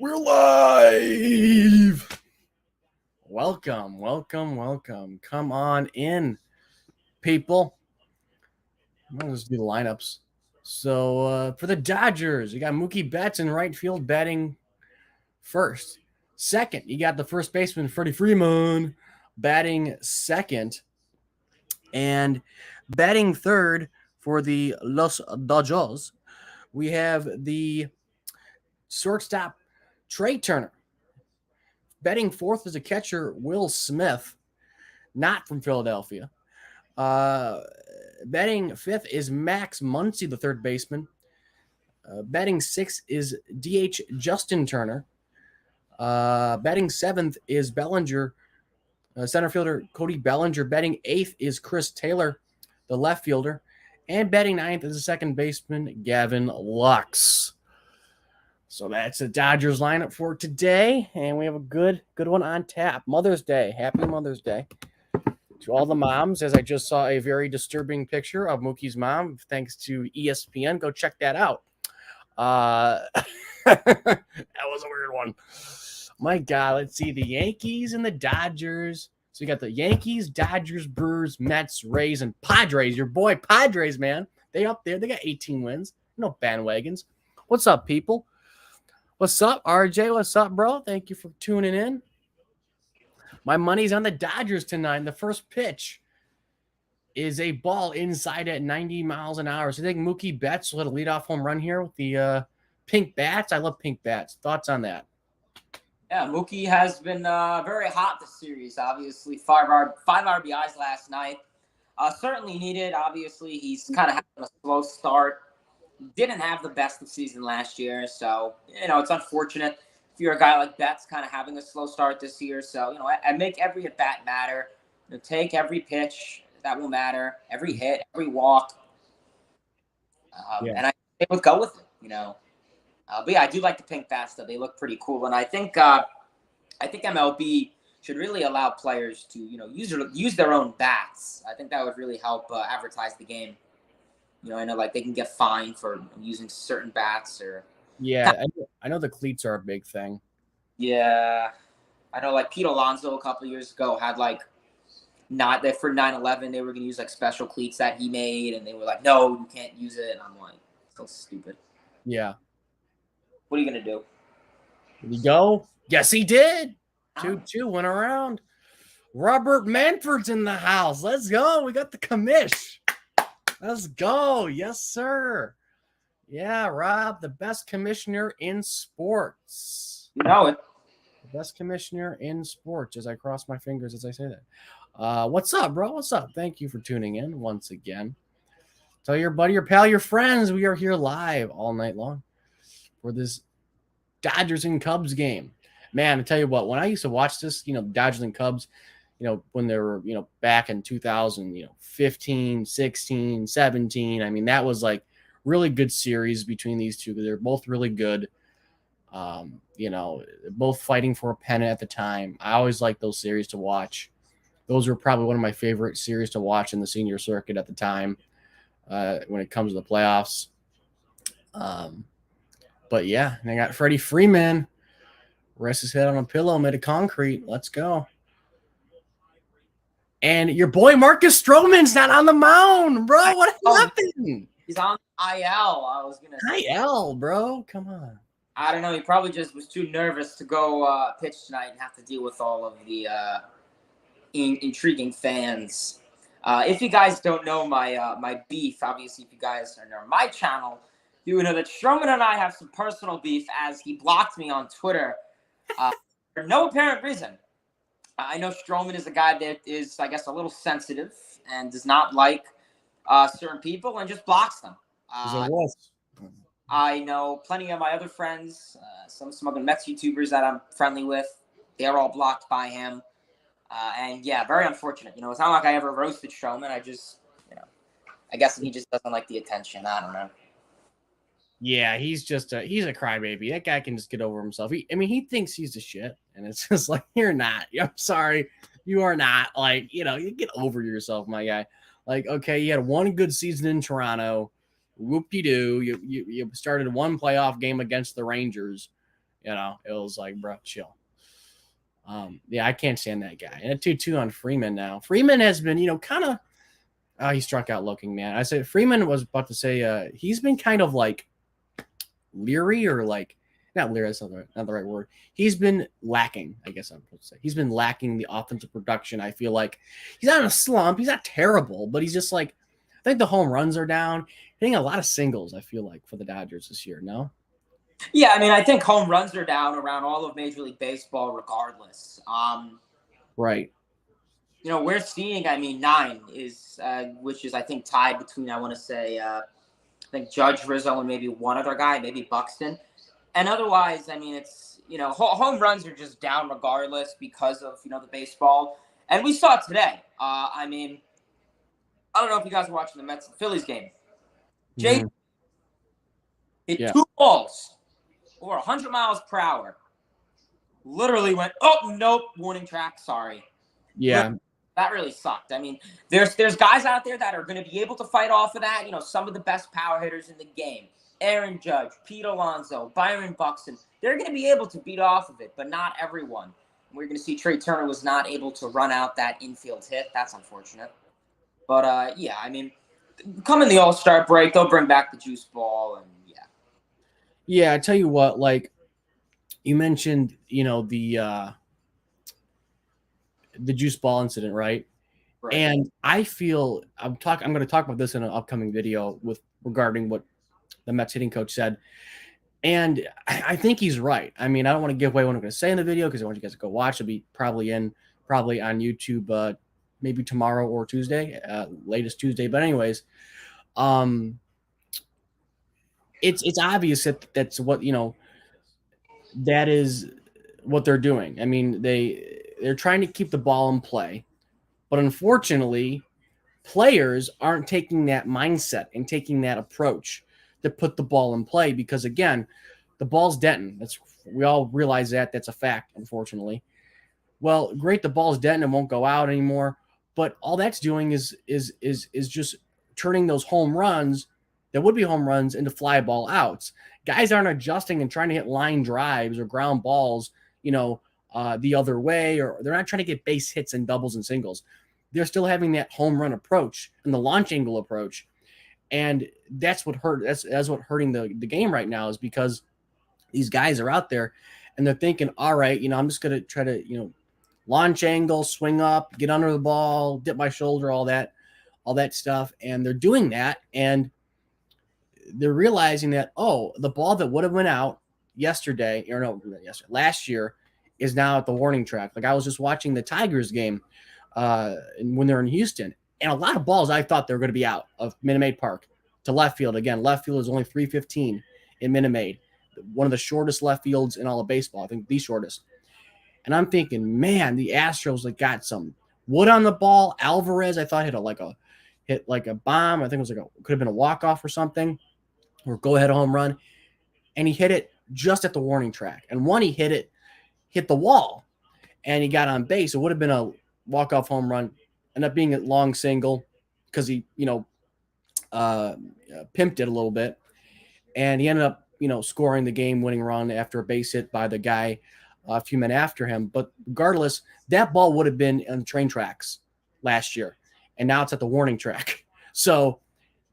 We're live. Welcome, welcome, welcome. Come on in, people. Let's do the lineups. So for the Dodgers, you got Mookie Betts in right field batting first. Second, you got the first baseman Freddie Freeman batting second, and batting third for the Los Dodgers. We have the shortstop Trey Turner. Betting fourth is a catcher, Will Smith, not from Philadelphia. Betting fifth is Max Muncy, the third baseman. Betting sixth is DH Justin Turner. Betting seventh is Bellinger, center fielder Cody Ballinger. Betting eighth is Chris Taylor, the left fielder. And betting ninth is the second baseman, Gavin Lux. So that's the Dodgers lineup for today, and we have a good one on tap. Mother's Day. Happy Mother's Day to all the moms, as I just saw a very disturbing picture of Mookie's mom, thanks to ESPN. Go check that out. That was a weird one. My God, let's see. The Yankees and the Dodgers. So you got the Yankees, Dodgers, Brewers, Mets, Rays, and Padres. Your boy Padres, man. They up there. They got 18 wins. No bandwagons. What's up, people? What's up, RJ? What's up, bro? Thank you for tuning in. My money's on the Dodgers tonight. The first pitch is a ball inside at 90 miles an hour. So I think Mookie Betts will hit a leadoff home run here with the pink bats. I love pink bats. Thoughts on that? Yeah, Mookie has been very hot this series. Obviously, five RBIs last night. Certainly needed. Obviously, he's kind of having a slow start. Didn't have the best of season last year, so it's unfortunate if you're a guy like Betts kind of having a slow start this year. So I make every at bat matter. Take every pitch that will matter, every hit, every walk, and I would go with it. But yeah, I do like the pink bats though; they look pretty cool, and I think MLB should really allow players to use their own bats. I think that would really help advertise the game. I know like they can get fined for using certain bats or. Yeah, I know the cleats are a big thing. Yeah, I know like Pete Alonso a couple of years ago had like not that for 9/11 they were gonna use like special cleats that he made, and they were like, no, you can't use it, and I'm like, so stupid. Yeah. What are you gonna do? Did he go? Yes, he did. 2-2 went around. Robert Manford's in the house. Let's go. We got the commish. Let's go. Yes, sir. Yeah, Rob, the best commissioner in sports. You know it. The best commissioner in sports, as I cross my fingers as I say that. What's up, bro? What's up? Thank you for tuning in once again. Tell your buddy, your pal, your friends, we are here live all night long for this Dodgers and Cubs game. Man, I tell you what, when I used to watch this, Dodgers and Cubs, when they were, back in 2015, 16, 17, I mean, that was like really good series between these two because they're both really good. Both fighting for a pennant at the time. I always liked those series to watch. Those were probably one of my favorite series to watch in the senior circuit at the time when it comes to the playoffs. But yeah, and I got Freddie Freeman. Rest his head on a pillow made of concrete. Let's go. And your boy Marcus Stroman's not on the mound, bro. What happened? He's on IL. I was gonna say. IL, bro. Come on. I don't know. He probably just was too nervous to go pitch tonight and have to deal with all of the intriguing fans. If you guys don't know my beef, obviously, if you guys are on my channel, you would know that Stroman and I have some personal beef as he blocked me on Twitter for no apparent reason. I know Stroman is a guy that is, I guess, a little sensitive and does not like certain people and just blocks them. I know plenty of my other friends, some other Mets YouTubers that I'm friendly with. They're all blocked by him. And yeah, very unfortunate. It's not like I ever roasted Stroman. I just, I guess he just doesn't like the attention. I don't know. Yeah, he's a crybaby. That guy can just get over himself. He thinks he's the shit, and it's just like, you're not. I'm sorry, you are not. Like, you get over yourself, my guy. Like, okay, you had one good season in Toronto. Whoop-de-doo. You started one playoff game against the Rangers, You know, it was like, bro, chill. Yeah, I can't stand that guy. And a 2-2 on Freeman now. Freeman has been, kind of, he struck out looking, man. I said Freeman was about to say he's been kind of like leery or like, not leery, that's not the right word. He's been lacking, I guess I'm supposed to say. He's been lacking the offensive production. I feel like he's not in a slump. He's not terrible, but he's just like, I think the home runs are down. Hitting a lot of singles, I feel like, for the Dodgers this year, no? Yeah, I mean, I think home runs are down around all of Major League Baseball regardless. Right. We're seeing, I mean, 9 is, which is, I think, tied between, I want to say, I think Judge, Rizzo, and maybe one other guy, maybe Buxton. And otherwise, I mean, it's, home runs are just down regardless because of, the baseball. And we saw it today. I mean, I don't know if you guys were watching the Mets and Phillies game. Jay hit 2 balls over 100 miles per hour. Literally went, oh, nope, warning track, sorry. Yeah. That really sucked. I mean, there's guys out there that are going to be able to fight off of that. Some of the best power hitters in the game. Aaron Judge, Pete Alonso, Byron Buxton. They're going to be able to beat off of it, but not everyone. We're going to see Trey Turner was not able to run out that infield hit. That's unfortunate. But, yeah, I mean, coming the All-Star break, they'll bring back the juice ball, and yeah. Yeah, I tell you what, like you mentioned, the juice ball incident, right? And I feel I'm going to talk about this in an upcoming video regarding what the Mets hitting coach said. And I think he's right. I mean, I don't want to give away what I'm going to say in the video because I want you guys to go watch. It'll be probably on YouTube, maybe tomorrow or Tuesday, latest Tuesday. But anyways, it's obvious that's what that is what they're doing. I mean, they're trying to keep the ball in play, but unfortunately, players aren't taking that mindset and taking that approach to put the ball in play because, again, the ball's denting. We all realize that. That's a fact, unfortunately. Well, great, the ball's denting and won't go out anymore, but all that's doing is just turning those home runs that would be home runs into fly ball outs. Guys aren't adjusting and trying to hit line drives or ground balls, the other way, or they're not trying to get base hits and doubles and singles. They're still having that home run approach and the launch angle approach. And that's what hurt. That's what hurting the game right now is because these guys are out there and they're thinking, all right, I'm just going to try to, launch angle, swing up, get under the ball, dip my shoulder, all that stuff. And they're doing that. And they're realizing that, oh, the ball that would have went out last year is now at the warning track. Like I was just watching the Tigers game when they're in Houston, and a lot of balls I thought they were going to be out of Minute Maid Park to left field. Again, left field is only 315 in Minute Maid, one of the shortest left fields in all of baseball. I think the shortest. And I'm thinking, man, the Astros got some wood on the ball. Alvarez, I thought hit like a bomb. I think it was could have been a walk-off or something, or go-ahead home run. And he hit it just at the warning track. And one, he hit the wall, and he got on base. It would have been a walk-off home run. Ended up being a long single because he, pimped it a little bit. And he ended up, scoring the game-winning run after a base hit by the guy a few men after him. But regardless, that ball would have been on train tracks last year, and now it's at the warning track. So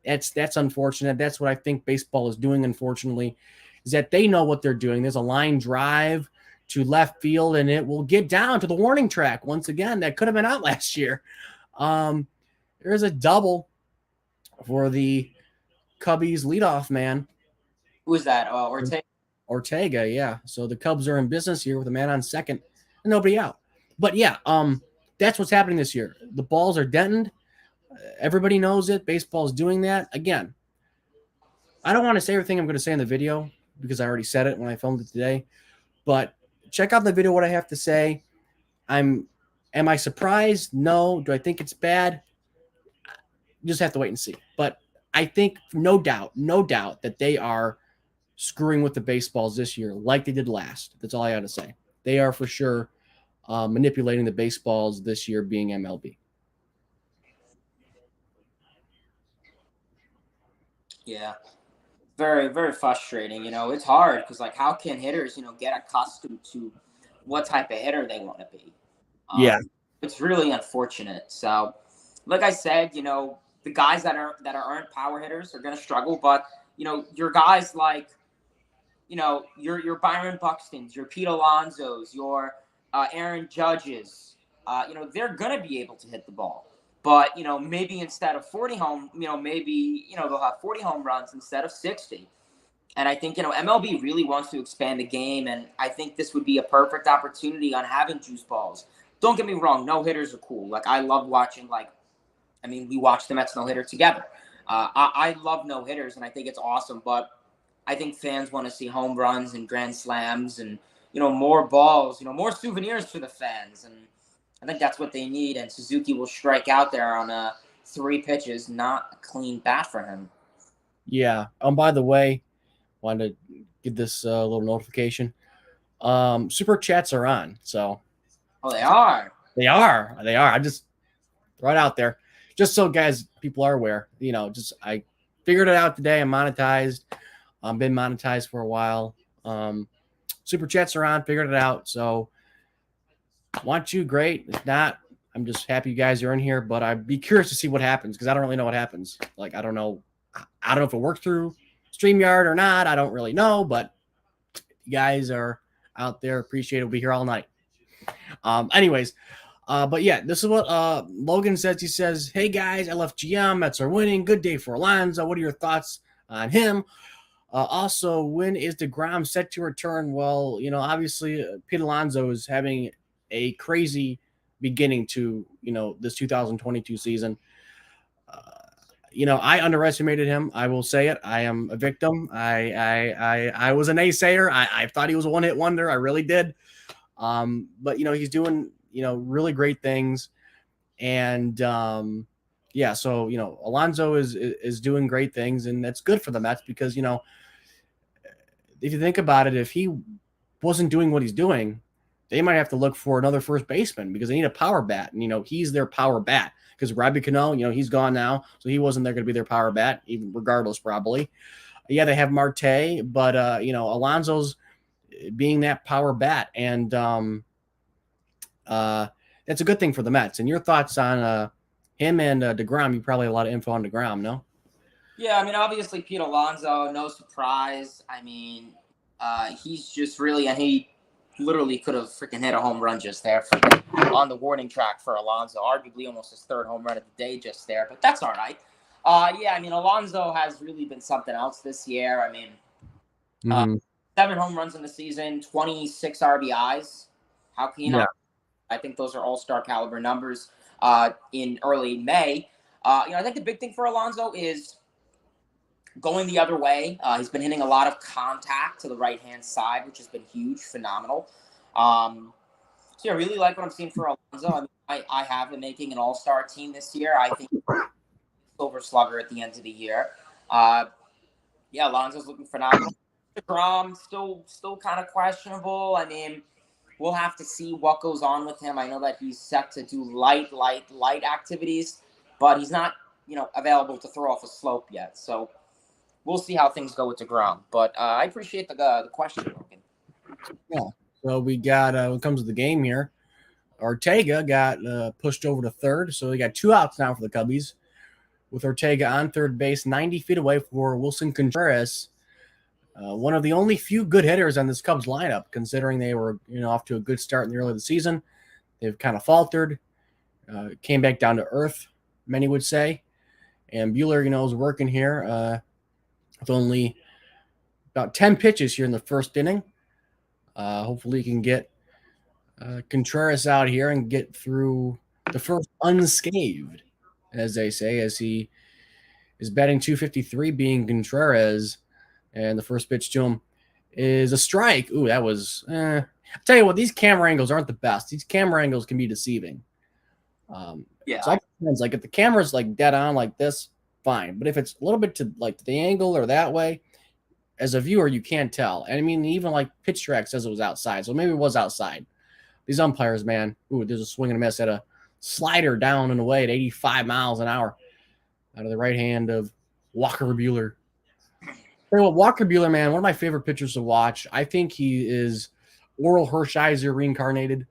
that's unfortunate. That's what I think baseball is doing, unfortunately, is that they know what they're doing. There's a line drive to left field, and it will get down to the warning track once again. That could have been out last year. There's a double for the Cubbies leadoff man. Who is that? Ortega, yeah. So the Cubs are in business here with a man on second and nobody out. But yeah, that's what's happening this year. The balls are dented. Everybody knows it. Baseball is doing that. Again, I don't want to say everything I'm going to say in the video because I already said it when I filmed it today. But check out the video, what I have to say. Am I surprised? No. Do I think it's bad? You just have to wait and see. But I think no doubt that they are screwing with the baseballs this year like they did last. That's all I got to say. They are for sure manipulating the baseballs this year, being MLB. Yeah. Very, very frustrating. It's hard because, like, how can hitters, get accustomed to what type of hitter they want to be? Yeah. It's really unfortunate. So, like I said, the guys that aren't power hitters are going to struggle, but your guys like your Byron Buxtons, your Pete Alonsos, your Aaron Judges, they're gonna be able to hit the ball. But maybe instead of 40 home, maybe they'll have 40 home runs instead of 60. And I think MLB really wants to expand the game, and I think this would be a perfect opportunity on having juice balls. Don't get me wrong, no hitters are cool. Like I love watching. We watched the Mets no hitter together. I love no hitters, and I think it's awesome. But I think fans want to see home runs and grand slams and more balls, more souvenirs for the fans, and I think that's what they need. And Suzuki will strike out there on 3 pitches, not a clean bat for him. Yeah. By the way, wanted to get this little notification. Super chats are on, so. Oh, they are. They are. I just throw it out there, just so guys, people are aware. I figured it out today. I'm monetized. Been monetized for a while. Super chats are on. Figured it out. So, want you, great. If not, I'm just happy you guys are in here. But I'd be curious to see what happens because I don't really know what happens. Like I don't know if it works through StreamYard or not. I don't really know. But you guys are out there. Appreciate it. We'll be here all night. Anyways. But yeah, this is what Logan says. He says, "Hey guys, I left GM. Mets are winning. Good day for Alonso. What are your thoughts on him? Also, when is DeGrom set to return?" Well, obviously, Pete Alonso is having a crazy beginning to this 2022 season. I underestimated him. I will say it. I am a victim. I was a naysayer. I thought he was a one-hit wonder. I really did. But he's doing really great things, and yeah. So Alonso is doing great things, and that's good for the Mets because if you think about it, if he wasn't doing what he's doing, they might have to look for another first baseman because they need a power bat, and he's their power bat because Robbie Cano, he's gone now, so he wasn't there going to be their power bat, even regardless probably. Yeah, they have Marte, but Alonso's being that power bat, and that's a good thing for the Mets. And your thoughts on him and DeGrom? You probably have a lot of info on DeGrom, no? Yeah, obviously Pete Alonso, no surprise. He's just really, and he literally could have freaking hit a home run just there on the warning track for Alonso. Arguably almost his third home run of the day just there, but that's all right. Alonso has really been something else this year. 7 home runs in the season, 26 RBIs. How can you not? I think those are all-star caliber numbers in early May. I think the big thing for Alonso is going the other way. He's been hitting a lot of contact to the right-hand side, which has been huge, phenomenal. I really like what I'm seeing for Alonso. I have him making an all-star team this year. I think Silver Slugger at the end of the year. Alonso's looking phenomenal. DeGrom still kind of questionable. We'll have to see what goes on with him. I know that he's set to do light activities, but he's not, available to throw off a slope yet. So we'll see how things go with DeGrom. But I appreciate the question, Logan. Yeah. So we got, when it comes to the game here, Ortega got pushed over to third. So we got 2 outs now for the Cubbies with Ortega on third base, 90 feet away for Wilson Contreras. One of the only few good hitters on this Cubs lineup, considering they were off to a good start in the early of the season. They've kind of faltered, came back down to earth, many would say. And Buehler, is working here with only about 10 pitches here in the first inning. Hopefully he can get Contreras out here and get through the first unscathed, as they say, as he is batting .253, being Contreras. And the first pitch to him is a strike. Ooh, that was I'll tell you what, these camera angles aren't the best. These camera angles can be deceiving. So like if the camera's like dead on like this, fine. But if it's a little bit to like the angle or that way, as a viewer, you can't tell. And even like Pitch Track says it was outside. So maybe it was outside. These umpires, man. Ooh, there's a swing and a miss at a slider down and away at 85 miles an hour out of the right hand of Walker Buehler. Well, Walker Buehler, man, one of my favorite pitchers to watch. I think he is Oral Hershiser reincarnated.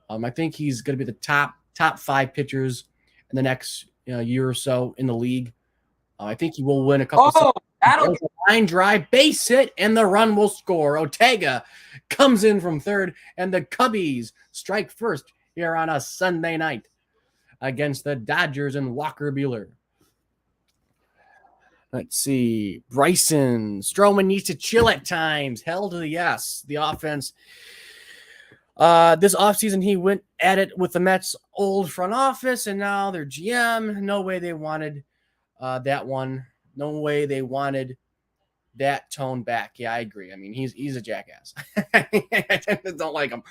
I think he's going to be the top 5 pitchers in the next year or so in the league. I think he will win a couple. Oh, that'll There's a line drive, base hit, and the run will score. Ortega comes in from third, and the Cubbies strike first here on a Sunday night against the Dodgers and Walker Buehler. Let's see. Bryson. Stroman needs to chill at times. Hell to the yes. The offense. This offseason, he went at it with the Mets' old front office, and now their GM. No way they wanted that one. No way they wanted that tone back. Yeah, I agree. I mean, he's a jackass. I don't like him.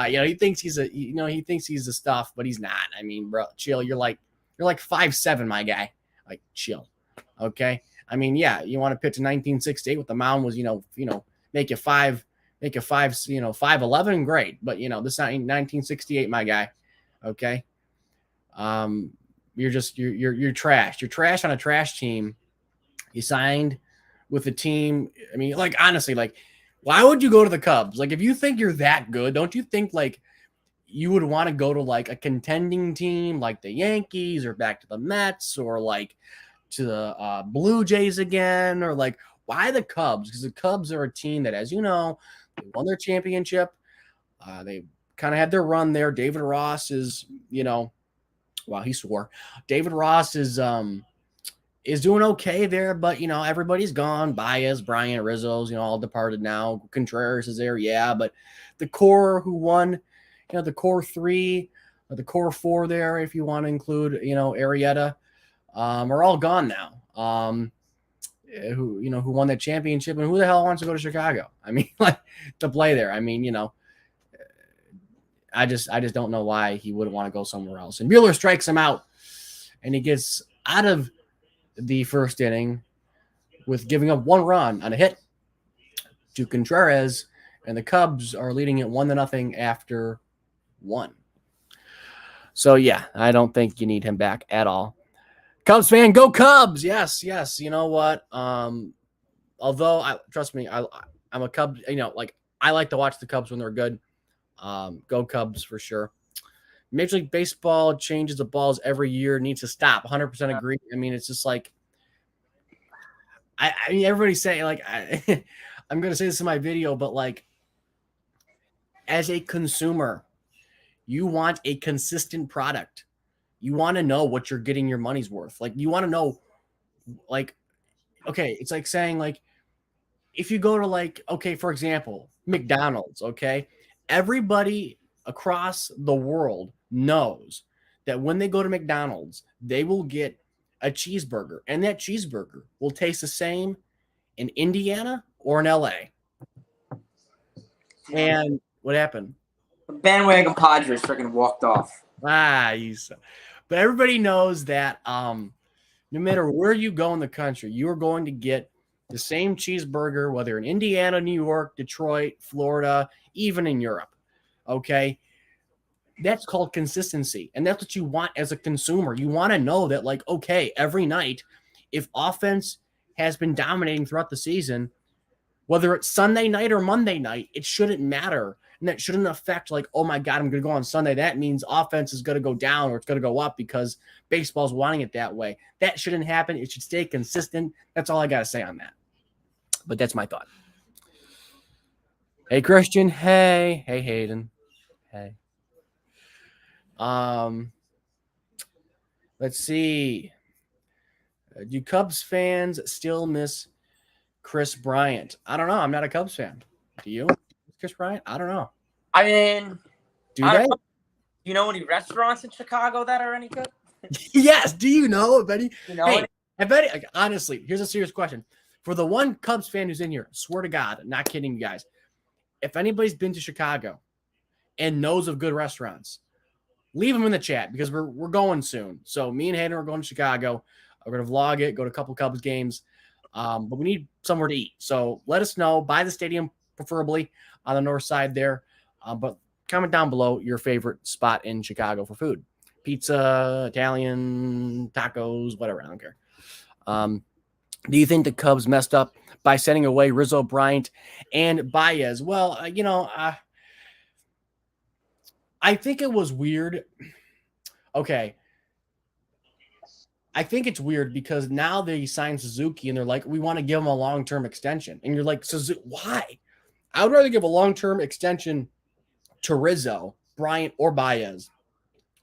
He thinks he's the stuff, but he's not. I mean, bro, chill. You're like 5'7", my guy. Like, chill. Okay. I mean, yeah, you want to pitch in 1968 with the mound was, make you 5'11", great. But this is not 1968, my guy. Okay. You're trash. You're trash on a trash team. You signed with a team. I mean, like, honestly, like, why would you go to the Cubs? Like, if you think you're that good, don't you think like you would want to go to like a contending team like the Yankees or back to the Mets or like to the Blue Jays again? Or like, why the Cubs? Because the Cubs are a team that, as you know, they won their championship. They kind of had their run there. David Ross is, wow, he swore. David Ross is doing okay there, but everybody's gone. Baez, Bryant, Rizzo's, all departed now. Contreras is there, yeah, but the core who won, the core 3, or the core 4 there, if you want to include, Arrieta, are all gone now. Who won that championship, and who the hell wants to go to Chicago? I mean, like, to play there. I mean, I just don't know why he wouldn't want to go somewhere else. And Buehler strikes him out, and he gets out of the first inning with giving up 1 run on a hit to Contreras, and the Cubs are leading it 1-0 after 1. So yeah, I don't think you need him back at all. Cubs fan, go Cubs! Yes. You know what? Although trust me, I'm a Cubs. I like to watch the Cubs when they're good. Go Cubs for sure. Major League Baseball changes the balls every year. Needs to stop. 100% agree. I mean, it's just like, I mean, everybody's saying, like, I'm going to say this in my video, but like, as a consumer, you want a consistent product. You want to know what you're getting your money's worth. Like, you want to know, like, okay, it's like saying, like, if you go to, like, okay, for example, McDonald's, okay, everybody across the world knows that when they go to McDonald's, they will get a cheeseburger, and that cheeseburger will taste the same in Indiana or in LA. And what happened? The bandwagon Padres freaking walked off. But everybody knows that no matter where you go in the country, you are going to get the same cheeseburger, whether in Indiana, New York, Detroit, Florida, even in Europe. Okay? That's called consistency. And that's what you want as a consumer. You want to know that, like, okay, every night, if offense has been dominating throughout the season, whether it's Sunday night or Monday night, it shouldn't matter. And that shouldn't affect, like, oh my God, I'm going to go on Sunday. That means offense is going to go down or it's going to go up because baseball's wanting it that way. That shouldn't happen. It should stay consistent. That's all I got to say on that. But that's my thought. Hey, Christian. Hey. Hey, Hayden. Hey. Let's see. Do Cubs fans still miss Chris Bryant? I don't know. I'm not a Cubs fan. Do you? Chris Bryant? I don't know. I mean, do they? You know any restaurants in Chicago that are any good? Yes. Do you know of any? Hey, I bet. Like, honestly, here's a serious question. For the one Cubs fan who's in here, swear to God, not kidding you guys, if anybody's been to Chicago and knows of good restaurants, leave them in the chat because we're going soon. So me and Hayden are going to Chicago. We're going to vlog it, go to a couple Cubs games. But we need somewhere to eat. So let us know. By the stadium, preferably on the north side there. But comment down below your favorite spot in Chicago for food. Pizza, Italian, tacos, whatever. I don't care. Do you think the Cubs messed up by sending away Rizzo, Bryant, and Baez? Well, I think it was weird. Okay. I think it's weird because now they signed Suzuki and they're like, we want to give him a long-term extension. And you're like, why? I would rather give a long-term extension to Rizzo, Bryant, or Baez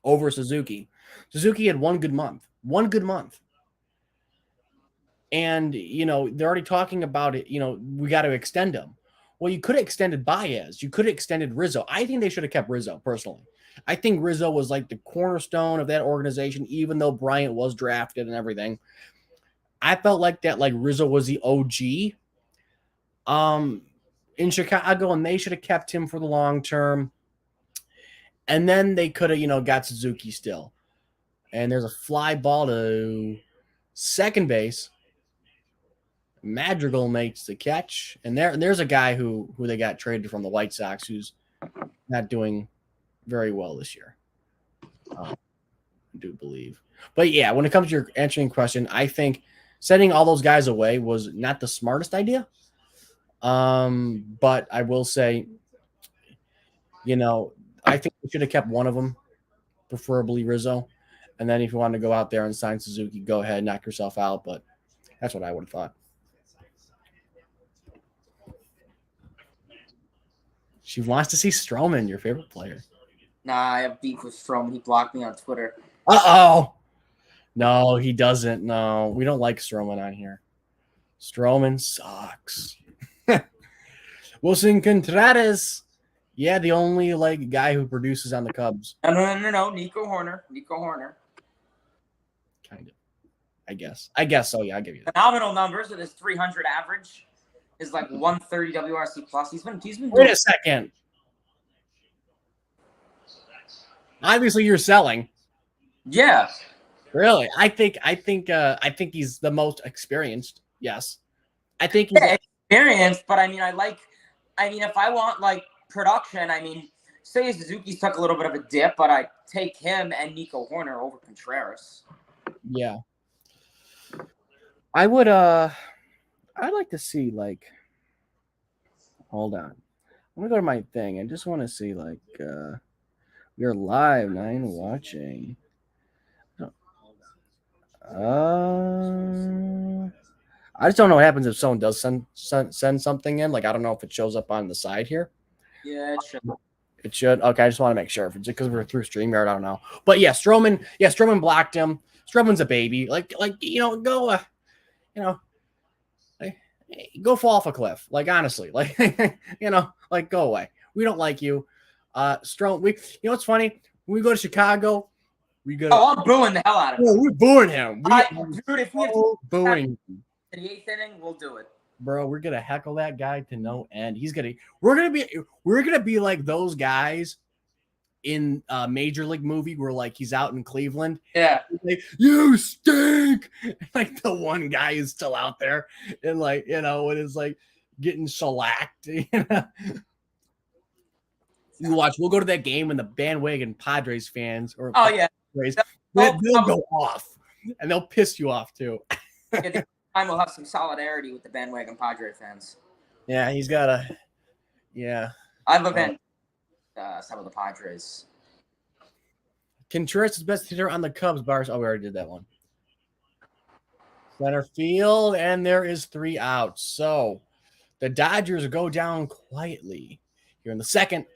over Suzuki. Suzuki had one good month. One good month. And, they're already talking about it. We got to extend him. Well, you could have extended Baez. You could have extended Rizzo. I think they should have kept Rizzo, personally. I think Rizzo was like the cornerstone of that organization, even though Bryant was drafted and everything. I felt like that, like Rizzo was the OG in Chicago, and they should have kept him for the long term. And then they could have, got Suzuki still. And there's a fly ball to second base. Madrigal makes the catch, and there's a guy who they got traded from the White Sox who's not doing very well this year. I do believe, but yeah, when it comes to your answering question, I think sending all those guys away was not the smartest idea. But I will say, I think we should have kept one of them, preferably Rizzo, and then if you want to go out there and sign Suzuki, go ahead, knock yourself out. But that's what I would have thought. She wants to see Stroman, your favorite player. Nah, I have beef with Stroman. He blocked me on Twitter. Uh-oh. No, he doesn't. No, we don't like Stroman on here. Stroman sucks. Wilson Contreras. Yeah, the only guy who produces on the Cubs. No. Nico Hoerner. Kind of. I guess so. Yeah, I'll give you that. Phenomenal numbers with his 300 average. Is like 130 WRC plus. He's been. Wait a second. Obviously, you're selling. Yeah. Really, I think he's the most experienced. Yes, I think he's experienced. But I mean, if I want production, say Suzuki's took a little bit of a dip, but I take him and Nico Hoerner over Contreras. Yeah, I would. I'd like to see hold on. I'm gonna go to my thing. I just want to see you're live, 9 watching. I just don't know what happens if someone does send something in. I don't know if it shows up on the side here. Yeah, it should. It should. Okay, I just want to make sure if it's because we're through StreamYard. I don't know. But yeah, Stroman. Yeah, Stroman blocked him. Stroman's a baby. Go. Go fall off a cliff. Honestly, go away. We don't like you. Strom. What's funny? When we go to Chicago, we go. I'm booing the hell out of him. We're booing him. Dude, if we have booing in the 8th inning, we'll do it. Bro, we're gonna heckle that guy to no end. We're gonna be like those guys in a Major League movie where he's out in Cleveland. Yeah. You stink. The one guy is still out there and it is getting shellacked. You watch, we'll go to that game and the bandwagon Padres fans or Padres, they'll go off and they'll piss you off too. Time we'll have some solidarity with the bandwagon Padre fans. Yeah, he's got a. Yeah. I've avenged some of the Padres. Contreras is best hitter on the Cubs. Bars. Oh, we already did that one. Center field, and there is 3 outs. So the Dodgers go down quietly here in the second.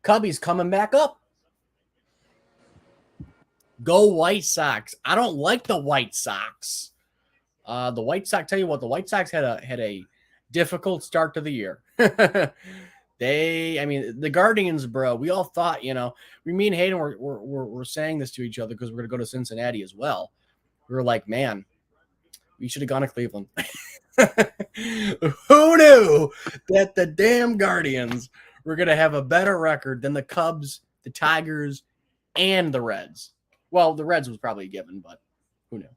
Cubbies coming back up. Go White Sox. I don't like the White Sox. The White Sox, tell you what, the White Sox had a difficult start to the year. The Guardians, bro, we all thought, me and Hayden were saying this to each other because we're going to go to Cincinnati as well. We were like, man, we should have gone to Cleveland. Who knew that the damn Guardians were going to have a better record than the Cubs, the Tigers, and the Reds? Well, the Reds was probably a given, but who knew?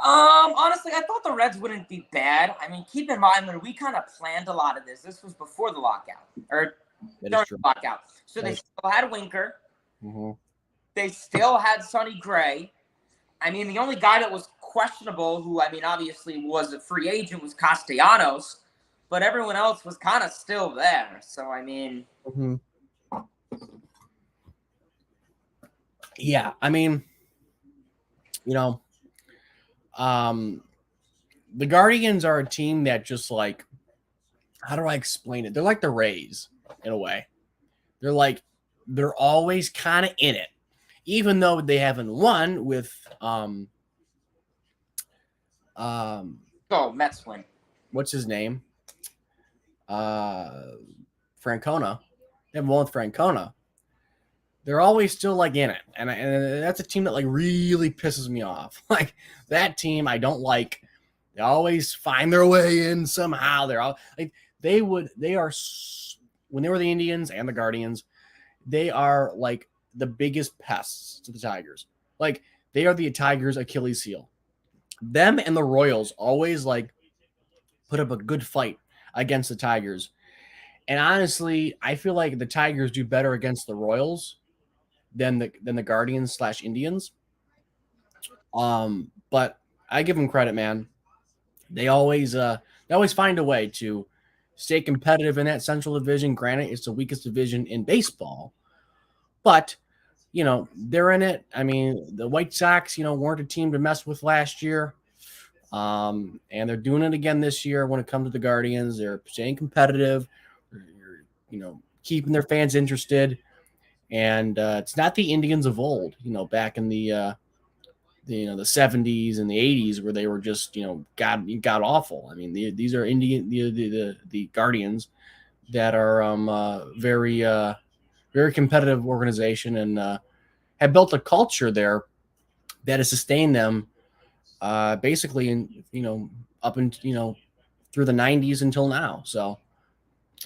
Honestly, I thought the Reds wouldn't be bad. Keep in mind when we kind of planned a lot of this. This was before the lockout or during the lockout. So they still had Winker. Mm-hmm. They still had Sonny Gray. The only guy that was questionable, who, I mean, obviously was a free agent, was Castellanos, but everyone else was kind of still there. So, I mean. Mm-hmm. Yeah, I mean, you know, the Guardians are a team that just like, how do I explain it? They're like the Rays in a way. They're always kind of in it, even though they haven't won with Mets win. What's his name? Francona. They haven't won with Francona. They're always still like in it, and that's a team that like really pisses me off. Like that team, I don't like. They always find their way in somehow. They're all like they are when they were the Indians and the Guardians, they are like the biggest pests to the Tigers. Like they are the Tigers' Achilles heel. Them and the Royals always like put up a good fight against the Tigers. And honestly, I feel like the Tigers do better against the Royals than the Guardians / Indians. But I give them credit, man. They always find a way to stay competitive in that Central Division. Granted, it's the weakest division in baseball, but you know they're in it. I mean, the White Sox, weren't a team to mess with last year, and they're doing it again this year. When it comes to the Guardians, they're staying competitive. They're, keeping their fans interested. And it's not the Indians of old, back in the 70s and the 80s where they were just god awful. I mean, these are the Guardians that are very very competitive organization and have built a culture there that has sustained them basically up and through the 90s until now. So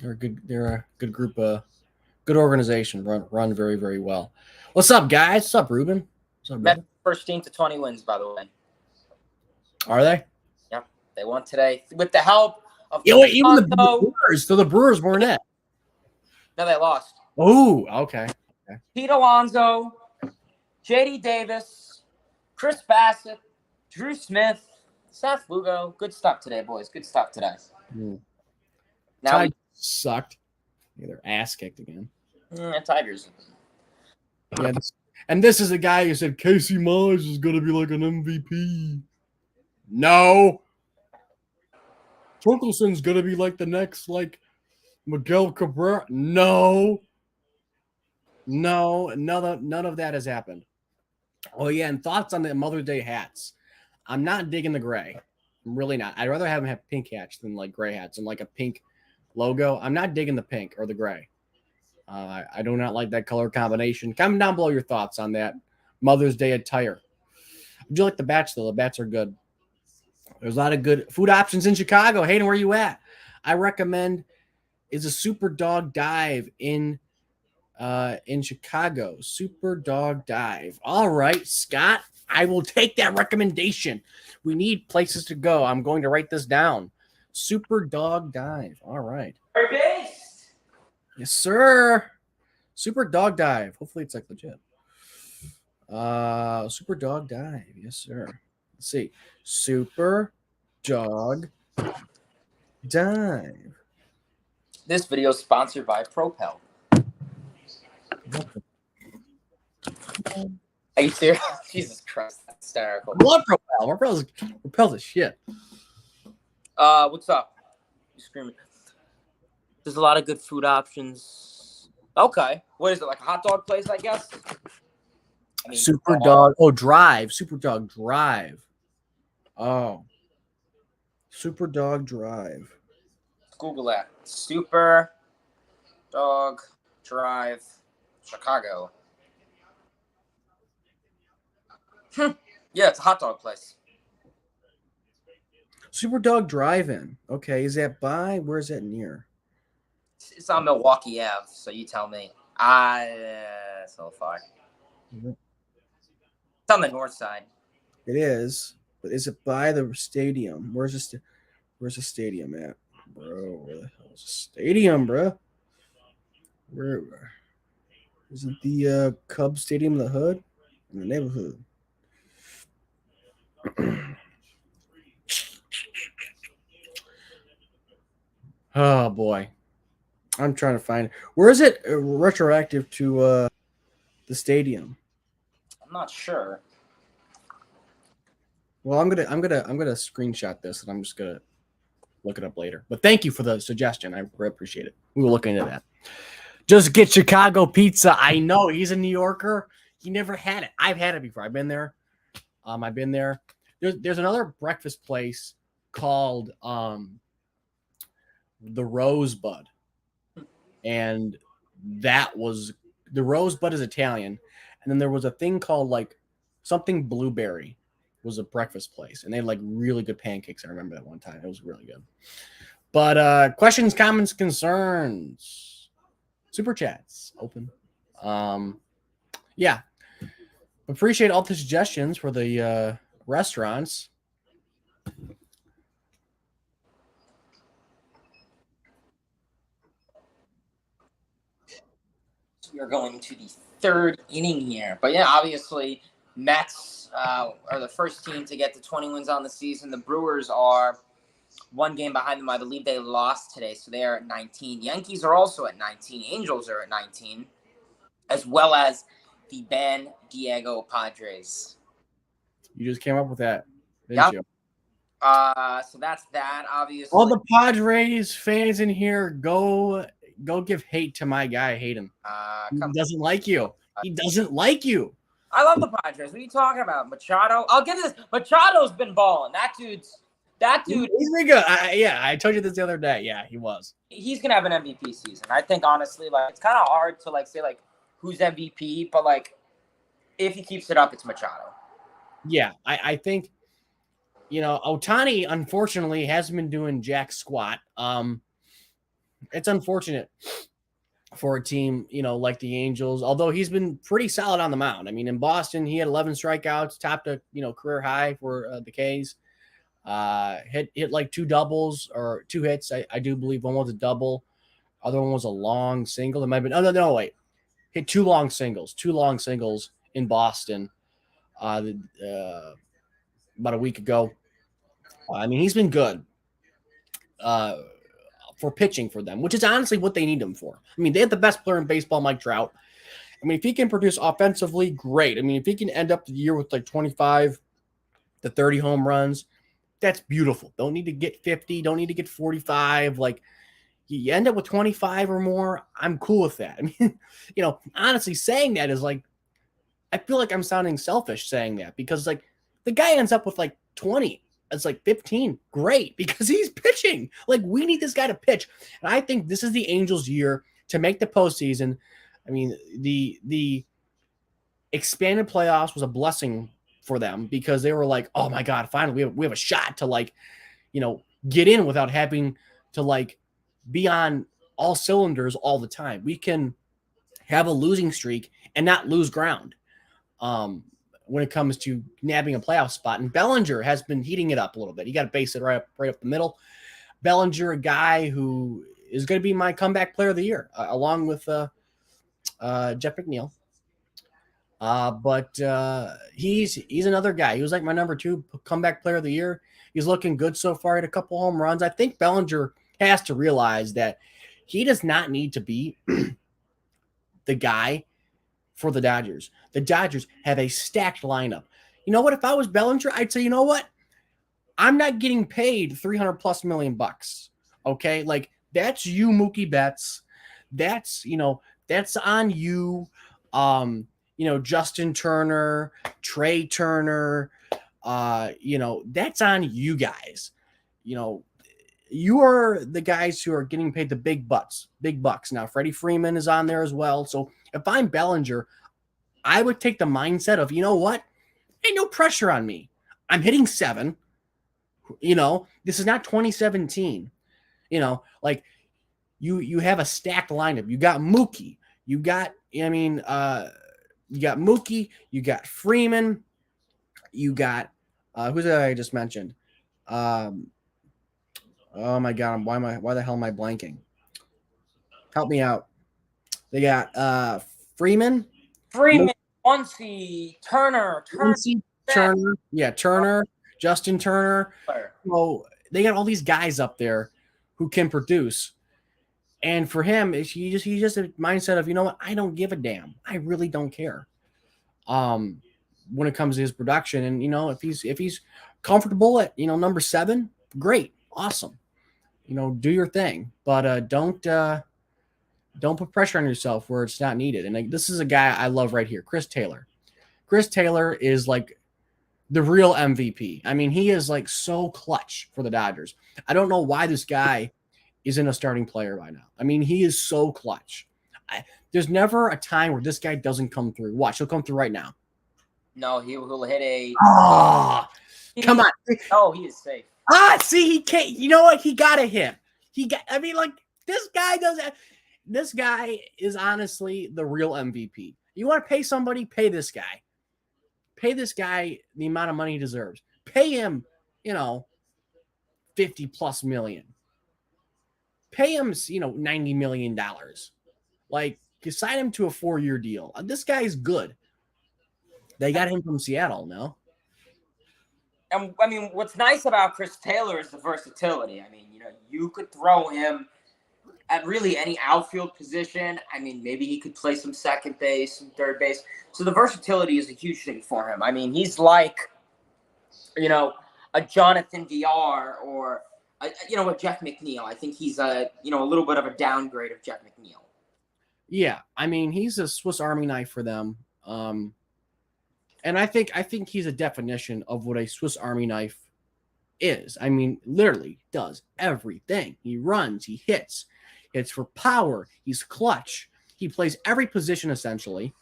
they're a good group of good organization, run very, very well. What's up, guys? What's up, Ruben? What's up, brother? First team to 20 wins, by the way. Are they? Yeah, they won today with the help of. Even the Brewers. So the Brewers weren't it. No, they lost. Oh, okay. Pete Alonso, J.D. Davis, Chris Bassett, Drew Smith, Seth Lugo. Good stuff today, boys. Good stuff today. Now sucked. Yeah, their ass kicked again. Tigers. Yeah, and this is a guy who said Casey Mize is going to be like an MVP. No. Torkelson's going to be like the next, like, Miguel Cabrera. No. None of that has happened. Oh, yeah, and thoughts on the Mother's Day hats. I'm not digging the gray. I'm really not. I'd rather have them have pink hats than, like, gray hats and, like, a pink logo. I'm not digging the pink or the gray. I do not like that color combination. Comment down below your thoughts on that Mother's Day attire. Would you like the bats, though? The bats are good. There's a lot of good food options in Chicago. Hayden, where are you at? I recommend is a Super Dog Dive in Chicago. Super Dog Dive. All right, Scott. I will take that recommendation. We need places to go. I'm going to write this down. Super Dog Dive. All right. Yes, sir. Super Dog Dive. Hopefully it's like legit. Super Dog Dive. Yes, sir. Let's see. Super Dog Dive. This video is sponsored by Propel. Are you serious? Jesus Christ, that's hysterical. I love Propel. Propel's a shit. What's up? You screaming. There's a lot of good food options. Okay. What is it, like a hot dog place, I guess? Super Dog. Oh, Drive. Super Dog Drive. Oh. Super Dog Drive. Google that. Super Dog Drive, Chicago. Yeah, it's a hot dog place. Super Dog Drive-In. Okay, is that by? Where's that near? It's on Milwaukee Ave, so you tell me. So far. Mm-hmm. It's on the north side. It is, but is it by the stadium? Where's the stadium at, bro? Where the hell is the stadium, bro? Where is it? The Cubs Stadium in the hood, in the neighborhood. Oh boy, I'm trying to find it. Where is it retroactive to the stadium? I'm not sure. Well, I'm gonna screenshot this and I'm just gonna look it up later. But thank you for the suggestion. I appreciate it. We will look into that. Just get Chicago pizza. I know he's a New Yorker. He never had it. I've had it before. I've been there. I've been there. There's another breakfast place called the Rosebud, and that was the Rosebud is Italian, and then there was a thing called like something blueberry was a breakfast place, and they had like really good pancakes. I remember that one time. It was really good. But questions, comments, concerns, super chats open. Yeah, appreciate all the suggestions for the restaurants. We are going to the third inning here. But yeah, obviously, Mets are the first team to get to 20 wins on the season. The Brewers are one game behind them. I believe they lost today, so they are at 19. Yankees are also at 19. Angels are at 19, as well as the San Diego Padres. You just came up with that, didn't you? So that's that, obviously. All the Padres fans in here, go give hate to my guy. Hate him. He doesn't like you. He doesn't like you. I love the Padres. What are you talking about? Machado? I'll get this. Machado's been balling. That dude. He's been good. I told you this the other day. Yeah, he was. He's gonna have an MVP season. I think honestly, like it's kind of hard to like say like who's MVP, but like if he keeps it up, it's Machado. Yeah, I think Ohtani unfortunately hasn't been doing jack squat. It's unfortunate for a team, like the Angels, although he's been pretty solid on the mound. I mean, in Boston, he had 11 strikeouts, topped a career high for the K's. Hit like two doubles or two hits. I do believe one was a double, other one was a long single. It might have been. Oh no, wait, hit two long singles in Boston. About a week ago. I mean, he's been good. For pitching for them, which is honestly what they need him for. I mean, they have the best player in baseball, Mike Trout. I mean, if he can produce offensively, great. I mean, if he can end up the year with like 25 to 30 home runs, that's beautiful. Don't need to get 50, don't need to get 45. Like, you end up with 25 or more, I'm cool with that. I mean, honestly, saying that is like, I feel like I'm sounding selfish saying that because like the guy ends up with like 20. It's like 15. Great, because he's pitching. Like, we need this guy to pitch. And I think this is the Angels' year to make the postseason. I mean, the expanded playoffs was a blessing for them because they were like, oh my God, finally we have a shot to like, get in without having to like be on all cylinders all the time. We can have a losing streak and not lose ground. When it comes to nabbing a playoff spot. And Bellinger has been heating it up a little bit. You got to base it right up the middle. Bellinger, a guy who is going to be my comeback player of the year, along with Jeff McNeil. But he's another guy. He was like my number 2 comeback player of the year. He's looking good so far. He had a couple home runs. I think Bellinger has to realize that he does not need to be the guy for the Dodgers. The Dodgers have a stacked lineup. You know what? If I was Bellinger, I'd say, you know what? I'm not getting paid $300+ million. Okay, like that's you, Mookie Betts. That's that's on you. Justin Turner, Trey Turner. That's on you guys. You are the guys who are getting paid the big bucks. Now, Freddie Freeman is on there as well. So if I'm Bellinger, I would take the mindset of, you know what? Ain't no pressure on me. I'm hitting 7. This is not 2017. Like you have a stacked lineup. You got Mookie. You got Mookie. You got Freeman. You got who's that I just mentioned? Oh my God, why the hell am I blanking? Help me out. They got Freeman, Muncy, Turner. Yeah, Turner. Justin Turner. Well, they got all these guys up there who can produce. And for him, he's just a mindset of, you know what, I don't give a damn. I really don't care. When it comes to his production. And, you know, if he's comfortable at, you know, number 7, great, awesome. You know, do your thing. But don't put pressure on yourself where it's not needed. And this is a guy I love right here, Chris Taylor. Chris Taylor is like the real MVP. I mean, he is like so clutch for the Dodgers. I don't know why this guy isn't a starting player by now. I mean, he is so clutch. There's never a time where this guy doesn't come through. Watch, he'll come through right now. No, he'll hit a. Oh, come on. Oh, he is safe. See, he can't. You know what? He got a hit. I mean, like, this guy doesn't. This guy is honestly the real MVP. You want to pay somebody? Pay this guy. Pay this guy the amount of money he deserves. Pay him, you know, 50 plus million. Pay him, you know, $90 million. Like, you sign him to a 4-year deal. This guy is good. They got him from Seattle, no? And I mean, what's nice about Chris Taylor is the versatility. I mean, you know, you could throw him at really any outfield position. I mean, maybe he could play some second base, some third base. So the versatility is a huge thing for him. I mean, he's like, you know, a Jonathan VR or, you know, a Jeff McNeil. I think he's a little bit of a downgrade of Jeff McNeil. Yeah, I mean, he's a Swiss Army knife for them. And I think he's a definition of what a Swiss Army knife is. I mean, literally does everything. He runs, he hits. It's for power. He's clutch. He plays every position essentially.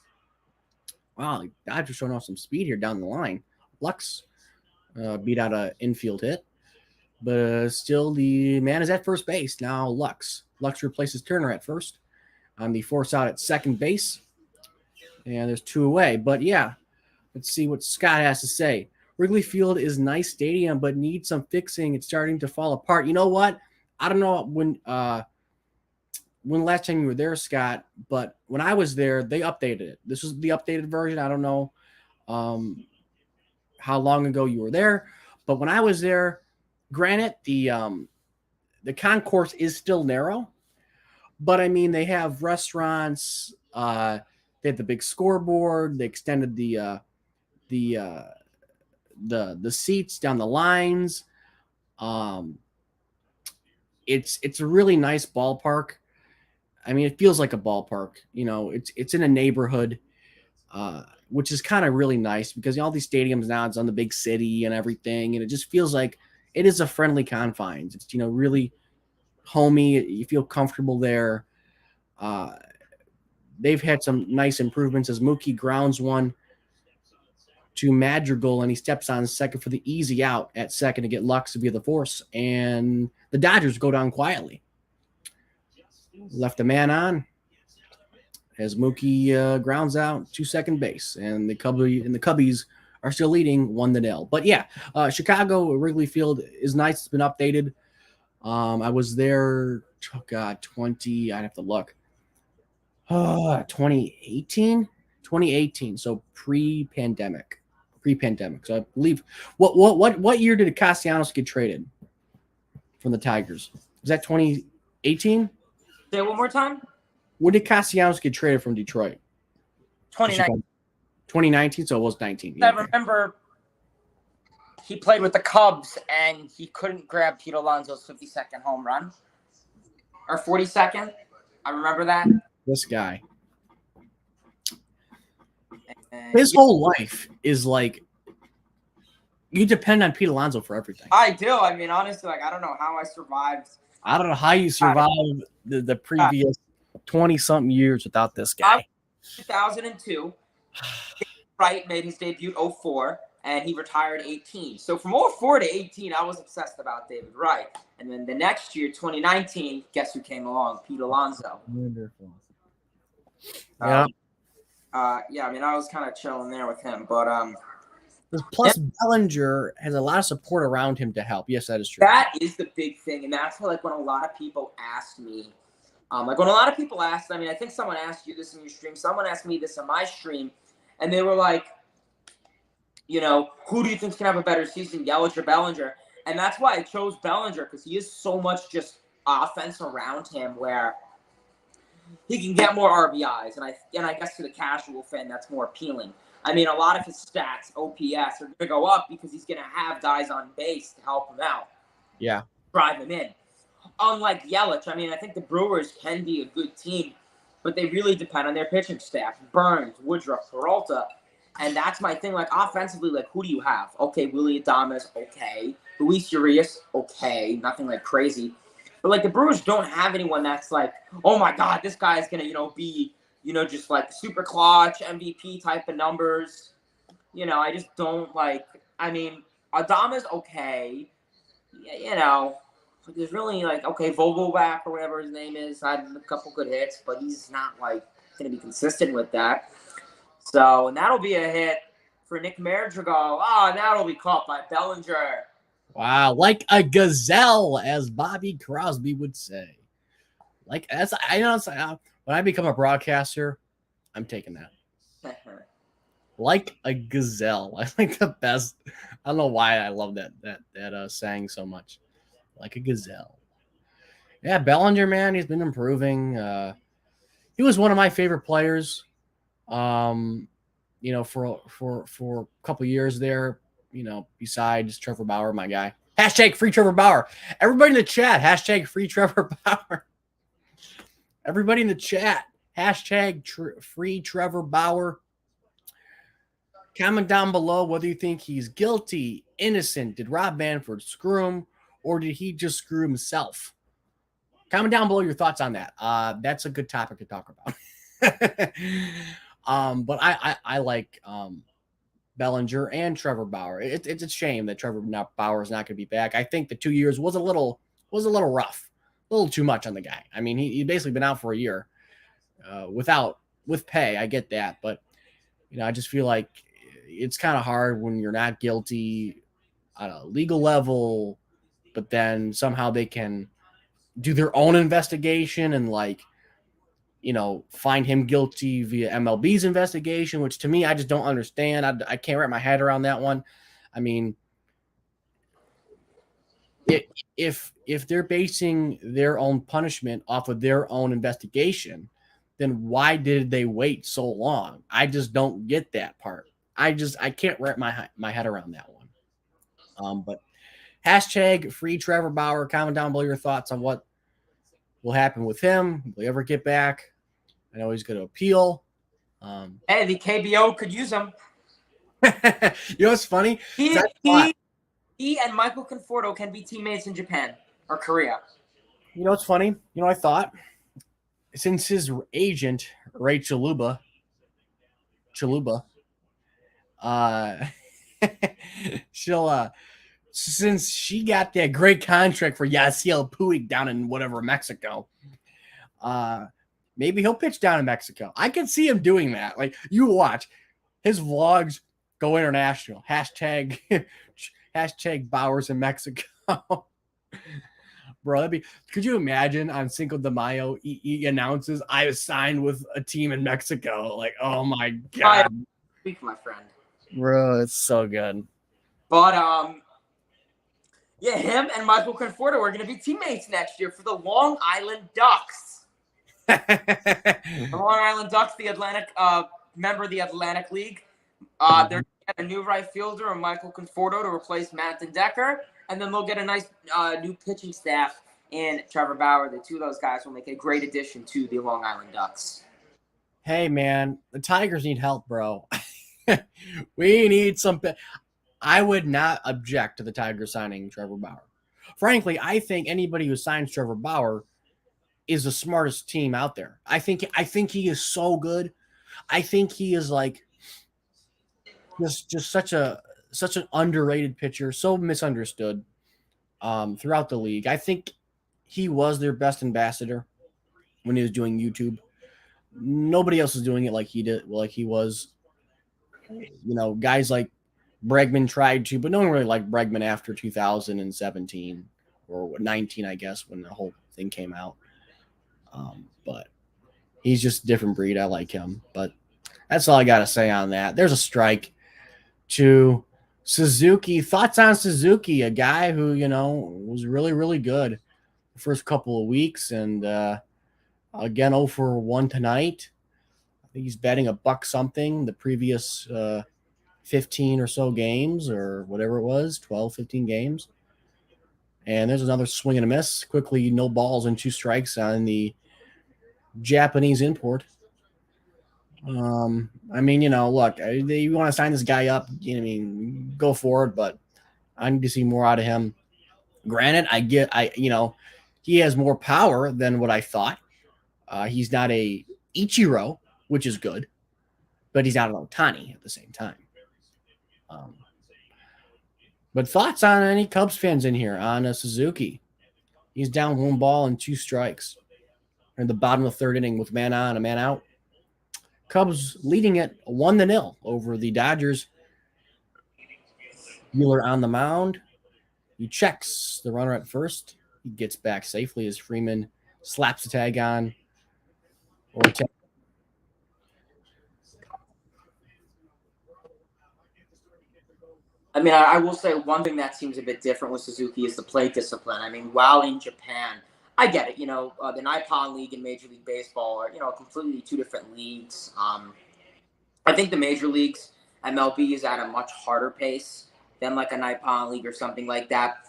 Wow, the Dodgers showing off some speed here down the line. Lux beat out an infield hit. But still, the man is at first base. Now Lux. Lux replaces Turner at first. On the force out at second base. And there's 2 away. But yeah, let's see what Scott has to say. Wrigley Field is a nice stadium, but needs some fixing. It's starting to fall apart. You know what? I don't know when last time you were there, Scott, but when I was there, they updated it. This was the updated version. I don't know how long ago you were there, but when I was there, granted, the concourse is still narrow, but I mean, they have restaurants. They have the big scoreboard. They extended the seats down the lines. It's a really nice ballpark. I mean, it feels like a ballpark. You know, it's in a neighborhood, which is kind of really nice because all these stadiums now it's on the big city and everything, and it just feels like it is a friendly confines. It's, you know, really homey. You feel comfortable there. They've had some nice improvements as Mookie grounds one to Madrigal, and he steps on second for the easy out at second to get Lux via the force, and the Dodgers go down quietly. Left a man on as Mookie grounds out to second base, and the Cubbies are still leading 1-0. But yeah, Chicago Wrigley Field is nice. It's been updated. I was there. Oh God, I'd have to look. 2018. So pre-pandemic. So I believe what year did Castellanos get traded from the Tigers? Was that 2018? Say it one more time. When did Castellanos get traded from Detroit? 2019. 2019, so it was 19. Yeah, I remember he played with the Cubs and he couldn't grab Pete Alonso's 52nd home run. Or 42nd. I remember that. This guy. His whole life is like you depend on Pete Alonso for everything. I do. I mean, honestly, like I don't know how I survived. I don't know how you survived the previous 20-something years without this guy. 2002, Bryant made his debut 04, and he retired 18. So from 04 to 18, I was obsessed about David Wright. And then the next year, 2019, guess who came along? Pete Alonso. Wonderful. Yeah. I mean, I was kind of chilling there with him, but plus Bellinger has a lot of support around him to help. Yes, that is true. That is the big thing, and that's like when a lot of people asked me, I mean, I think someone asked you this in your stream. Someone asked me this on my stream, and they were like, who do you think's gonna have a better season, Yelich or Bellinger? And that's why I chose Bellinger, because he has so much just offense around him where he can get more RBIs, and I guess to the casual fan that's more appealing. I mean, a lot of his stats, OPS, are going to go up because he's going to have guys on base to help him out. Yeah. Drive him in. Unlike Yelich, I mean, I think the Brewers can be a good team, but they really depend on their pitching staff. Burns, Woodruff, Peralta. And that's my thing. Like, offensively, like, who do you have? Okay, Willie Adames, okay. Luis Urias, okay. Nothing, like, crazy. But, like, the Brewers don't have anyone that's like, oh, my God, this guy's going to, be, just, like, super clutch, MVP type of numbers. I just don't, like, I mean, Adames, okay. There's really, like, okay, Vogelback or whatever his name is, had a couple good hits, but he's not, like, going to be consistent with that. So, and that'll be a hit for Nick Madrigal. Oh, that'll be caught by Bellinger. Wow, like a gazelle, as Bobby Crosby would say. Like, when I become a broadcaster, I'm taking that. Like a gazelle. I think the best. I don't know why I love that saying so much. Like a gazelle. Yeah, Bellinger, man, he's been improving. He was one of my favorite players. For a couple years there. Besides Trevor Bauer, my guy. Hashtag free Trevor Bauer. Everybody in the chat, hashtag free Trevor Bauer. Everybody in the chat, hashtag free Trevor Bauer. Comment down below whether you think he's guilty, innocent. Did Rob Manfred screw him, or did he just screw himself? Comment down below your thoughts on that. That's a good topic to talk about. But I like Bellinger and Trevor Bauer. It's a shame that Trevor Bauer is not going to be back. I think the 2 years was a little rough, a little too much on the guy. I mean, he basically been out for a year with pay. I get that, but I just feel like it's kind of hard when you're not guilty on a legal level, but then somehow they can do their own investigation and find him guilty via MLB's investigation, which to me, I just don't understand. I can't wrap my head around that one. I mean, if they're basing their own punishment off of their own investigation, then why did they wait so long? I just don't get that part. I can't wrap my head around that one. But hashtag free Trevor Bauer. Comment down below your thoughts on what will happen with him. Will he ever get back? I know he's going to appeal. Hey, the KBO could use him. What's funny? He and Michael Conforto can be teammates in Japan or Korea. What's funny? I thought since his agent, Ray Chaluba, since she got that great contract for Yasiel Puig down in whatever Mexico, maybe he'll pitch down in Mexico. I can see him doing that. Like, you watch his vlogs go international. Hashtag Bowers in Mexico. Bro, could you imagine on Cinco de Mayo, he announces I was signed with a team in Mexico? Like, oh my God. Speak, my friend. Bro, it's so good. But him and Michael Conforto are going to be teammates next year for the Long Island Ducks. The Long Island Ducks, the Atlantic member of the Atlantic League. They're going to get a new right fielder, Michael Conforto, to replace Matt Decker, and then they'll get a nice new pitching staff in Trevor Bauer. The two of those guys will make a great addition to the Long Island Ducks. Hey, man, the Tigers need help, bro. We need some. I would not object to the Tigers signing Trevor Bauer. Frankly, I think anybody who signs Trevor Bauer is the smartest team out there. I think he is so good. I think he is like just such an underrated pitcher, so misunderstood throughout the league. I think he was their best ambassador when he was doing YouTube. Nobody else is doing it like he did, like he was. Guys like Bregman tried to, but no one really liked Bregman after 2017 or 19, I guess, when the whole thing came out. But he's just a different breed. I like him. But that's all I got to say on that. There's a strike. to Suzuki. Thoughts on Suzuki, a guy who, was really, really good the first couple of weeks, and again, 0 for 1 tonight. I think he's batting a buck something the previous 15 or so games, or whatever it was, 12, 15 games. And there's another swing and a miss. Quickly, no balls and 2 strikes on the Japanese import. I mean, look, you want to sign this guy up, go for it, but I need to see more out of him. Granted, he has more power than what I thought. He's not a Ichiro, which is good, but he's not an Ohtani at the same time. But thoughts on any Cubs fans in here on Suzuki? He's down 1 ball and 2 strikes in the bottom of the 3rd inning with man on, a man out. Cubs leading it 1-0 over the Dodgers. Buehler on the mound. He checks the runner at first. He gets back safely as Freeman slaps the tag on. I mean, I will say one thing that seems a bit different with Suzuki is the plate discipline. I mean, while in Japan, I get it. The Nippon League and Major League Baseball are, completely 2 different leagues. I think the Major Leagues, MLB, is at a much harder pace than like a Nippon League or something like that.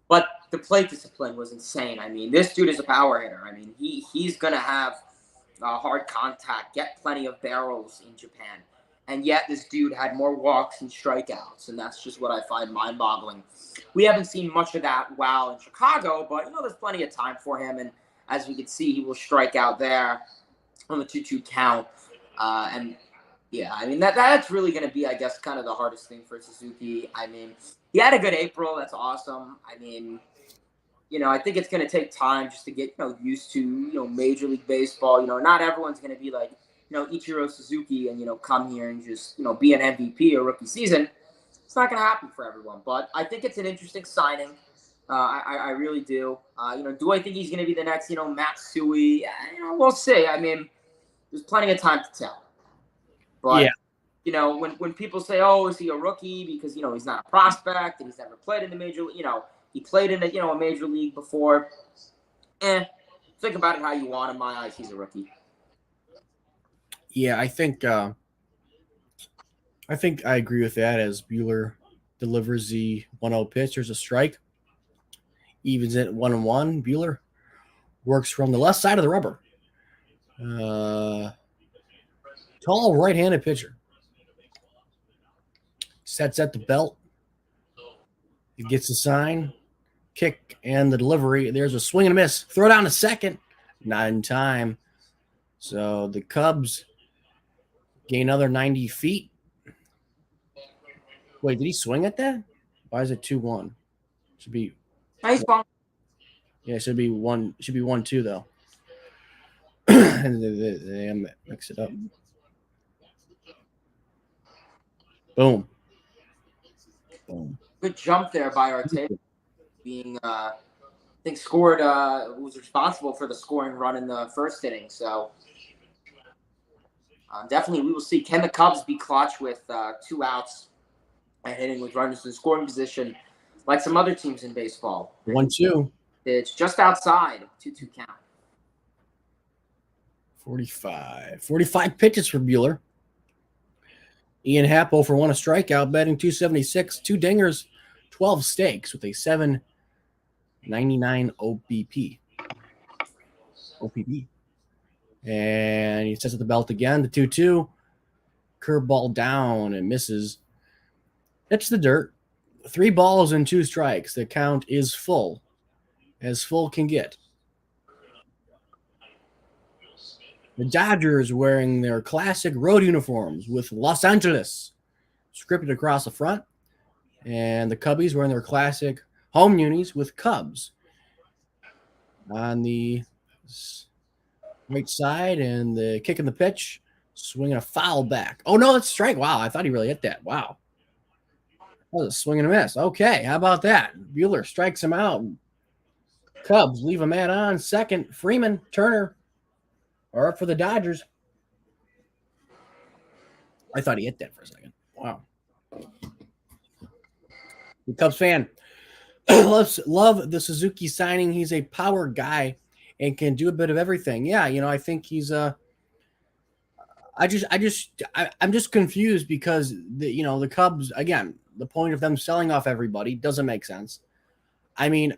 But the plate discipline was insane. I mean, this dude is a power hitter. I mean, he's going to have hard contact, get plenty of barrels in Japan. And yet this dude had more walks and strikeouts, and that's just what I find mind-boggling. We haven't seen much of that while in Chicago, but, there's plenty of time for him. And as we can see, he will strike out there on the 2-2 count. Yeah, I mean, that's really going to be, I guess, kind of the hardest thing for Suzuki. I mean, he had a good April. That's awesome. I mean, I think it's going to take time just to get, used to, Major League Baseball. Not everyone's going to be like, Ichiro Suzuki and, come here and just, be an MVP or rookie season. It's not going to happen for everyone. But I think it's an interesting signing. I really do. Do I think he's going to be the next, Matsui? We'll see. I mean, there's plenty of time to tell. But, when people say, oh, is he a rookie? Because, he's not a prospect and he's never played in the major league. He played in a major league before. Think about it how you want. In my eyes, he's a rookie. Yeah, I think I agree with that as Buehler delivers the 1-0 pitch. There's a strike. Evens it 1-1. Buehler works from the left side of the rubber. Tall right-handed pitcher. Sets at the belt. He gets the sign. Kick and the delivery. There's a swing and a miss. Throw down to second. Not in time. So the Cubs gain another 90 feet. Wait, did he swing at that? Why is it 2-1? Should be. Nice ball. Yeah, it should be 1. Should be 1-2 though. And they mix it up. Boom. Boom. Good jump there by Ortega. Being, I think, scored, was responsible for the scoring run in the first inning. So definitely we will see. Can the Cubs be clutch with 2 outs and hitting with runners in scoring position like some other teams in baseball? 1-2. It's just outside 2-2 count. 45 pitches for Buehler. Ian Happ 0 for 1, a strikeout, batting .276, 2 dingers, 12 stakes with a 7.99 OPP. And he sets at the belt again, the 2-2. Curveball down and misses. Hits the dirt. 3 balls and 2 strikes. The count is full, as full can get. The Dodgers wearing their classic road uniforms with Los Angeles scripted across the front. And the Cubbies wearing their classic home unis with Cubs on the right side. And the kick in the pitch, swinging a foul back. Oh, no, that's a strike. Wow, I thought he really hit that. Wow. That was a swing and a miss. Okay, how about that? Buehler strikes him out. Cubs leave a man on second. Freeman, Turner are up for the Dodgers. I thought he hit that for a second. Wow. The Cubs fan love the Suzuki signing. He's a power guy and can do a bit of everything. Yeah, I think he's I'm just confused because the Cubs, again, the point of them selling off everybody doesn't make sense. I mean,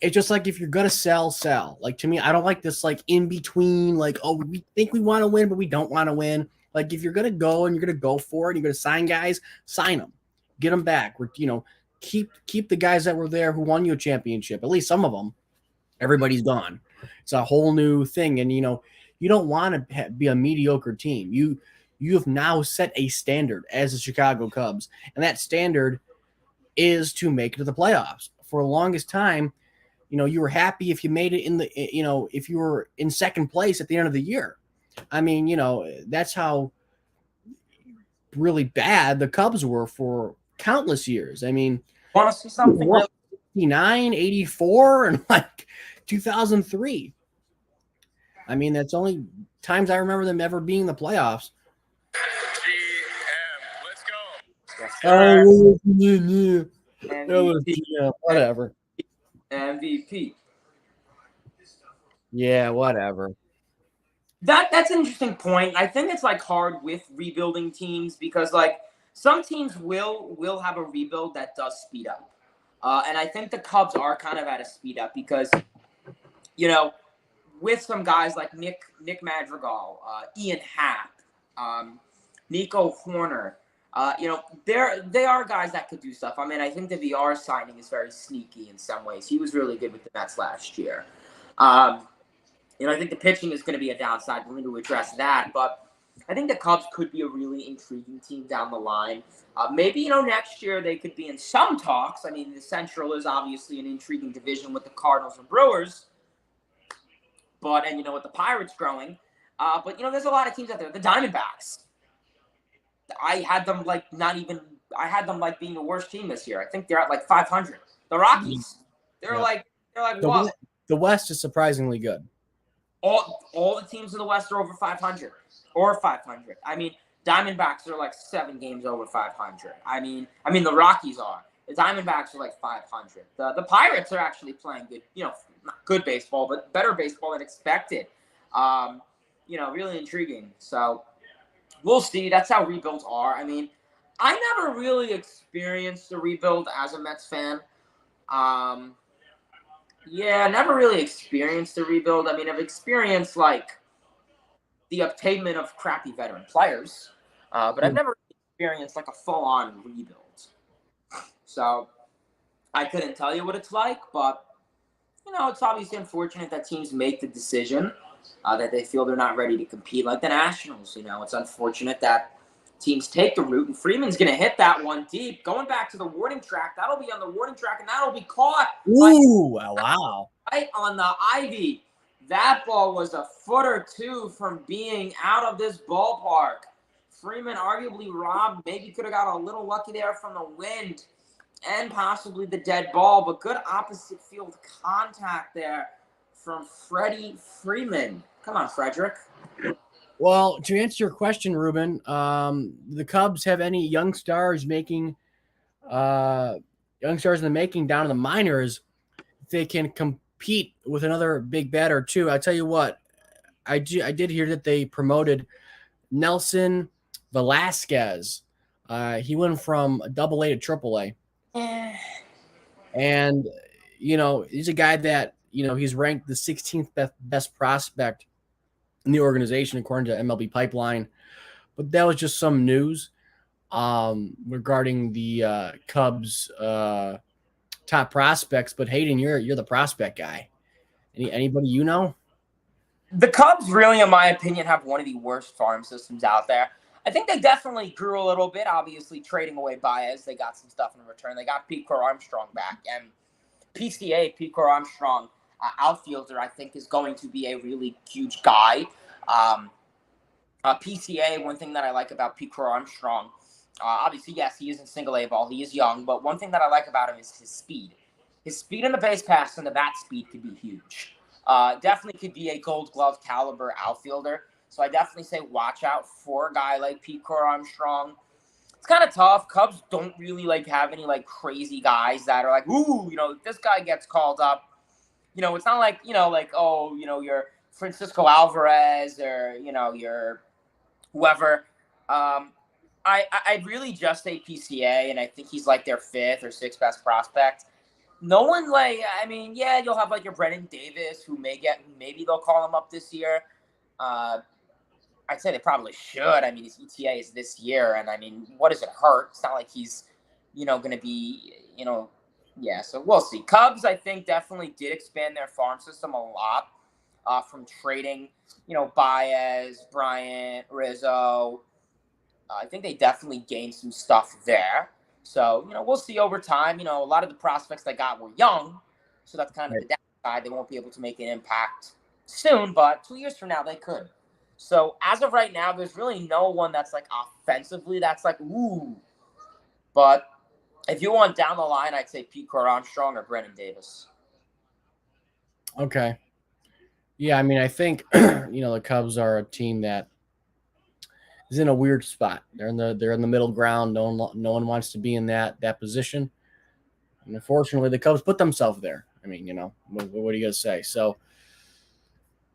it's just like if you're gonna sell. Like, to me, I don't like this like in between. Like, oh, we think we want to win, but we don't want to win. Like, if you're gonna go and you're gonna go for it, and you're gonna sign guys, sign them, get them back. Keep the guys that were there who won you a championship. At least some of them. Everybody's gone. It's a whole new thing, and you don't want to be a mediocre team. You have now set a standard as the Chicago Cubs, and that standard is to make it to the playoffs. For the longest time, you were happy if you made it if you were in second place at the end of the year. I mean, that's how really bad the Cubs were for countless years. I mean, Want to see something what, really? 89, 84, and like 2003. I mean, that's only times I remember them ever being in the playoffs. GM, let's go. Yes, Oh, MVP. yeah, whatever. MVP. Yeah, whatever. That's an interesting point. I think it's like hard with rebuilding teams because like some teams will have a rebuild that does speed up, and I think the Cubs are kind of at a speed up because with some guys like Nick Madrigal, Ian Happ, Nico Horner, they are guys that could do stuff. I mean, I think the VR signing is very sneaky in some ways. He was really good with the Mets last year. I think the pitching is going to be a downside. We're going to address that, but I think the Cubs could be a really intriguing team down the line. Maybe, next year they could be in some talks. I mean, the Central is obviously an intriguing division with the Cardinals and Brewers, and with the Pirates growing. But there's a lot of teams out there. The Diamondbacks. I had them being the worst team this year. I think they're at like 500. The Rockies. They're like what? The West is surprisingly good. All the teams in the West are over 500 or 500. I mean, Diamondbacks are like 7 games over 500. I mean the Rockies are. The Diamondbacks are like 500. The Pirates are actually playing good, not good baseball, but better baseball than expected. Really intriguing. So we'll see. That's how rebuilds are. I mean, I never really experienced a rebuild as a Mets fan. Never really experienced a rebuild. I mean, I've experienced like the obtainment of crappy veteran players, but I've never experienced like a full-on rebuild. So I couldn't tell you what it's like, but it's obviously unfortunate that teams make the decision that they feel they're not ready to compete, like the Nationals. It's unfortunate that teams take the route, and Freeman's going to hit that one deep. Going back to the warning track, that'll be on the warning track, and that'll be caught. Ooh, wow. Right on the ivy. That ball was a foot or two from being out of this ballpark. Freeman arguably robbed, maybe could have got a little lucky there from the wind and possibly the dead ball, but good opposite field contact there from Freddie Freeman. Come on, Frederick. Well, to answer your question, Ruben, the Cubs have any young stars in the making down in the minors. They can compete with another big bat or two. I tell you what, I did hear that they promoted Nelson Velasquez. He went from AA to AAA. And, he's a guy that, he's ranked the 16th best prospect in the organization according to MLB Pipeline. But that was just some news regarding the Cubs top prospects. But Hayden, you're the prospect guy. Anybody you know? The Cubs really, in my opinion, have one of the worst farm systems out there. I think they definitely grew a little bit, obviously trading away Baez. They got some stuff in return. They got Pete Armstrong back. And PCA, Pete Armstrong, outfielder, I think is going to be a really huge guy. PCA, one thing that I like about Pete Armstrong, obviously, yes, he is in single A ball. He is young. But one thing that I like about him is his speed. His speed in the base pass and the bat speed could be huge. Definitely could be a Gold Glove caliber outfielder. So I definitely say watch out for a guy like Pete Armstrong. It's kind of tough. Cubs don't really like have any like crazy guys that are like, ooh, you know, if this guy gets called up, you know, it's not like, you know, like, oh, you know, you're Francisco Alvarez or, you know, you're whoever. I'd really just say PCA, and I think he's like their 5th or 6th best prospect. No one like, I mean, yeah, you'll have like your Brennan Davis who maybe they'll call him up this year. I'd say they probably should. I mean, his ETA is this year, and I mean, what does it hurt? It's not like he's, you know, going to be, you know, yeah. So we'll see. Cubs, I think, definitely did expand their farm system a lot from trading, you know, Baez, Bryant, Rizzo. I think they definitely gained some stuff there. So, you know, we'll see over time. You know, a lot of the prospects they got were young, so that's kind of the downside. They won't be able to make an impact soon, but 2 years from now they could. So as of right now, there's really no one that's like offensively that's like, ooh. But if you want down the line, I'd say Pete Armstrong or Brennan Davis. Okay. Yeah, I mean, I think you know the Cubs are a team that is in a weird spot. They're in the middle ground. No one wants to be in that position. And unfortunately, the Cubs put themselves there. I mean, you know, what are you gonna say? So,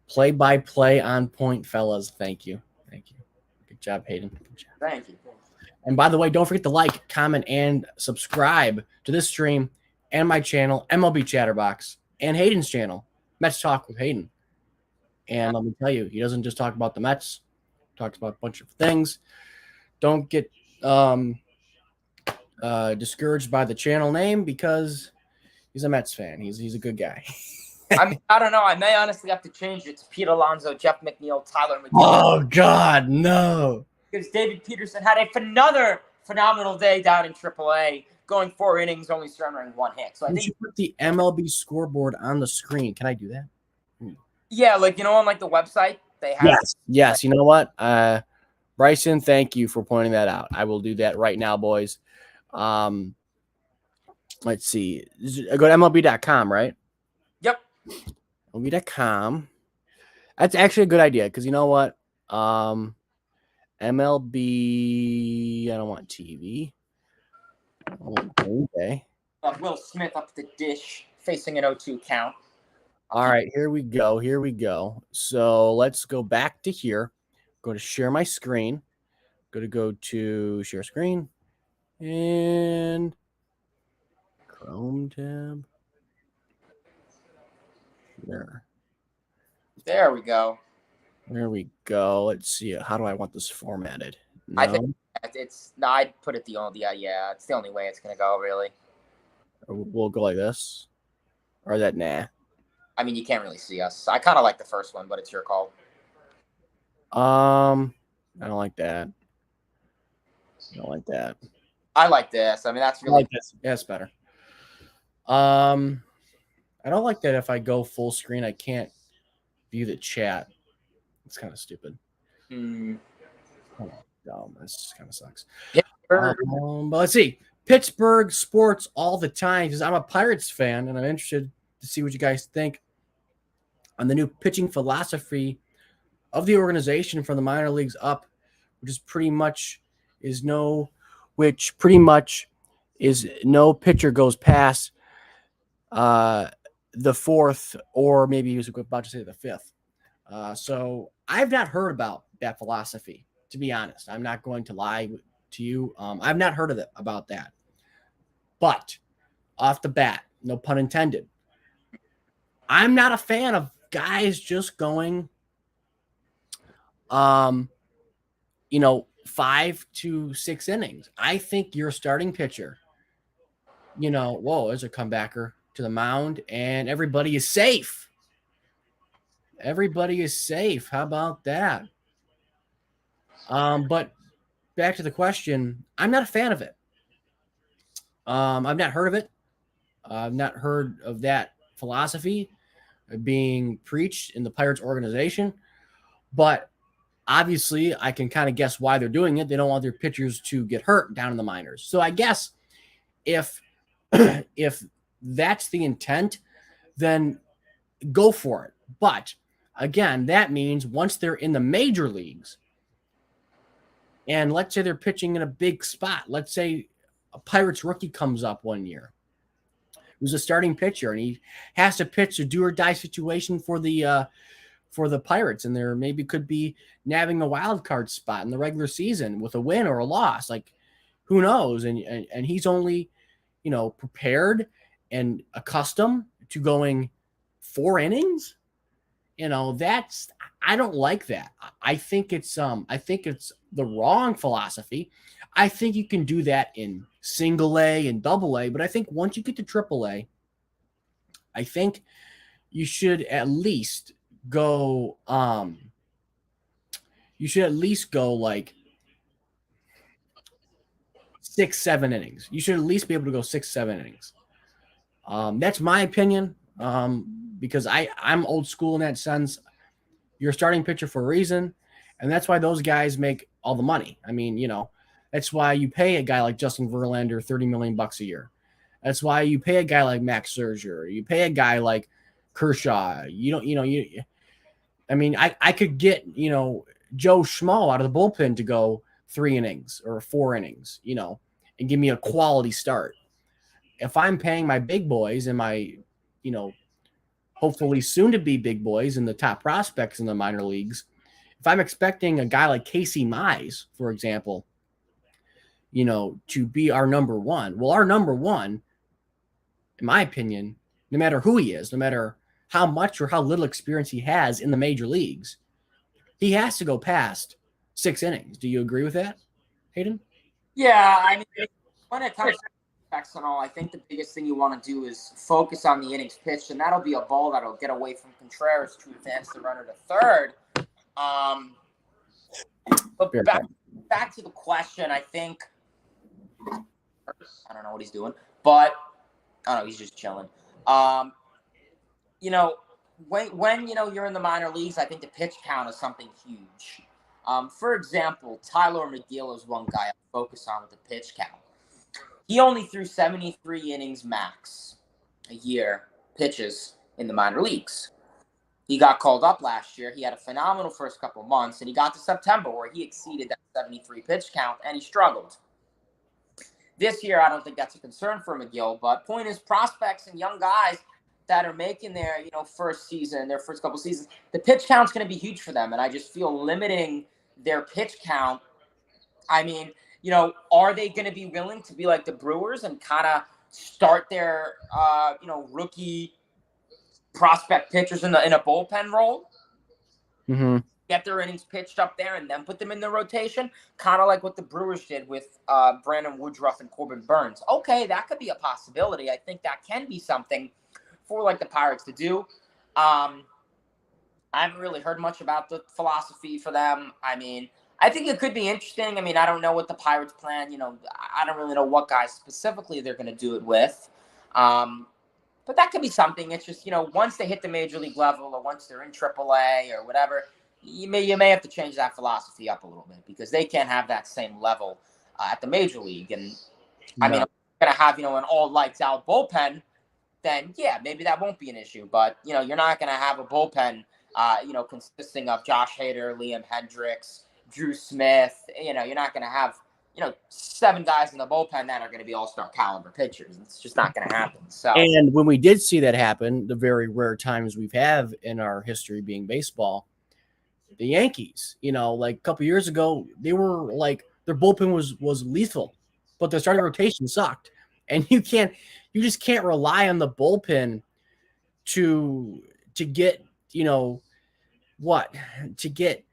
play by play on point, fellas. Thank you. Good job, Hayden. Good job. Thank you. And by the way, don't forget to like, comment, and subscribe to this stream and my channel, MLB Chatterbox, and Hayden's channel, Mets Talk with Hayden. And let me tell you, he doesn't just talk about the Mets. He talks about a bunch of things. Don't get discouraged by the channel name because he's a Mets fan. He's a good guy. I mean, I don't know. I may honestly have to change it to Pete Alonso, Jeff McNeil, Tyler McGill. Oh, God, no. Because David Peterson had another phenomenal day down in AAA, going 4 innings, only surrendering 1 hit. So I think you put the MLB scoreboard on the screen. Can I do that? Yeah, like, you know, on like the website they have. Yes. You know what? Bryson, thank you for pointing that out. I will do that right now, boys. Let's see. Go to MLB.com, right? Yep. MLB.com. That's actually a good idea because you know what? MLB. I don't want TV. Okay. Will Smith up the dish, facing an 0-2 count. All right, here we go. So let's go back to here. Go to share my screen. Go to share screen and Chrome tab. There we go. There we go. Let's see. How do I want this formatted? No? I think I'd put it yeah. It's the only way it's gonna go, really. We'll go like this, or that nah. I mean, you can't really see us. I kind of like the first one, but it's your call. I don't like that. I like this. I mean, that's really. I like this. Yeah, it's better. I don't like that if I go full screen, I can't view the chat. It's kind of stupid. Mm. Oh, dumb. This kind of sucks. But let's see. Pittsburgh sports all the time because I'm a Pirates fan and I'm interested to see what you guys think on the new pitching philosophy of the organization from the minor leagues up, which pretty much is no pitcher goes past the 4th, or maybe he was about to say the 5th. So I've not heard about that philosophy, to be honest. I'm not going to lie to you. I've not heard about that. But off the bat, no pun intended, I'm not a fan of guys just going 5 to 6 innings. I think your starting pitcher, there's a comebacker to the mound and everybody is safe. How about that? But back to the question, I'm not a fan of it. I've not heard of it. I've not heard of that philosophy being preached in the Pirates organization, but obviously I can kind of guess why they're doing it. They don't want their pitchers to get hurt down in the minors. So I guess if that's the intent, then go for it. But again, that means once they're in the major leagues, and let's say they're pitching in a big spot. Let's say a Pirates rookie comes up one year who's a starting pitcher, and he has to pitch a do or die situation for the Pirates, and there maybe could be nabbing the wild card spot in the regular season with a win or a loss. Like, who knows? And he's only, prepared and accustomed to going 4 innings. That's, I don't like that. I think it's the wrong philosophy. I think you can do that in single A and double A, but I think once you get to triple A, I think you should at least go like 6-7 innings. You should at least be able to go 6-7 innings. That's my opinion. Because I'm old school in that sense. You're a starting pitcher for a reason, and that's why those guys make all the money. I mean, that's why you pay a guy like Justin Verlander $30 million a year. That's why you pay a guy like Max Scherzer. You pay a guy like Kershaw. I could get, Joe Schmo out of the bullpen to go 3 innings or 4 innings, and give me a quality start. If I'm paying my big boys and my, hopefully soon to be big boys and the top prospects in the minor leagues, if I'm expecting a guy like Casey Mize, for example, to be our number one, well, our number one, in my opinion, no matter who he is, no matter how much or how little experience he has in the major leagues, he has to go past 6 innings. Do you agree with that, Hayden? Yeah, I mean, when it comes to effects and all, I think the biggest thing you want to do is focus on the innings pitched, and that'll be a ball that'll get away from Contreras to advance the runner to third. But back to the question, I think I don't know what he's doing, but I don't know, he's just chilling. When you're in the minor leagues, I think the pitch count is something huge. For example, Tyler McGill is one guy I focus on with the pitch count. He only threw 73 innings max a year pitches in the minor leagues. He got called up last year. He had a phenomenal first couple of months, and he got to September where he exceeded that 73 pitch count, and he struggled. This year, I don't think that's a concern for McGill, but point is, prospects and young guys that are making their, first season, their first couple seasons, the pitch count's going to be huge for them, and I just feel limiting their pitch count. I mean, are they going to be willing to be like the Brewers and kind of start their, rookie prospect pitchers in a bullpen role? Mm-hmm. Get their innings pitched up there and then put them in the rotation, kind of like what the Brewers did with Brandon Woodruff and Corbin Burns. Okay, that could be a possibility. I think that can be something for like the Pirates to do. I haven't really heard much about the philosophy for them. I mean, I think it could be interesting. I mean, I don't know what the Pirates plan. I don't really know what guys specifically they're going to do it with. But that could be something. It's just, once they hit the major league level or once they're in AAA or whatever, you may have to change that philosophy up a little bit because they can't have that same level at the major league. And I mean, if you're going to have, an all lights out bullpen, then yeah, maybe that won't be an issue. But, you're not going to have a bullpen, consisting of Josh Hader, Liam Hendricks, Drew Smith. You're not going to have, 7 guys in the bullpen that are going to be all-star caliber pitchers. It's just not going to happen. So, and when we did see that happen, the very rare times we've had in our history being baseball, the Yankees, like a couple years ago, they were like their bullpen was lethal, but their starting rotation sucked, and you just can't rely on the bullpen to get to get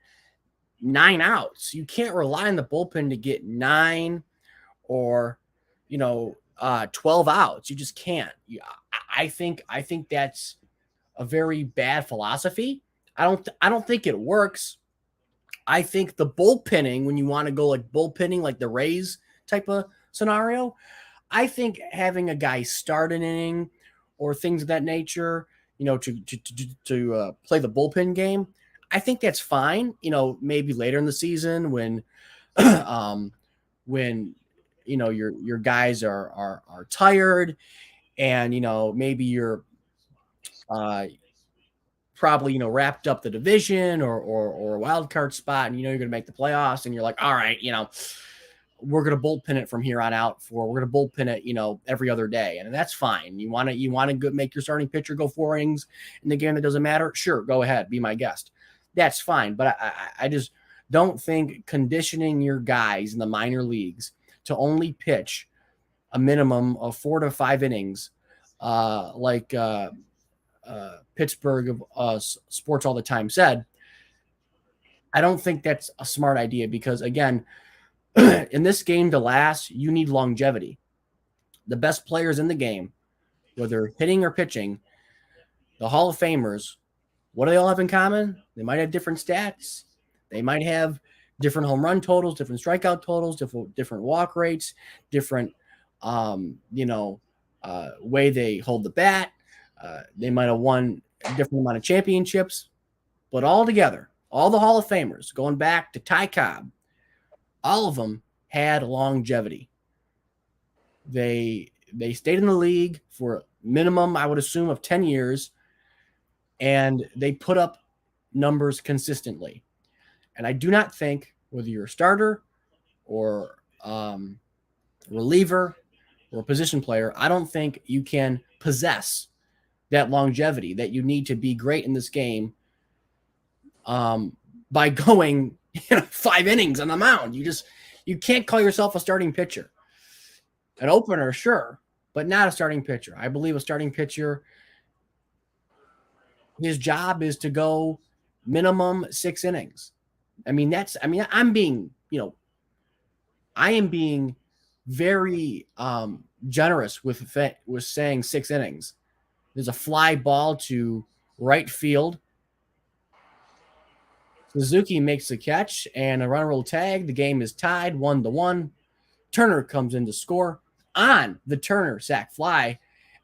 9 outs. You can't rely on the bullpen to get 9 or 12 outs. You just can't. I think that's a very bad philosophy. I don't think it works. I think the bullpenning, when you want to go like bullpenning, like the Rays type of scenario, I think having a guy start an inning or things of that nature, to play the bullpen game, I think that's fine. Maybe later in the season when, when your guys are tired, and maybe you're probably, wrapped up the division or a wild card spot, and you're going to make the playoffs, and you're like, all right, we're going to bullpen it from here on out. We're going to bullpen it, every other day, and that's fine. You want to make your starting pitcher go 4 innings in the game that doesn't matter? Sure, go ahead, be my guest. That's fine, but I just don't think conditioning your guys in the minor leagues to only pitch a minimum of 4 to 5 innings, like Pittsburgh Sports All the Time said. I don't think that's a smart idea because, again, in this game to last, you need longevity. The best players in the game, whether hitting or pitching, the Hall of Famers, what do they all have in common? They might have different stats. They might have different home run totals, different strikeout totals, different walk rates, different, way they hold the bat. They might have won a different amount of championships, but all together, all the Hall of Famers, going back to Ty Cobb, all of them had longevity. They stayed in the league for a minimum, I would assume, of 10 years, and they put up numbers consistently. And I do not think, whether you're a starter or reliever or a position player, I don't think you can possess that longevity that you need to be great in this game by going 5 innings on the mound. You can't call yourself a starting pitcher. An opener, sure, but not a starting pitcher. I believe a starting pitcher, his job is to go minimum 6 innings. I am being very generous with saying 6 innings. There's a fly ball to right field. Suzuki makes the catch, and a runner will tag. The game is tied 1-1. Turner comes in to score on the Turner sac fly,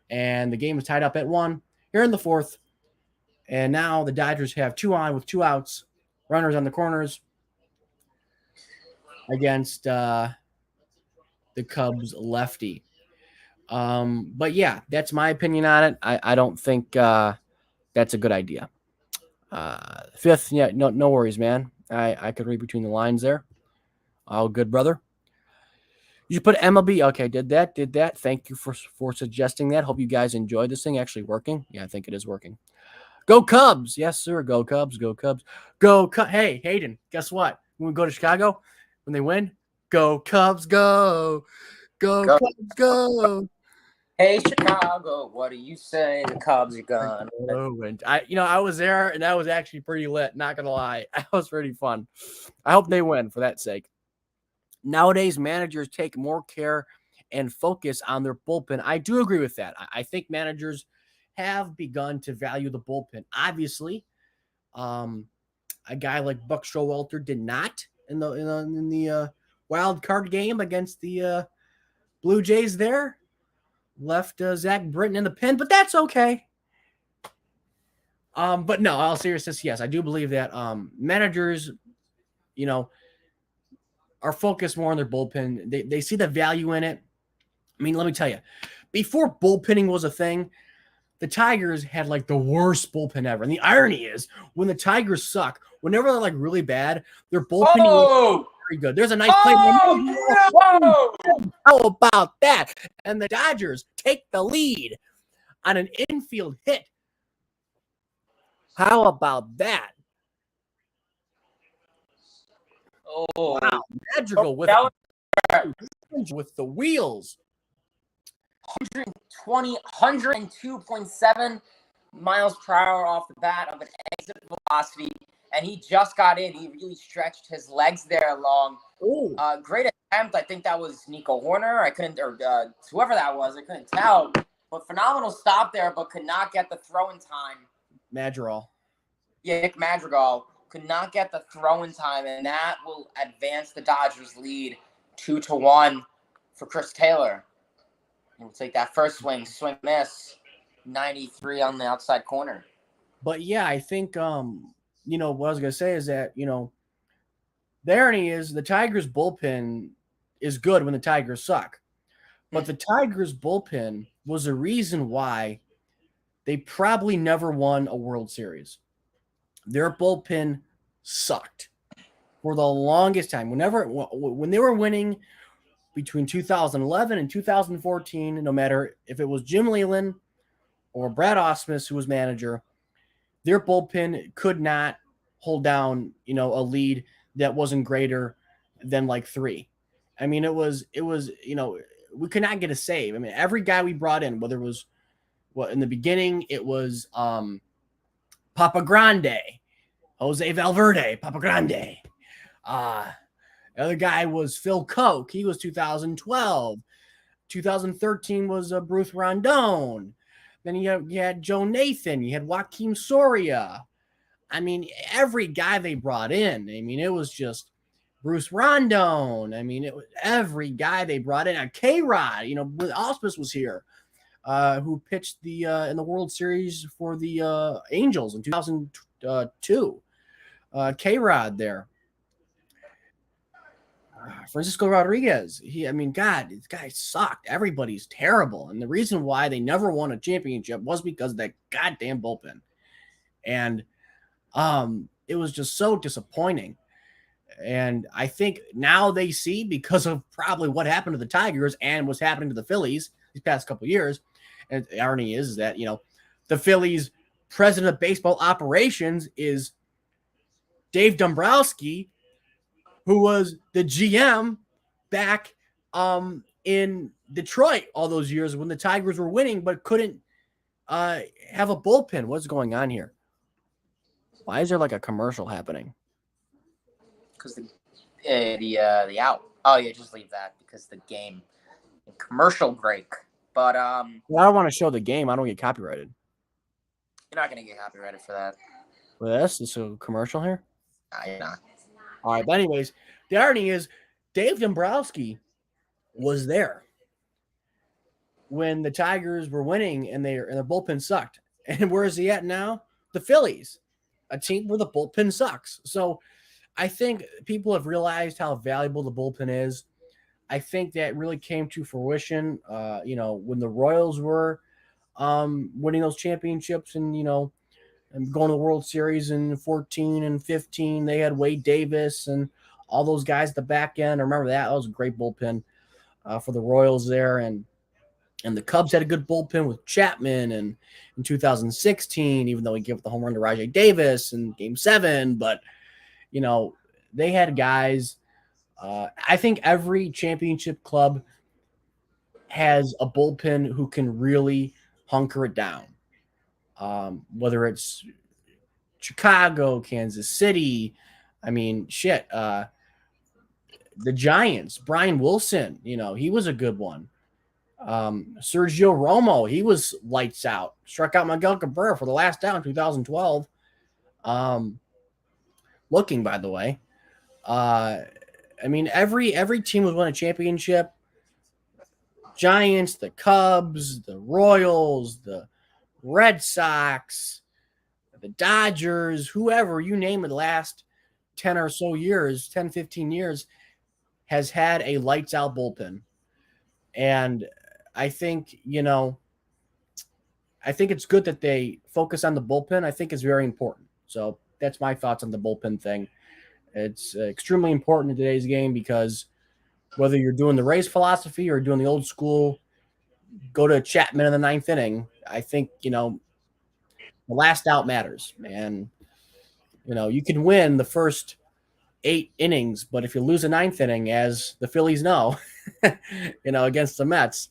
and the game is tied up at 1 here in the 4th. And now the Dodgers have 2 on with 2 outs, runners on the corners against the Cubs lefty. But yeah, that's my opinion on it. I don't think that's a good idea. 5th, yeah, no worries, man. I could read between the lines there. All good, brother. You put MLB. Okay, did that. Thank you for suggesting that. Hope you guys enjoyed this thing actually working. Yeah, I think it is working. Go Cubs. Yes, sir. Go Cubs. Go Cubs. Go Cubs. Hey, Hayden, guess what? When we go to Chicago, when they win, go Cubs. Go. Go Cubs. Go. Hey, Chicago, what do you say? The Cubs are gone. And I was there, and that was actually pretty lit. Not gonna lie, that was pretty fun. I hope they win for that sake. Nowadays, managers take more care and focus on their bullpen. I do agree with that. I think managers have begun to value the bullpen. Obviously, a guy like Buck Showalter did not in the wild card game against the Blue Jays. There left Zach Britton in the pen, but that's okay. But no, all seriousness, yes, I do believe that managers, are focused more on their bullpen. They see the value in it. I mean, let me tell you, before bullpenning was a thing, the Tigers had like the worst bullpen ever. And the irony is, when the Tigers suck, whenever they're like really bad, their bullpenning was very good. There's a nice play. No! How about that? And the Dodgers take the lead on an infield hit. How about that? Oh, wow. Magical with the wheels. 102.7 miles per hour off the bat of an exit velocity, and he just got in. He really stretched his legs there long. Great attempt. I think that was Nico Horner. Whoever that was, I couldn't tell. But phenomenal stop there, but could not get the throw in time. Madrigal. Yeah, Nick Madrigal could not get the throw in time, and that will advance the Dodgers lead 2-1 for Chris Taylor. We'll take that first swing miss, 93 on the outside corner. But yeah, I think what I was gonna say is that the irony is the Tigers bullpen is good when the Tigers suck, but the Tigers bullpen was the reason why they probably never won a World Series. their bullpen sucked for the longest time. When they were winning between 2011 and 2014, no matter if it was Jim Leyland or Brad Ausmus who was manager, their bullpen could not hold down, a lead that wasn't greater than like 3. I mean, it was, we could not get a save. I mean, every guy we brought in, whether it was in the beginning, it was Papa Grande, Jose Valverde, Papa Grande. The other guy was Phil Koch. He was 2012. 2013 was Bruce Rondon. Then you had Joe Nathan. You had Joaquin Soria. I mean, every guy they brought in. I mean, it was just Bruce Rondon. I mean, it was every guy they brought in. K-Rod, when Auspice was here, who pitched in the World Series for the Angels in 2002. K-Rod there. Francisco Rodriguez. God, this guy sucked. Everybody's terrible. And the reason why they never won a championship was because of that goddamn bullpen. And it was just so disappointing. And I think now they see, because of probably what happened to the Tigers and what's happening to the Phillies these past couple of years. And the irony is that, the Phillies president of baseball operations is Dave Dombrowski, who was the GM back in Detroit all those years when the Tigers were winning but couldn't have a bullpen. What's going on here? Why is there like a commercial happening? Because the out. Oh yeah, just leave that because the game commercial break. But well, I don't want to show the game. I don't get copyrighted. You're not gonna get copyrighted for that. For this? Is a commercial here? Nah, you're not. All right, but anyways, the irony is Dave Dombrowski was there when the Tigers were winning and their bullpen sucked. And where is he at now? The Phillies, a team where the bullpen sucks. So I think people have realized how valuable the bullpen is. I think that really came to fruition, when the Royals were winning those championships and, and going to the World Series in 14 and 15. They had Wade Davis and all those guys at the back end. I remember that. That was a great bullpen for the Royals there. And the Cubs had a good bullpen with Chapman and in 2016, even though he gave the home run to Rajai Davis in Game 7. But, they had guys. I think every championship club has a bullpen who can really hunker it down. Whether it's Chicago, Kansas City, the Giants, Brian Wilson, he was a good one. Sergio Romo, he was lights out. Struck out Miguel Cabrera for the last out in 2012. Looking, by the way. Every team was won a championship. Giants, the Cubs, the Royals, the Red Sox, the Dodgers, whoever, you name it, the last 10 or so years, 10, 15 years, has had a lights out bullpen. And I think, it's good that they focus on the bullpen. I think it's very important. So that's my thoughts on the bullpen thing. It's extremely important in today's game because whether you're doing the Rays philosophy or doing the old school, go to Chapman in the 9th inning, I think, the last out matters. And, you can win the first 8 innings, but if you lose a 9th inning, as the Phillies know, against the Mets,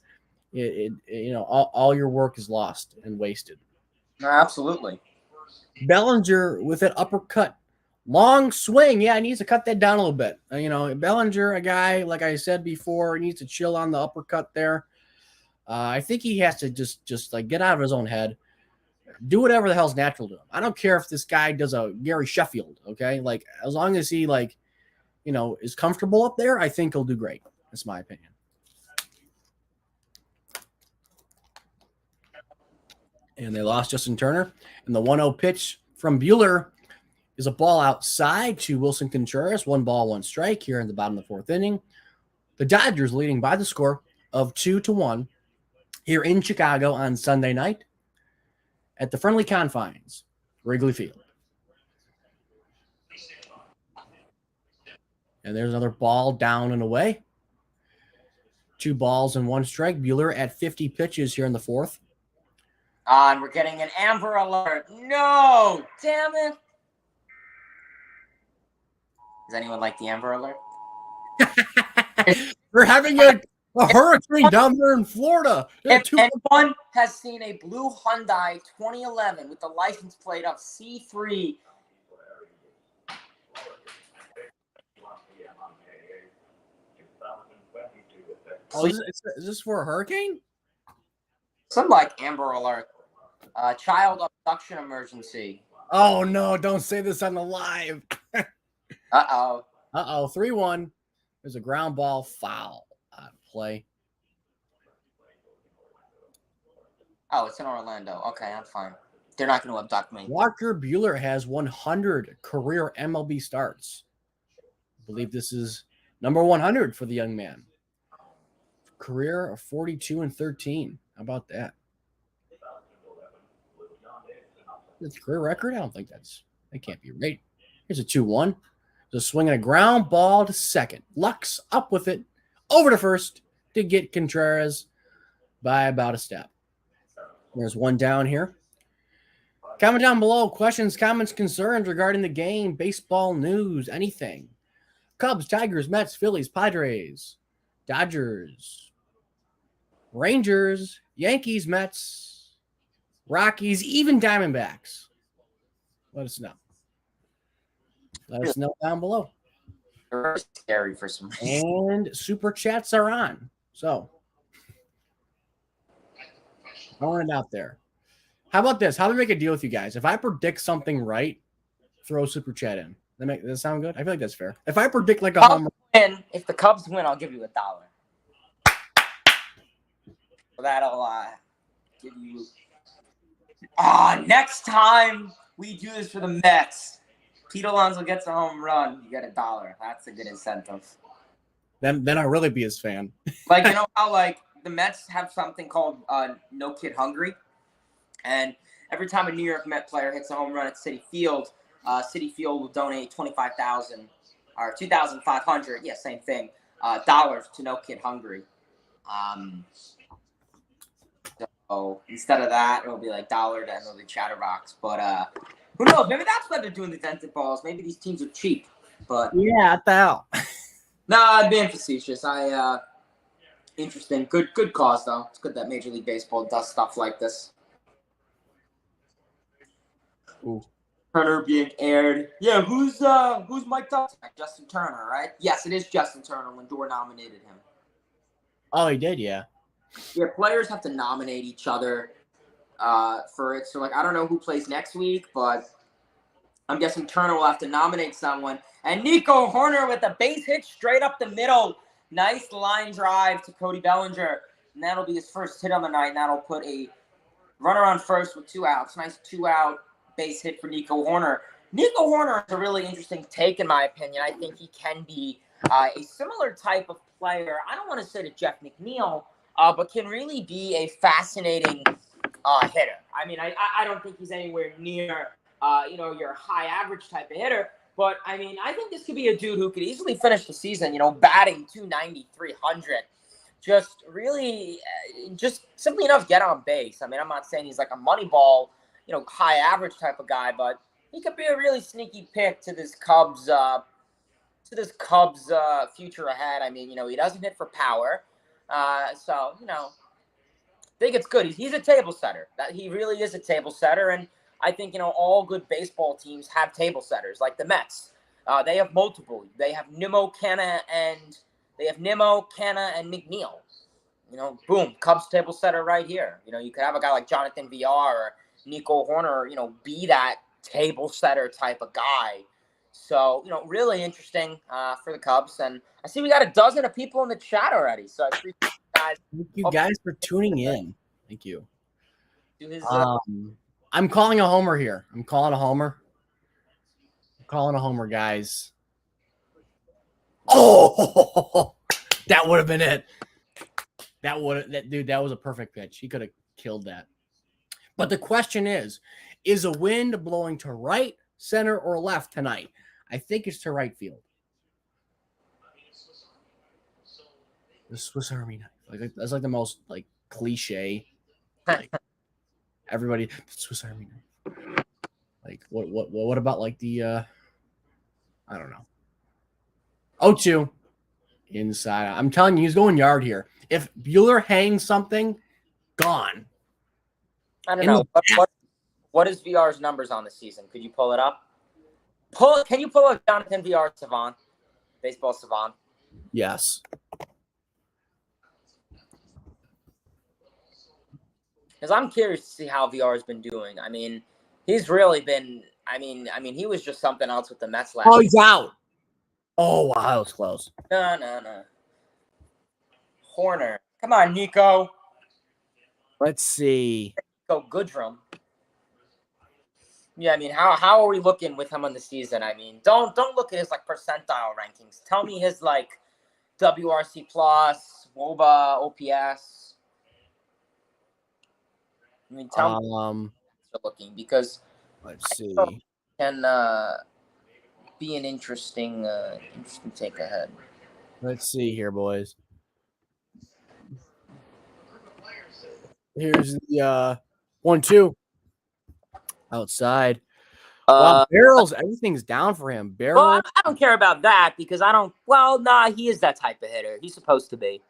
all your work is lost and wasted. No, absolutely. Ballinger with an uppercut. Long swing. Yeah, he needs to cut that down a little bit. Bellinger, a guy, like I said before, needs to chill on the uppercut there. I think he has to just like get out of his own head. Do whatever the hell's natural to him. I don't care if this guy does a Gary Sheffield, okay? Like, as long as he, is comfortable up there, I think he'll do great. That's my opinion. And they lost Justin Turner. And the 1-0 pitch from Buehler is a ball outside to Wilson Contreras. 1 ball, 1 strike here in the bottom of the 4th inning. The Dodgers leading by the score of 2-1 here in Chicago on Sunday night at the friendly confines, Wrigley Field. And there's another ball down and away. 2 balls and 1 strike. Buehler at 50 pitches here in the 4th. And we're getting an Amber Alert. No! Damn it! Does anyone like the Amber Alert? We're having a hurricane down there in Florida. If anyone has seen a blue Hyundai 2011 with the license plate of C3, is this for a hurricane? Something like Amber Alert. Child abduction emergency. Oh, no. Don't say this on the live. Uh-oh. 3-1. There's a ground ball foul on play. Oh, it's in Orlando. Okay, I'm fine. They're not going to abduct me. Walker Buehler has 100 career MLB starts. I believe this is number 100 for the young man. Career of 42-13. How about that? That's a career record? I don't think that can't be right. Here's a 2-1. There's a swing and a ground ball to second. Lux up with it. Over to first to get Contreras by about a step. There's one down here. Comment down below. Questions, comments, concerns regarding the game, baseball news, anything. Cubs, Tigers, Mets, Phillies, Padres, Dodgers, Rangers, Yankees, Mets, Rockies, even Diamondbacks. Let us know. Let us know down below. They're scary for some reason. And super chats are on. So, throwing it out there. How about this? How do we make a deal with you guys? If I predict something right, throw a super chat in. Does that sound good? I feel like that's fair. If I predict like a home run, if the Cubs win, I'll give you $1. So that'll give you. Next time we do this for the Mets, Pete Alonso gets a home run, you get $1. That's a good incentive. Then I'll really be his fan. Like, you know how like the Mets have something called No Kid Hungry, and every time a New York Met player hits a home run at Citi Field will donate $25,000 or $2,500. Yeah, same thing. Dollars to No Kid Hungry. So instead of that, it'll be like $1 to MLB Chatterbox. But who knows? Maybe that's why they're doing the dented balls. Maybe these teams are cheap. But yeah, what the hell? Nah, I'm being facetious. Interesting. Good cause though. It's good that Major League Baseball does stuff like this. Ooh. Turner being aired. Yeah, who's mic'd up? Justin Turner, right? Yes, it is Justin Turner. Lindor nominated him. Oh, he did, yeah. Yeah, players have to nominate each other for it. So, like, I don't know who plays next week, but I'm guessing Turner will have to nominate someone. And Nico Horner with a base hit straight up the middle. Nice line drive to Cody Ballinger. And that'll be his first hit on the night. And that'll put a runner on first with 2 outs. Nice 2-out base hit for Nico Horner. Nico Horner is a really interesting take, in my opinion. I think he can be a similar type of player. I don't want to say to Jeff McNeil, but can really be a fascinating hitter. I mean, I don't think he's anywhere near, your high average type of hitter. But, I mean, I think this could be a dude who could easily finish the season, batting 290, 300. Just really, just simply enough get on base. I mean, I'm not saying he's like a money ball, high average type of guy, but he could be a really sneaky pick to this Cubs future ahead. I mean, he doesn't hit for power. So, I think it's good. He's a table setter. He really is a table setter. And I think, all good baseball teams have table setters, like the Mets. They have multiple. They have Nimmo, Canna, and McNeil. Boom, Cubs table setter right here. You could have a guy like Jonathan VR or Nico Horner, be that table setter type of guy. So, really interesting for the Cubs. And I see we got a dozen of people in the chat already. So I appreciate you guys. Thank you guys for tuning in. Thank you. I'm calling a homer here. I'm calling a homer, guys. Oh, that would have been it. That was a perfect pitch. He could have killed that. But the question is a wind blowing to right, center, or left tonight? I think it's to right field. The Swiss Army knife. Like that's like the most like cliche. Like everybody Swiss Army knife. Like what about like the I don't know. 0-2 inside. I'm telling you, he's going yard here. If Bueller hangs something, gone. I don't know. What is VR's numbers on the season? Could you pull it up? Can you pull up Jonathan VR Savant? Baseball Savant? Yes. Because I'm curious to see how VR has been doing. I mean, he's really been. I mean, he was just something else with the Mets last year. Oh, he's out. Oh, wow, that was close. No. Horner. Come on, Nico. Let's see. Go Goodrum. Yeah, I mean, how are we looking with him on the season? I mean, don't look at his like percentile rankings. Tell me his like WRC plus, WOBA, OPS. I mean, tell me you're looking because let's see. Can be an interesting take ahead. Let's see here, boys. Here's the 1-2 outside. Wow, barrels, everything's down for him. Barrel. Well, I don't care about that because I don't. Well, nah, he is that type of hitter. He's supposed to be.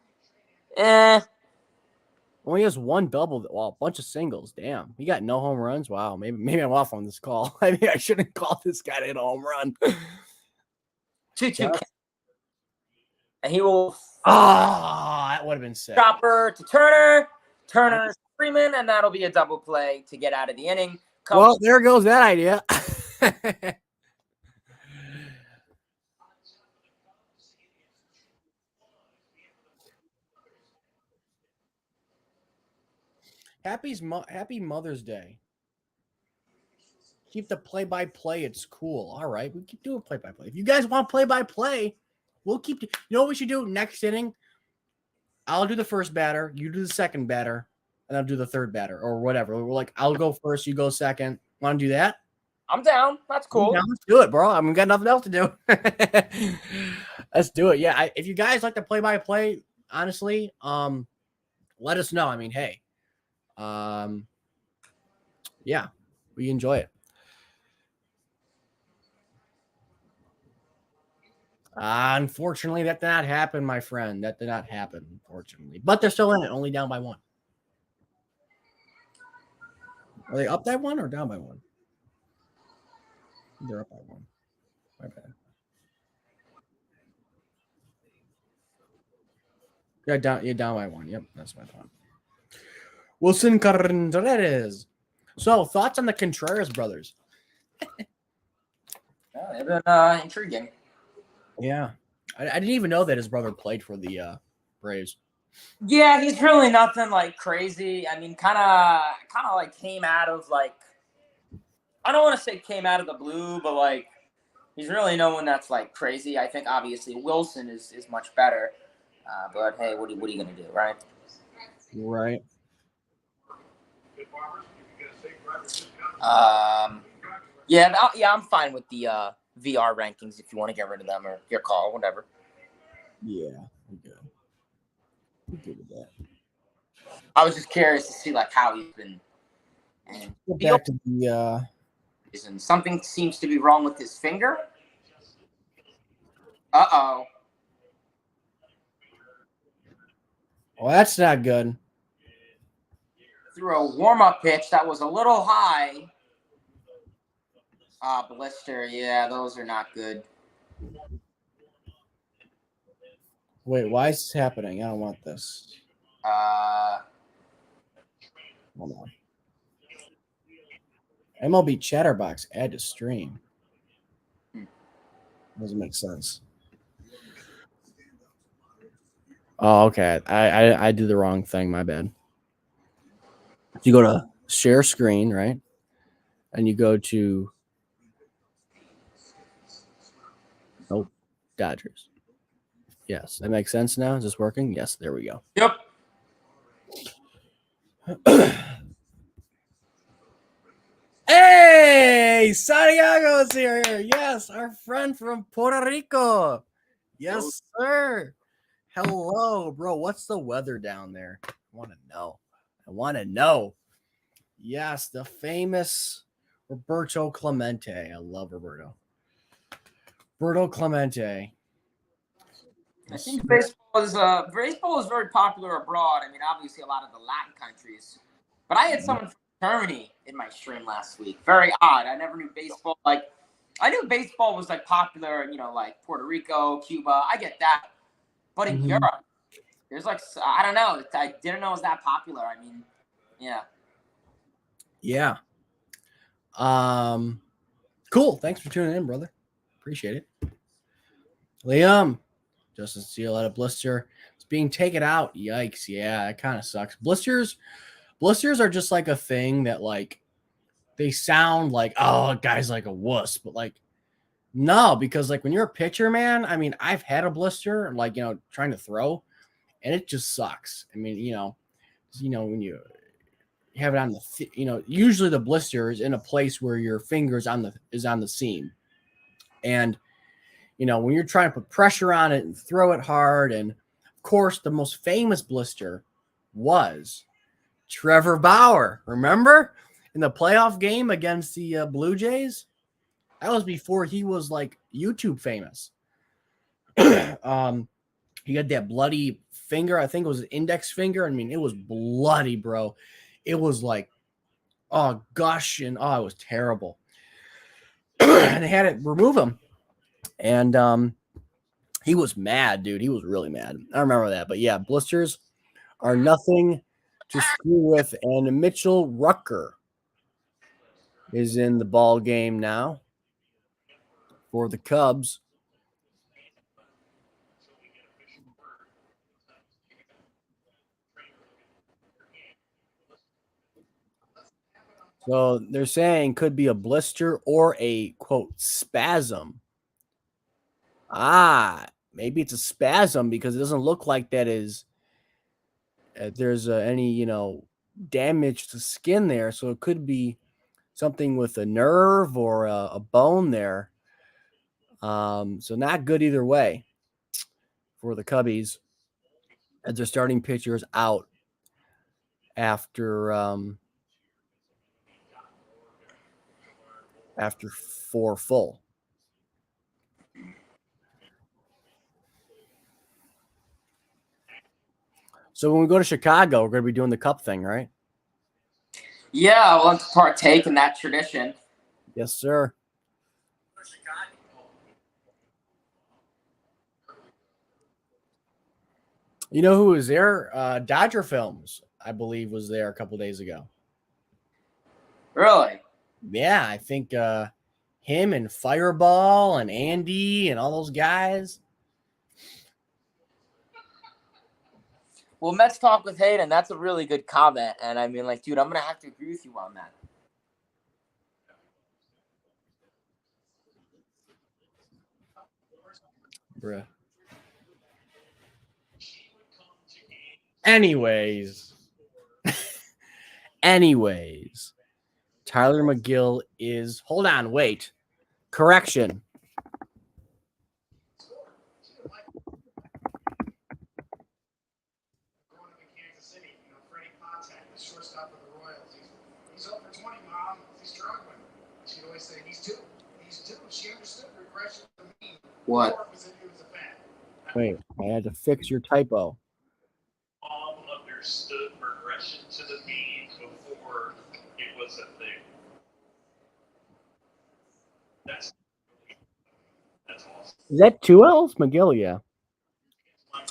Only has one double. Well, a bunch of singles. Damn, he got no home runs. Wow, maybe I'm off on this call. I mean, I shouldn't call this guy to hit a home run. 2-2. And he will. That would have been sick. Chopper to Turner to Freeman, and that'll be a double play to get out of the inning. Well, there goes that idea. Happy Mother's Day. Keep the play-by-play. It's cool. All right, we keep doing play-by-play. If you guys want play-by-play, we'll keep. You know what we should do next inning? I'll do the first batter. You do the second batter, and I'll do the third batter or whatever. We're like, I'll go first. You go second. Want to do that? I'm down. That's cool. Let's do it, bro. I mean, got nothing else to do. Let's do it. Yeah. If you guys like the play-by-play, honestly, let us know. I mean, hey, yeah, we enjoy it. Unfortunately, that did not happen, my friend. That did not happen, unfortunately. But they're still in it, only down by 1. Are they up by 1 or down by 1? They're up by 1. My bad. You're down by 1. Yep, that's my thought. Wilson Contreras. So, thoughts on the Contreras brothers? They've been intriguing. Yeah. I didn't even know that his brother played for the Braves. Yeah, he's really nothing like crazy. I mean, kind of like came out of like, I don't want to say came out of the blue, but like he's really no one that's like crazy. I think obviously Wilson is much better. But hey, what are you gonna do, right? Right. Yeah, I'm fine with the VR rankings if you want to get rid of them or your call, whatever. Yeah, I'm good. I'm good with that. I was just curious to see like how he's been. And back to the something seems to be wrong with his finger. Uh-oh. Well, that's not good. Threw a warm-up pitch that was a little high. Blister. Yeah, those are not good. Wait, why is this happening? I don't want this. Hold on. MLB Chatterbox, add to stream. Doesn't make sense. Oh, okay. I did the wrong thing. My bad. You go to share screen, right? And you go to Dodgers. Yes, that makes sense now. Is this working? Yes, there we go. Yep. Hey, Santiago's here. Yes, our friend from Puerto Rico. Yes, sir. Hello, bro. What's the weather down there? I want to know. I want to know. Yes, the famous Roberto Clemente. I love Roberto. Roberto Clemente. I think baseball is very popular abroad. I mean, obviously a lot of the Latin countries. But I had someone from Germany in my stream last week. Very odd. I never knew baseball. Like, I knew baseball was like popular, like Puerto Rico, Cuba. I get that. But in Europe, there's like, I don't know. I didn't know it was that popular. I mean, yeah. Yeah. Cool. Thanks for tuning in, brother. Appreciate it. Liam, Justin Steele at a blister. It's being taken out. Yikes. Yeah, it kind of sucks. Blisters are just like a thing that like they sound like, oh, a guy's like a wuss, but like no, because like when you're a pitcher, man, I mean, I've had a blister, like trying to throw, and it just sucks. I mean, when you have it on the, usually the blister is in a place where your fingers is on the seam, and when you're trying to put pressure on it and throw it hard, and of course, the most famous blister was Trevor Bauer. Remember in the playoff game against the Blue Jays? That was before he was like YouTube famous. He had that bloody finger. I think it was an index finger. I mean, it was bloody, bro. It was like, oh, gosh. And it was terrible. And they had to remove him. And he was mad, dude. He was really mad. I remember that. But yeah, blisters are nothing to screw with. And Mitchell Rucker is in the ball game now for the Cubs. So they're saying could be a blister or a, quote, spasm. Maybe it's a spasm because it doesn't look like that is there's any, damage to skin there. So it could be something with a nerve or a bone there. So not good either way for the Cubbies as their starting pitchers out after 4 full. So when we go to Chicago, we're going to be doing the Cup thing, right? Yeah, I want to partake in that tradition. Yes, sir. You know who was there? Dodger Films, I believe, was there a couple days ago. Really? Yeah, I think him and Fireball and Andy and all those guys. Well, Mets Talk with Hayden, that's a really good comment. And I mean, like, dude, I'm going to have to agree with you on that. Bruh. Anyways, Tyler McGill is, hold on, wait. Correction. He's over 20, Mom. He's struggling. She'd always say, he's two. She understood regression to me. What? Wait, I had to fix your typo. Mom understood regression to the mean before it was a thing. That's awesome. Is that 2 L's? McGill, yeah.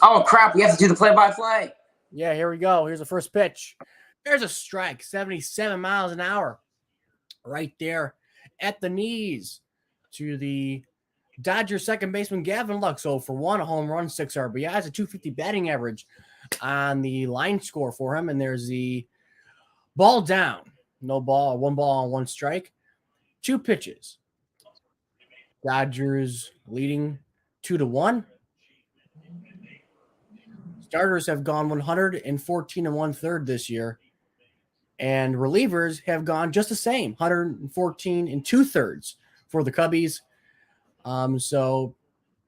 Oh, crap. We have to do the play-by-play. Yeah, here we go. Here's the first pitch. There's a strike, 77 miles an hour. Right there at the knees to the Dodger second baseman Gavin Lux. So for 1, a home run, 6 RBIs, a 250 batting average on the line score for him. And there's the ball down. No ball, 1 ball on 1 strike. 2 pitches. Dodgers leading 2-1. Starters have gone 114 1/3 this year. And relievers have gone just the same, 114 2/3 for the Cubbies. So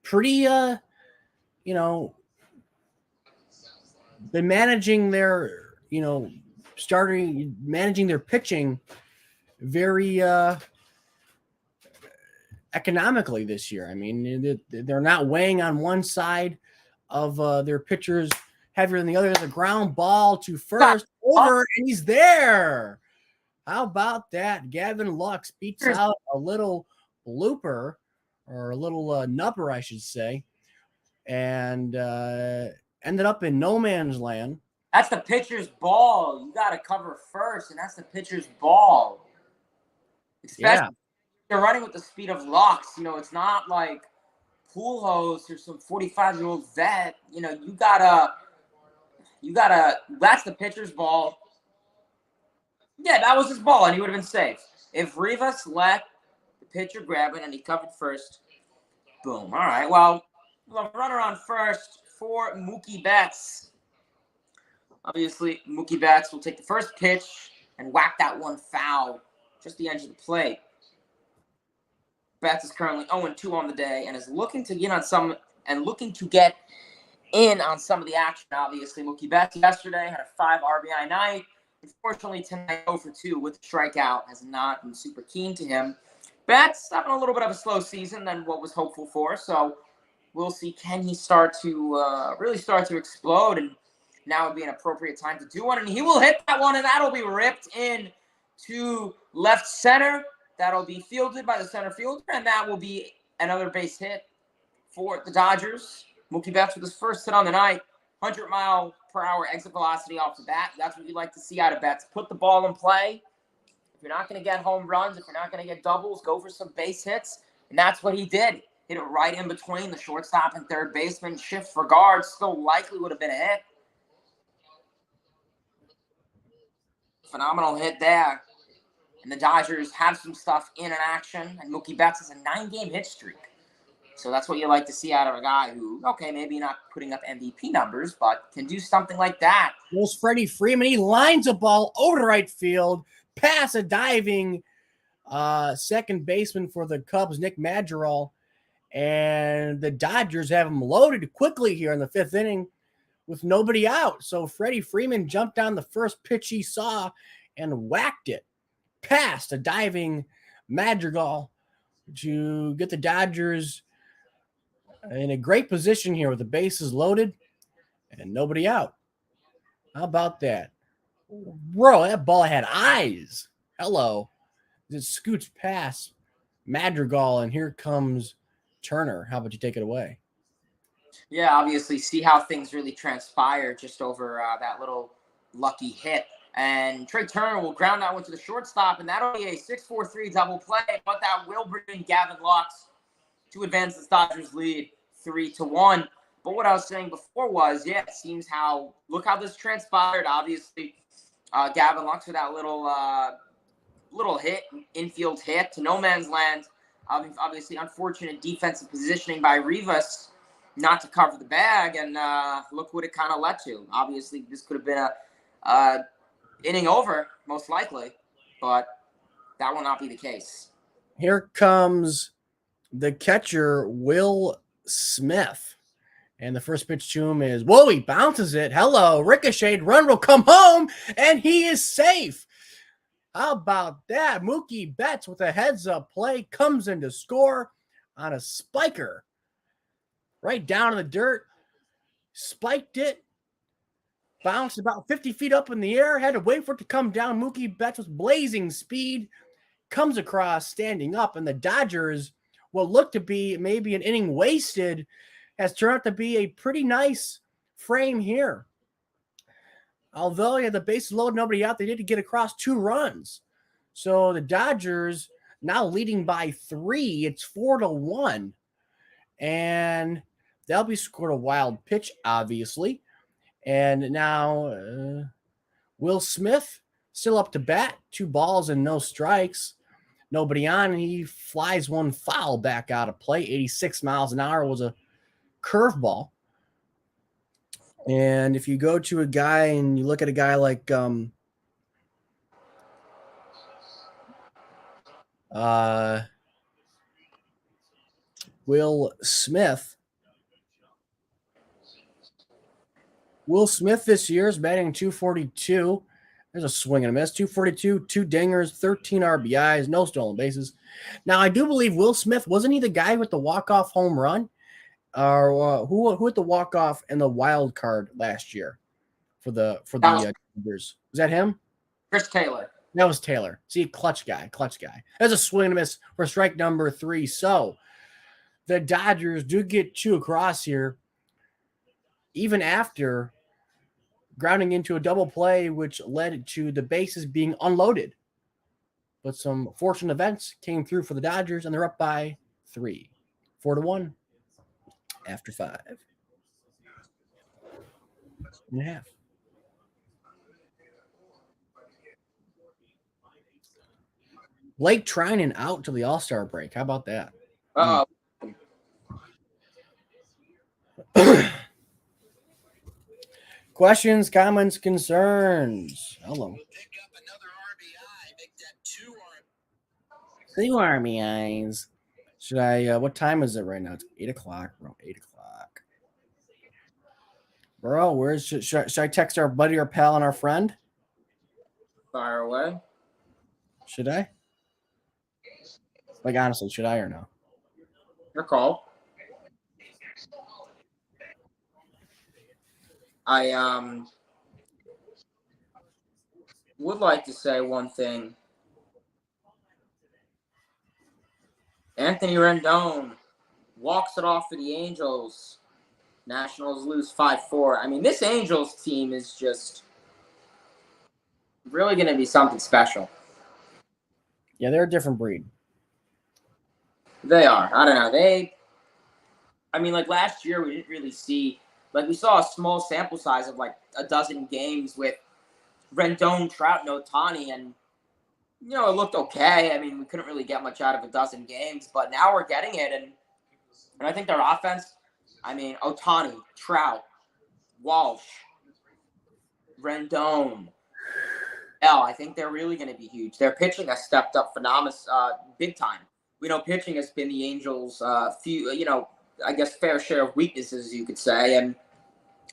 pretty been managing their, managing their pitching very economically this year. I mean, they're not weighing on one side of their pitchers heavier than the other. There's a ground ball to first over, and he's there. How about that? Gavin Lux beats out a little blooper, or a little nupper, I should say, and ended up in no man's land. That's the pitcher's ball. You got to cover first, and that's the pitcher's ball. Especially if you're running with the speed of Lux. It's not like Pujols or some 45-year-old vet. You gotta. That's the pitcher's ball. Yeah, that was his ball, and he would have been safe. If Rivas let the pitcher grab it and he covered first, boom. All right, well, the runner on first for Mookie Betts. Obviously, Mookie Betts will take the first pitch and whack that one foul, just the edge of the plate. Betts is currently 0-2 on the day and is looking to get in on some of the action. Obviously, Mookie Betts yesterday had a 5 RBI night. Unfortunately, tonight 0-2 with a strikeout has not been super keen to him. Betts having a little bit of a slow season than what was hopeful for, so we'll see. Can he really start to explode? And now would be an appropriate time to do one. And he will hit that one, and that'll be ripped in to left center. That'll be fielded by the center fielder, and that will be another base hit for the Dodgers. Mookie Betts with his first hit on the night. 100-mile-per-hour exit velocity off the bat. That's what you like to see out of Betts. Put the ball in play. If you're not going to get home runs, if you're not going to get doubles, go for some base hits. And that's what he did. Hit it right in between the shortstop and third baseman. Shift for guard. Still likely would have been a hit. Phenomenal hit there. And the Dodgers have some stuff in action. And Mookie Betts is a 9-game hit streak. So that's what you like to see out of a guy who, okay, maybe not putting up MVP numbers, but can do something like that. Here's Freddie Freeman. He lines a ball over to right field, past a diving second baseman for the Cubs, Nick Madrigal. And the Dodgers have him loaded quickly here in the 5th inning with nobody out. So Freddie Freeman jumped on the first pitch he saw and whacked it past a diving Madrigal to get the Dodgers in a great position here with the bases loaded and nobody out. How about that? Bro, that ball had eyes. Hello. It scoots past Madrigal, and here comes Turner. How about you take it away? Yeah, obviously see how things really transpire just over that little lucky hit. And Trey Turner will ground that one to the shortstop, and that'll be a 6-4-3 double play, but that will bring in Gavin Lux to advance the Dodgers lead 3-1. But what I was saying before was, it seems look how this transpired. Obviously, Gavin Lux with that little hit, infield hit to no man's land. Obviously, unfortunate defensive positioning by Rivas not to cover the bag, and look what it kind of led to. Obviously, this could have been a inning over, most likely, but that will not be the case. Here comes the catcher, Will Smith. And the first pitch to him is, whoa, he bounces it. Hello, ricocheted, run will come home, and he is safe. How about that? Mookie Betts with a heads-up play comes in to score on a spiker. Right down in the dirt. Spiked it. Bounced about 50 feet up in the air. Had to wait for it to come down. Mookie Betts with blazing speed comes across standing up. And the Dodgers, what looked to be maybe an inning wasted, has turned out to be a pretty nice frame here. Although the bases loaded, nobody out, they did get across 2 runs. So the Dodgers now leading by 3. It's 4-1. And they'll be scored a wild pitch, obviously. And now Will Smith still up to bat. 2 balls and no strikes. Nobody on. And he flies one foul back out of play. 86 miles an hour was a curveball. And if you go to a guy and you look at a guy like Will Smith, Will Smith this year is batting 242. There's a swing and a miss. 242, 2 dingers, 13 RBIs, no stolen bases. Now, I do believe Will Smith, wasn't he the guy with the walk-off home run? Or who hit the walk-off and the wild card last year for the Tigers? Was that him? Chris Taylor. That was Taylor. See, clutch guy. There's a swing and a miss for strike number 3. So the Dodgers do get 2 across here, even after grounding into a double play, which led to the bases being unloaded. But some fortunate events came through for the Dodgers, and they're up by 3, 4-1 after 5.5. Blake Trinan out to the All-Star break. How about that? Questions, comments, concerns. Hello. Two RBIs. Should I? What time is it right now? It's 8 o'clock, bro. 8 o'clock. Bro, where's should I text our buddy, our pal, and our friend? Fire away. Should I? Like, honestly, should I or no? Your call. I would like to say one thing. Anthony Rendon walks it off for the Angels. Nationals lose 5-4. I mean, this Angels team is just really going to be something special. Yeah, they're a different breed. They are. I don't know. Like last year, we didn't really see, we saw a small sample size of like a dozen games with Rendon, Trout, and Ohtani, and it looked okay. I mean, we couldn't really get much out of a dozen games, but now we're getting it, and I think their offense, Ohtani, Trout, Walsh, Rendon, I think they're really going to be huge. Their pitching has stepped up big time. We know pitching has been the Angels' fair share of weaknesses, you could say, and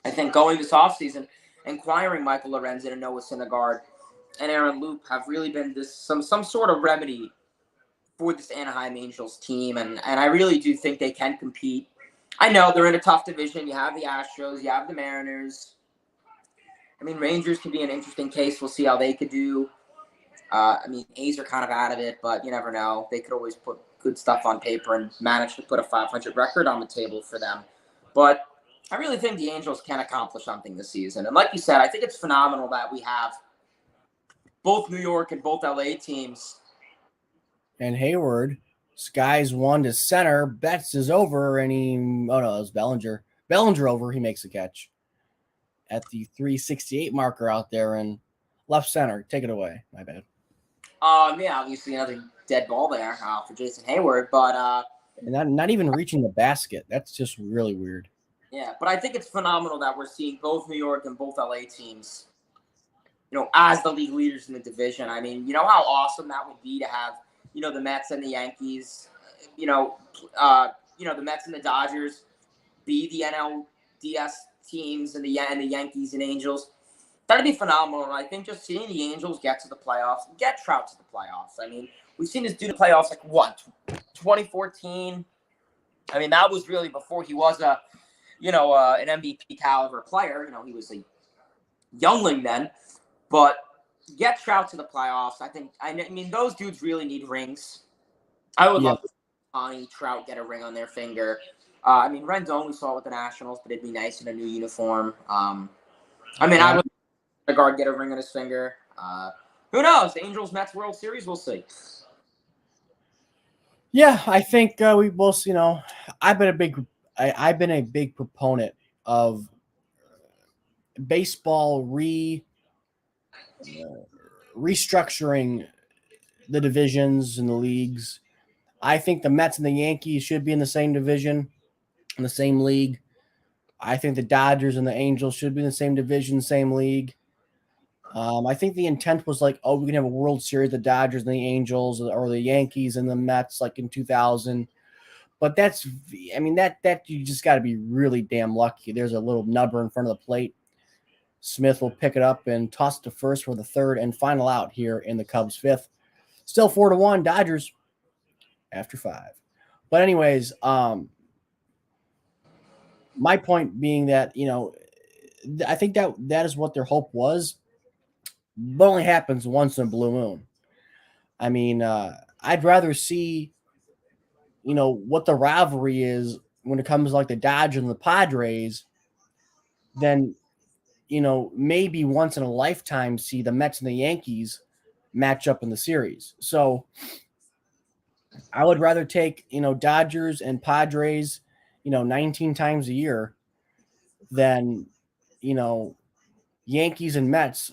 I think going this offseason, acquiring Michael Lorenzen and Noah Syndergaard and Aaron Loop have really been some sort of remedy for this Anaheim Angels team, and I really do think they can compete. I know they're in a tough division. You have the Astros, you have the Mariners. Rangers could be an interesting case. We'll see how they could do. A's are kind of out of it, but you never know. They could always put good stuff on paper and manage to put a 500 record on the table for them. But I really think the Angels can accomplish something this season. And like you said, I think it's phenomenal that we have both New York and both LA teams. And Hayward, skies 1 to center, Betts is over, and it was Ballinger. Ballinger over, he makes a catch at the 368 marker out there, and left center. Take it away. My bad. Obviously another dead ball there for Jason Hayward, but not even reaching the basket. That's just really weird. Yeah, but I think it's phenomenal that we're seeing both New York and both LA teams, as the league leaders in the division. How awesome that would be to have, the Mets and the Yankees, the Mets and the Dodgers be the NLDS teams and the Yankees and Angels. That'd be phenomenal. And I think just seeing the Angels get to the playoffs, get Trout to the playoffs. We've seen this do the playoffs 2014. That was really before he was an MVP caliber player. He was a youngling then. But get Trout to the playoffs. Those dudes really need rings. I would love to see Ohtani, Trout get a ring on their finger. Rendon, we saw it with the Nationals, but it'd be nice in a new uniform. I would the guard get a ring on his finger. Who knows? The Angels Mets World Series, we'll see. Yeah, I think we both. I've been a big proponent of baseball restructuring the divisions and the leagues. I think the Mets and the Yankees should be in the same division, in the same league. I think the Dodgers and the Angels should be in the same division, same league. I think the intent was we can have a World Series, the Dodgers and the Angels, or the Yankees and the Mets, like in 2000. But that you just got to be really damn lucky. There's a little nubber in front of the plate. Smith will pick it up and toss to first for the third and final out here in the Cubs' fifth. Still 4-1 Dodgers after 5. But anyways, my point being that, I think that is what their hope was, but only happens once in a blue moon. I mean, I'd rather see, what the rivalry is when it comes to like the Dodgers and the Padres than, maybe once in a lifetime see the Mets and the Yankees match up in the series. So I would rather take, Dodgers and Padres, 19 times a year than, Yankees and Mets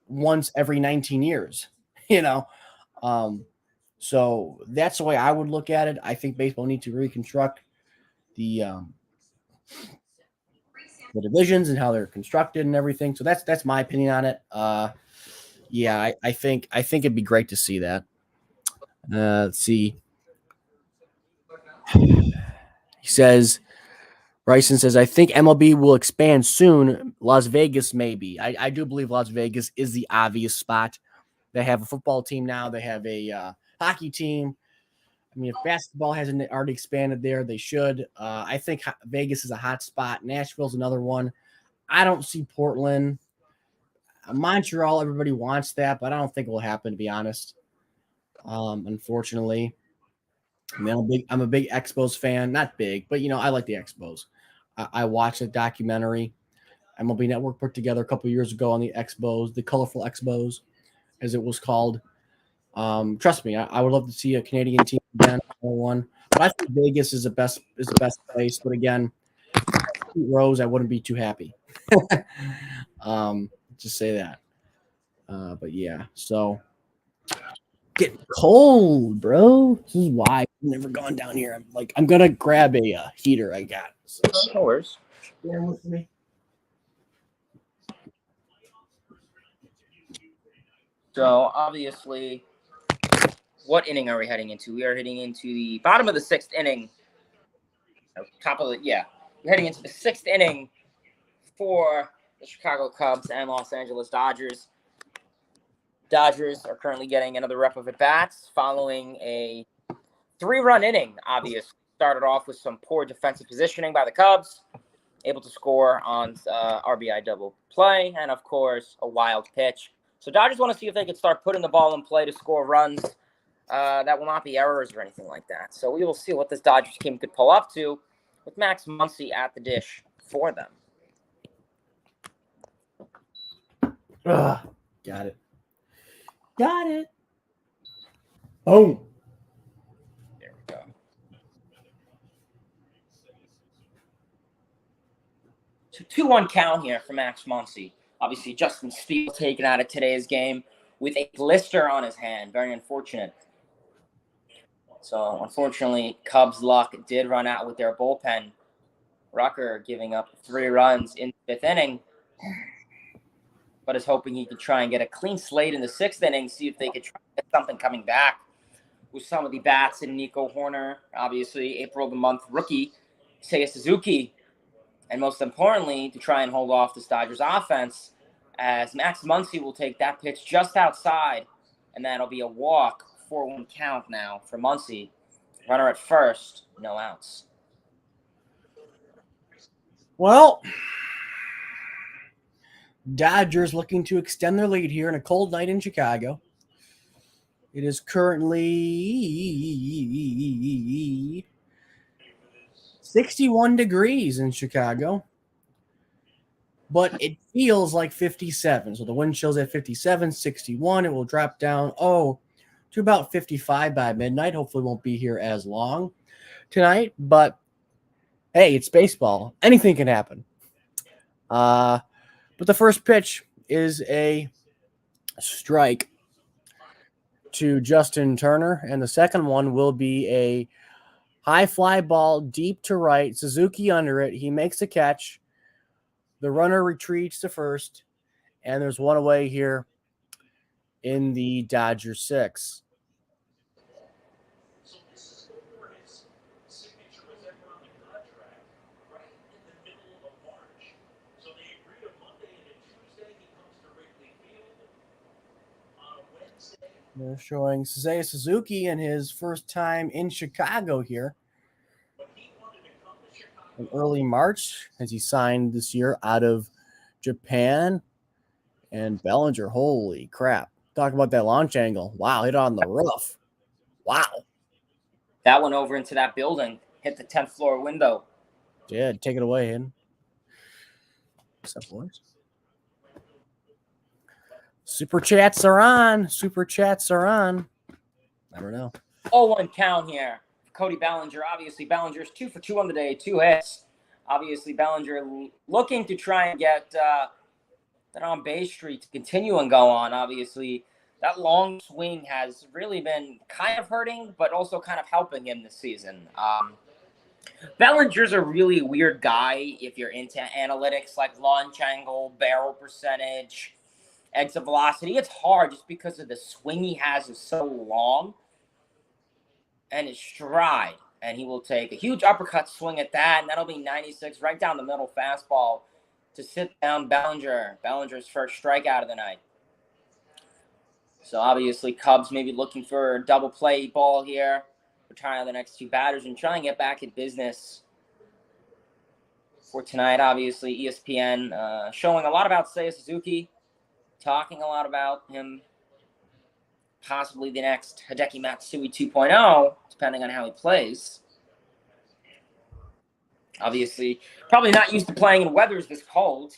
once every 19 years, you know? Um, so that's the way I would look at it. I think baseball needs to reconstruct the divisions and how they're constructed and everything. So that's my opinion on it. Yeah, I think it'd be great to see that. Let's see. He says, Bryson says, I think MLB will expand soon. Las Vegas, maybe. I do believe Las Vegas is the obvious spot. They have a football team now. They have a hockey team. I mean, if basketball hasn't already expanded there, they should. I think Vegas is a hot spot. Nashville's another one. I don't see Portland. Montreal, everybody wants that, but I don't think it will happen, to be honest. Unfortunately. I mean, I'm a big Expos fan. Not big, but, I like the Expos. I watched a documentary MLB Network put together a couple years ago on the Expos, the colorful Expos, as it was called. Trust me, I would love to see a Canadian team again, one. But I think Vegas is the best place. But again, Rose, I wouldn't be too happy. Just say that. But yeah, so getting cold, bro. This is why I've never gone down here. I'm gonna grab a heater I got. So. No worries. Bear with me. So obviously, what inning are we heading into? We are heading into the bottom of the 6th inning. We're heading into the 6th inning for the Chicago Cubs and Los Angeles Dodgers. Dodgers are currently getting another rep of at-bats following a 3-run inning, obviously. Started off with some poor defensive positioning by the Cubs, able to score on RBI double play, and, of course, a wild pitch. So Dodgers want to see if they could start putting the ball in play to score runs that will not be errors or anything like that. So we will see what this Dodgers team could pull up to with Max Muncy at the dish for them. Got it. Got it. Oh. There we go. So 2-1 count here for Max Muncy. Obviously, Justin Steele taken out of today's game with a blister on his hand. Very unfortunate. So, unfortunately, Cubs' luck did run out with their bullpen. Rucker giving up 3 runs in the 5th inning, but is hoping he could try and get a clean slate in the 6th inning, see if they could try and get something coming back with some of the bats in Nico Horner, obviously April of the month rookie, Seiya Suzuki, and most importantly, to try and hold off this Dodgers offense, as Max Muncy will take that pitch just outside, and that'll be a walk, 4-1 count now for Muncy. Runner at first, no outs. Well, Dodgers looking to extend their lead here in a cold night in Chicago. It is currently 61 degrees in Chicago, but it feels like 57. So the wind chill's at 57, 61. It will drop down, to about 55 by midnight. Hopefully won't be here as long tonight, but hey, it's baseball. Anything can happen. But the first pitch is a strike to Justin Turner, and the second one will be a high fly ball deep to right, Suzuki under it. He makes a catch. The runner retreats to first, and there's one away here in the Dodger 6. They're showing Seiya Suzuki in his first time in Chicago here in early March as he signed this year out of Japan. And Ballinger, holy crap. Talk about that launch angle. Wow, hit on the roof. Wow. That went over into that building, hit the 10th floor window. Yeah, take it away, Hayden. What's up, boys? Super chats are on. Super chats are on. Never know. 0-1 count here. Cody Ballinger. Obviously, Ballinger's 2 for 2 on the day, 2 hits. Obviously, Ballinger looking to try and get that on base streak to continue and go on. Obviously, that long swing has really been kind of hurting, but also kind of helping him this season. Ballinger's a really weird guy if you're into analytics like launch angle, barrel percentage, exit velocity. It's hard just because of the swing he has is so long and his stride. And he will take a huge uppercut swing at that, and that'll be 96 right down the middle fastball to sit down Ballinger. Ballinger's first strikeout of the night. So obviously Cubs maybe looking for a double play ball here, retiring the next 2 batters and trying to get back in business for tonight. Obviously ESPN showing a lot about Seiya Suzuki, talking a lot about him, possibly the next Hideki Matsui 2.0, depending on how he plays. Obviously, probably not used to playing in weathers this cold.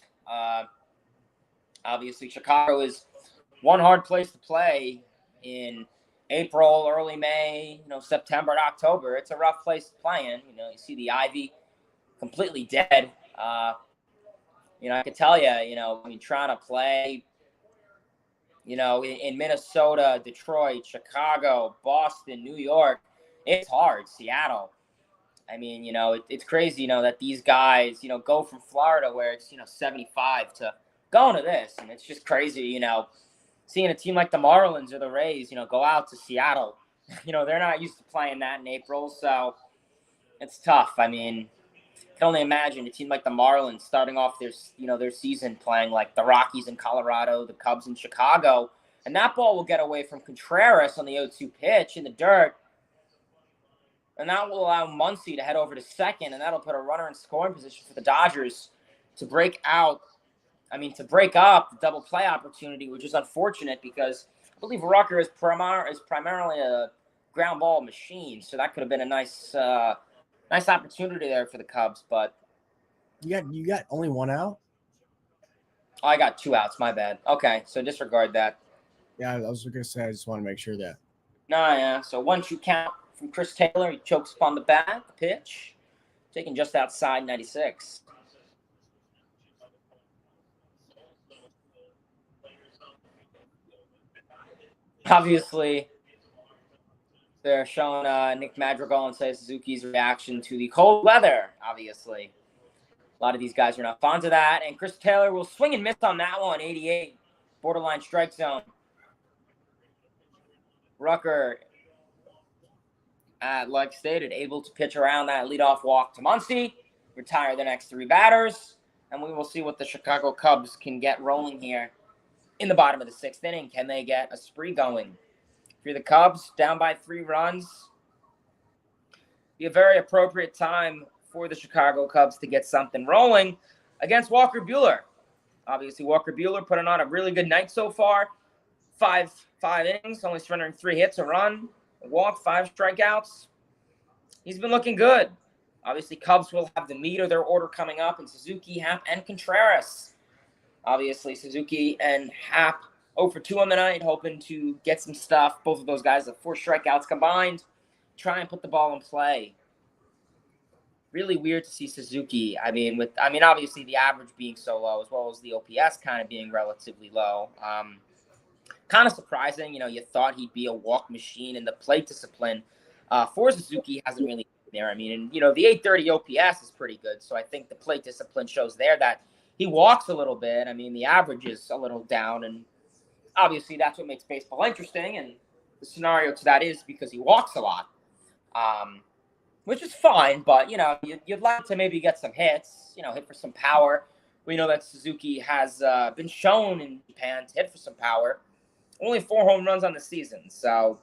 Obviously, Chicago is one hard place to play in April, early May, September and October. It's a rough place to play in. You see the ivy completely dead. I can tell you, when you're trying to play, in Minnesota, Detroit, Chicago, Boston, New York, it's hard. Seattle. I mean, it's crazy, that these guys, go from Florida where it's, 75 to going to this. And it's just crazy, seeing a team like the Marlins or the Rays, go out to Seattle. They're not used to playing that in April. So it's tough. I mean, I can only imagine a team like the Marlins starting off their season playing like the Rockies in Colorado, the Cubs in Chicago. And that ball will get away from Contreras on the 0-2 pitch in the dirt. And that will allow Muncy to head over to second, and that'll put a runner in scoring position for the Dodgers to break up the double play opportunity, which is unfortunate because I believe Rucker is primarily a ground ball machine. So that could have been a nice opportunity there for the Cubs. But you got only 1 out? Oh, I got 2 outs. My bad. Okay, so disregard that. Yeah, I was going to say I just want to make sure that. No, yeah. So 1-2 count from Chris Taylor. He chokes upon the bat, the pitch, taken just outside 96. Obviously, they're showing Nick Madrigal and Seiya Suzuki's reaction to the cold weather, obviously. A lot of these guys are not fond of that. And Chris Taylor will swing and miss on that one, 88. Borderline strike zone. Rucker, like stated, able to pitch around that leadoff walk to Muncy, retire the next 3 batters, and we will see what the Chicago Cubs can get rolling here in the bottom of the 6th inning. Can they get a spree going? If you're the Cubs, down by 3 runs, be a very appropriate time for the Chicago Cubs to get something rolling against Walker Buehler. Obviously, Walker Buehler putting on a really good night so far. 5 innings, only surrendering 3 hits, a run, a walk, 5 strikeouts. He's been looking good. Obviously, Cubs will have the meat of their order coming up in Suzuki, Happ, and Contreras. Obviously, Suzuki and Happ 0 for 2 on the night, hoping to get some stuff. Both of those guys have 4 strikeouts combined. Try and put the ball in play. Really weird to see Suzuki. Obviously the average being so low, as well as the OPS kind of being relatively low. Kind of surprising. You thought he'd be a walk machine, and the plate discipline for Suzuki hasn't really been there. The 830 OPS is pretty good. So I think the plate discipline shows there that he walks a little bit. The average is a little down, and obviously that's what makes baseball interesting. And the scenario to that is because he walks a lot, which is fine. But, you'd like to maybe get some hits, hit for some power. We know that Suzuki has been shown in Japan to hit for some power. only 4 home runs on the season. So,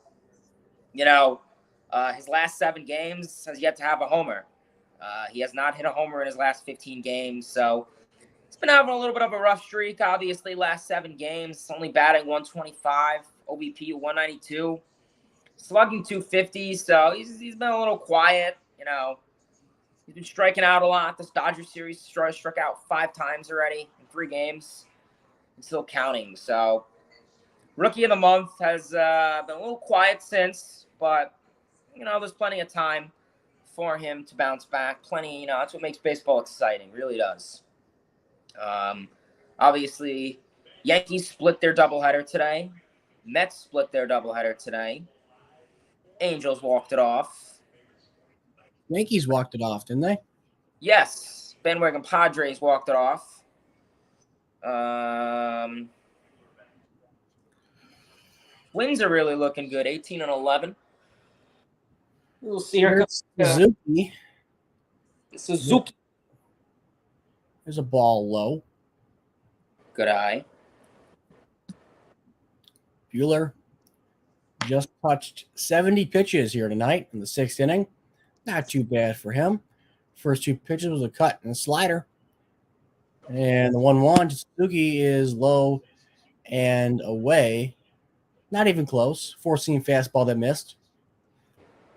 his last 7 games has yet to have a homer. He has not hit a homer in his last 15 games. So he's been having a little bit of a rough streak. Obviously, last 7 games, only batting 125, OBP 192, slugging 250. So he's been a little quiet. He's been striking out a lot. This Dodgers series struck out 5 times already in 3 games. And still counting. So Rookie of the Month has been a little quiet since, but there's plenty of time for him to bounce back. Plenty, that's what makes baseball exciting. Really does. Obviously, Yankees split their doubleheader today. Mets split their doubleheader today. Angels walked it off. Yankees walked it off, didn't they? Yes, bandwagon Padres walked it off. Wins are really looking good. 18-11. We'll see. Here comes Suzuki. Suzuki. There's a ball low. Good eye. Buehler just touched 70 pitches here tonight in the 6th inning. Not too bad for him. First 2 pitches was a cut and a slider. And the 1-1 to Suzuki is low and away. Not even close. 4-seam fastball that missed.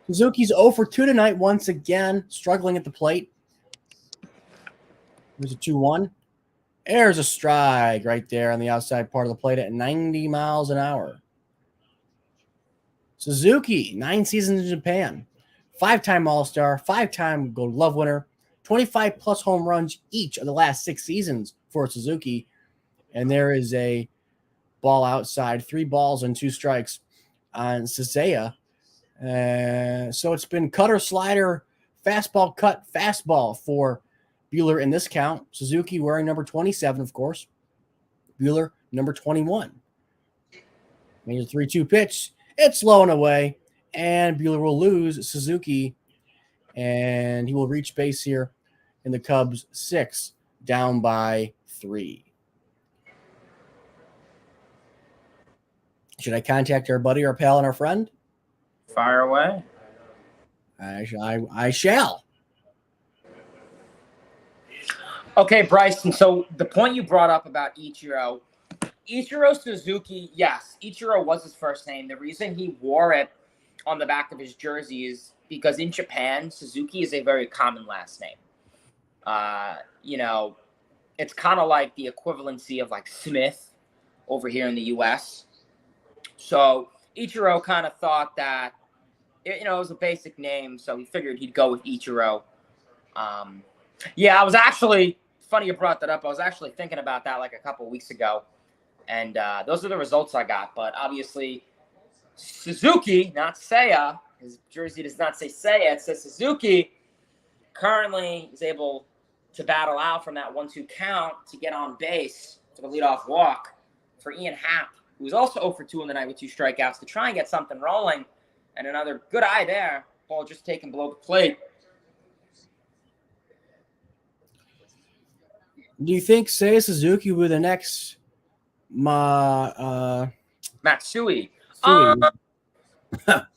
Suzuki's 0 for 2 tonight once again, struggling at the plate. There's a 2-1. There's a strike right there on the outside part of the plate at 90 miles an hour. Suzuki, 9 seasons in Japan. 5-time All-Star, 5-time Gold Glove winner, 25-plus home runs each of the last 6 seasons for Suzuki. And there is a ball outside, 3 balls and 2 strikes on Seiya. So it's been cutter, slider, fastball, cut, fastball for Buehler in this count. Suzuki wearing number 27, of course. Buehler, number 21. Major 3-2 pitch. It's low and away, and Buehler will lose Suzuki, and he will reach base here in the Cubs 6, down by 3. Should I contact our buddy, our pal, and our friend? Fire away. I shall. Okay, Bryson, so the point you brought up about Ichiro Suzuki, yes, Ichiro was his first name. The reason he wore it on the back of his jersey is because in Japan, Suzuki is a very common last name. It's kind of like the equivalency of like Smith over here in the U.S. So Ichiro kind of thought that, it was a basic name, so he figured he'd go with Ichiro. I was actually, funny you brought that up, I was actually thinking about that like a couple weeks ago. And those are the results I got. But obviously, Suzuki, not Seiya, his jersey does not say Seiya, it says Suzuki, currently is able to battle out from that 1-2 count to get on base for the leadoff walk for Ian Happ, who's also 0 for 2 in the night with 2 strikeouts to try and get something rolling. And another good eye there. Ball just taken below the plate. Do you think Seiya Suzuki will be the next Matsui? Sui?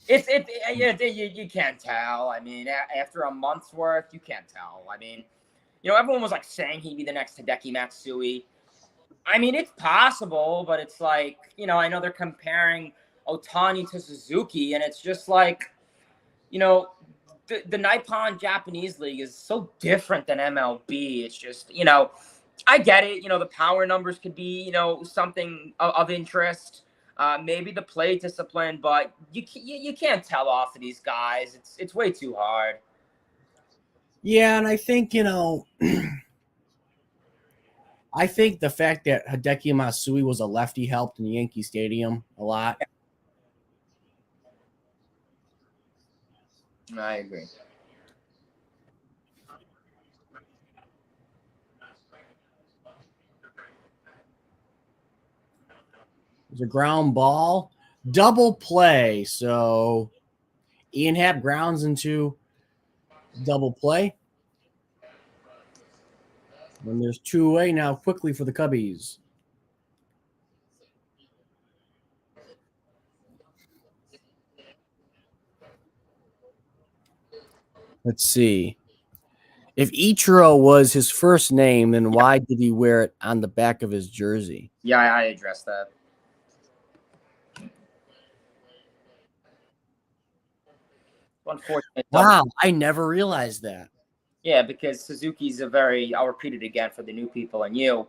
You can't tell. I mean, after a month's worth, you can't tell. I mean, everyone was like saying he'd be the next Hideki Matsui. I mean, it's possible, but it's like, I know they're comparing Ohtani to Suzuki, and it's just like, the Nippon Japanese League is so different than MLB. It's just, I get it. The power numbers could be, something of interest. Maybe the play discipline, but you can't tell off of these guys. It's way too hard. Yeah, and I think, I think the fact that Hideki Matsui was a lefty helped in Yankee Stadium a lot. I agree. There's a ground ball, double play. So Ian Happ grounds into double play. And there's 2 away now quickly for the Cubbies. Let's see. If Ichiro was his first name, then why did he wear it on the back of his jersey? Yeah, I addressed that. Unfortunate. Wow, I never realized that. Yeah, because Suzuki's I'll repeat it again for the new people and you.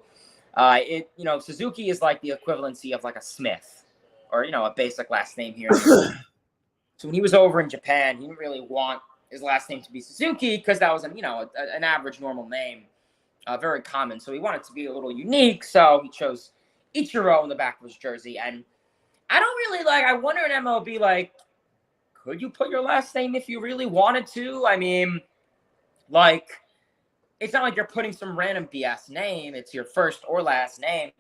Suzuki is like the equivalency of like a Smith or, a basic last name here. So when he was over in Japan, he didn't really want his last name to be Suzuki because that was, an average normal name, very common. So he wanted to be a little unique. So he chose Ichiro in the back of his jersey. And I don't really I wonder in MLB, could you put your last name if you really wanted to? I mean, it's not like you're putting some random BS name. It's your first or last name.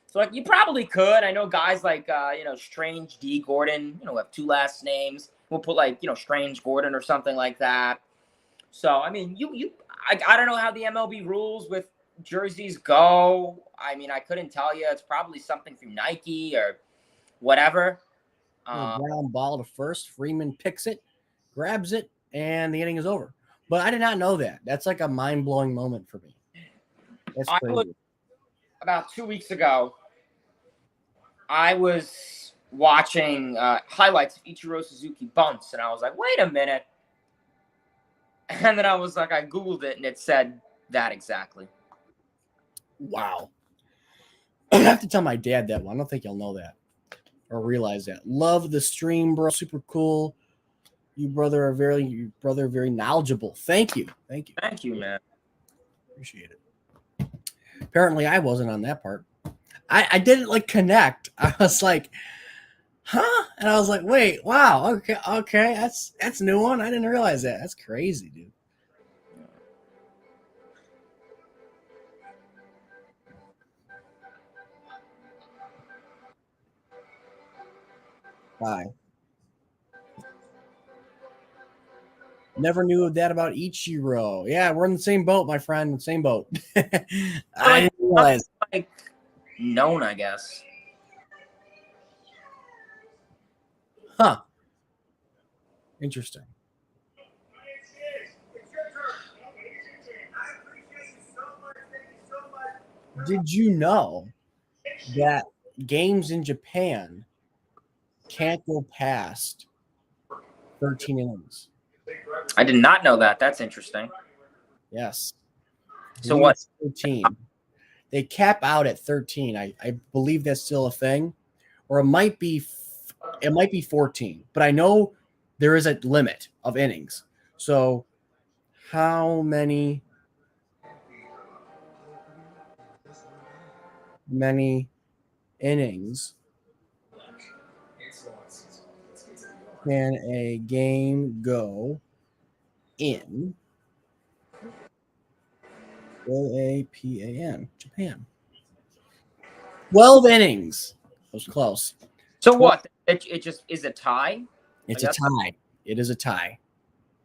So, you probably could. I know guys like, Strange D. Gordon, who have two last names. We'll put, Strange Gordon or something like that. So, I mean, I don't know how the MLB rules with jerseys go. I mean, I couldn't tell you. It's probably something through Nike or whatever. Ground ball to first. Freeman picks it, grabs it, and the inning is over. But I did not know that. That's like a mind-blowing moment for me. That's crazy. About 2 weeks ago, I was watching highlights of Ichiro Suzuki bunts, and I was like, wait a minute. And then I was like, I Googled it, and it said that exactly. Wow. I have to tell my dad that one. I don't think he'll know that or realize that. Love the stream, bro. Super cool. You brother are very knowledgeable. Thank you. Thank you, man. Appreciate it. Apparently, I wasn't on that part. I didn't connect. I was like, huh? And I was like, wait, wow, okay, that's a new one. I didn't realize that. That's crazy, dude. Bye. Never knew that about Ichiro. Yeah, we're in the same boat, my friend. Same boat. I didn't realize. Known, I guess. Huh. Interesting. Did you know that games in Japan can't go past 13 innings? I did not know that. That's interesting. Yes. So what? 13. They cap out at 13. I believe that's still a thing, or it might be 14. But I know there is a limit of innings. So how many innings can a game go in Japan? 12 innings. That was close. So what? It just is a tie? It's a tie. It is a tie.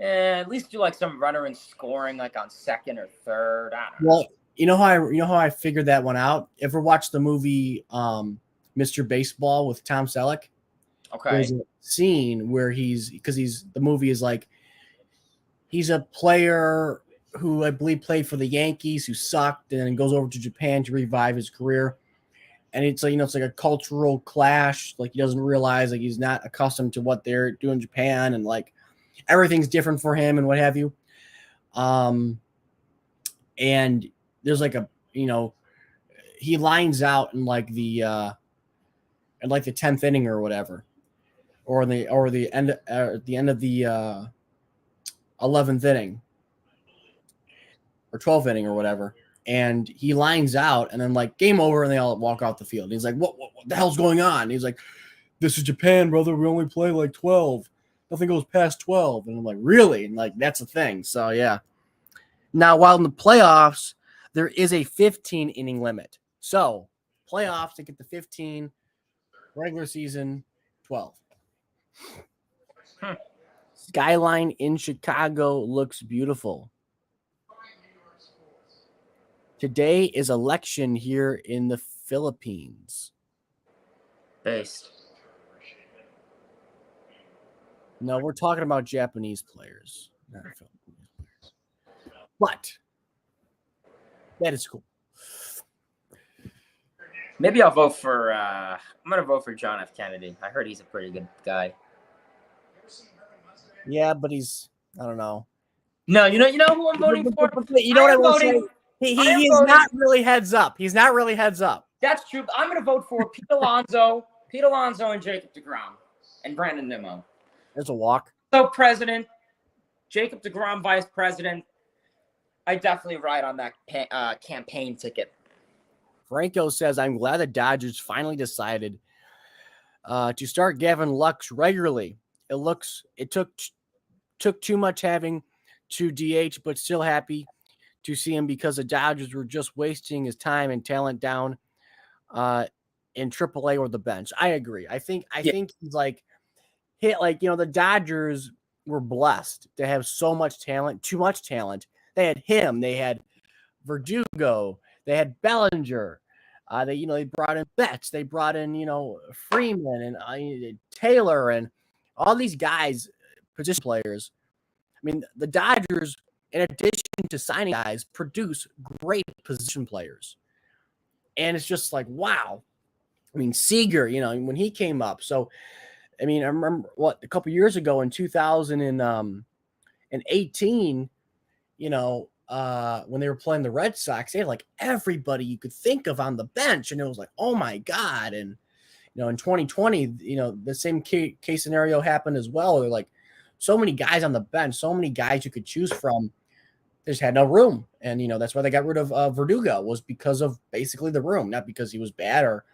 At least do some runner in scoring on second or third. I don't know. Well, you know how I figured that one out? Ever watched the movie Mr. Baseball with Tom Selleck? Okay. There's a scene where the movie is he's a player who I believe played for the Yankees who sucked and then goes over to Japan to revive his career. And it's it's like a cultural clash. He doesn't realize he's not accustomed to what they're doing in Japan, and everything's different for him and what have you. And there's he lines out in the 10th inning or whatever, or the end at the end of the 11th inning or 12th inning or whatever. And he lines out, and then game over, and they all walk off the field. And he's like, what the hell's going on? And he's like, this is Japan, brother. We only play 12. Nothing goes past 12. And I'm like, really? And that's a thing. So yeah. Now, while in the playoffs, there is a 15 inning limit. So playoffs to get the 15, regular season 12. Skyline in Chicago looks beautiful. Today is election here in the Philippines. Based. No, we're talking about Japanese players. But that is cool. Maybe I'll vote for. I'm gonna vote for John F. Kennedy. I heard he's a pretty good guy. Yeah, but he's, I don't know. No, you know who I'm voting for. You know what I will say? He is not really heads up. He's not really heads up. That's true. I'm gonna vote for Pete Alonso, and Jacob deGrom, and Brandon Nimmo. There's a walk. So president, Jacob deGrom vice president. I definitely ride on that campaign ticket. Franco says, I'm glad the Dodgers finally decided to start Gavin Lux regularly. It took too much having to DH, but still happy to see him because the Dodgers were just wasting his time and talent down in AAA or the bench. I agree. I think he's the Dodgers were blessed to have so much talent, too much talent. They had him, they had Verdugo, they had Bellinger. They brought in Betts, they brought in, Freeman and Taylor and all these guys, position players. I mean, the Dodgers, in addition to signing guys, produce great position players. And it's just like, wow. I mean, Seager, when he came up. So, I mean, I remember a couple years ago in 2018, when they were playing the Red Sox, they had like everybody you could think of on the bench. And it was like, oh my God. And, in 2020, the same case scenario happened as well. They're like so many guys on the bench, so many guys you could choose from. They just had no room. And, that's why they got rid of Verdugo, was because of basically the room, not because he was bad or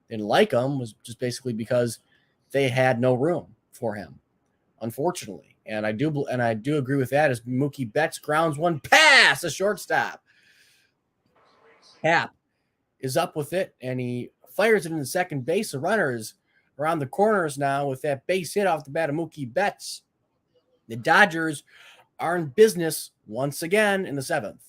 didn't like him, was just basically because they had no room for him, unfortunately. And I do agree with that as Mookie Betts grounds one pass, a shortstop. Happ is up with it, and he fires it into second base. The runner is around the corners now with that base hit off the bat of Mookie Betts. The Dodgers are in business once again in the seventh.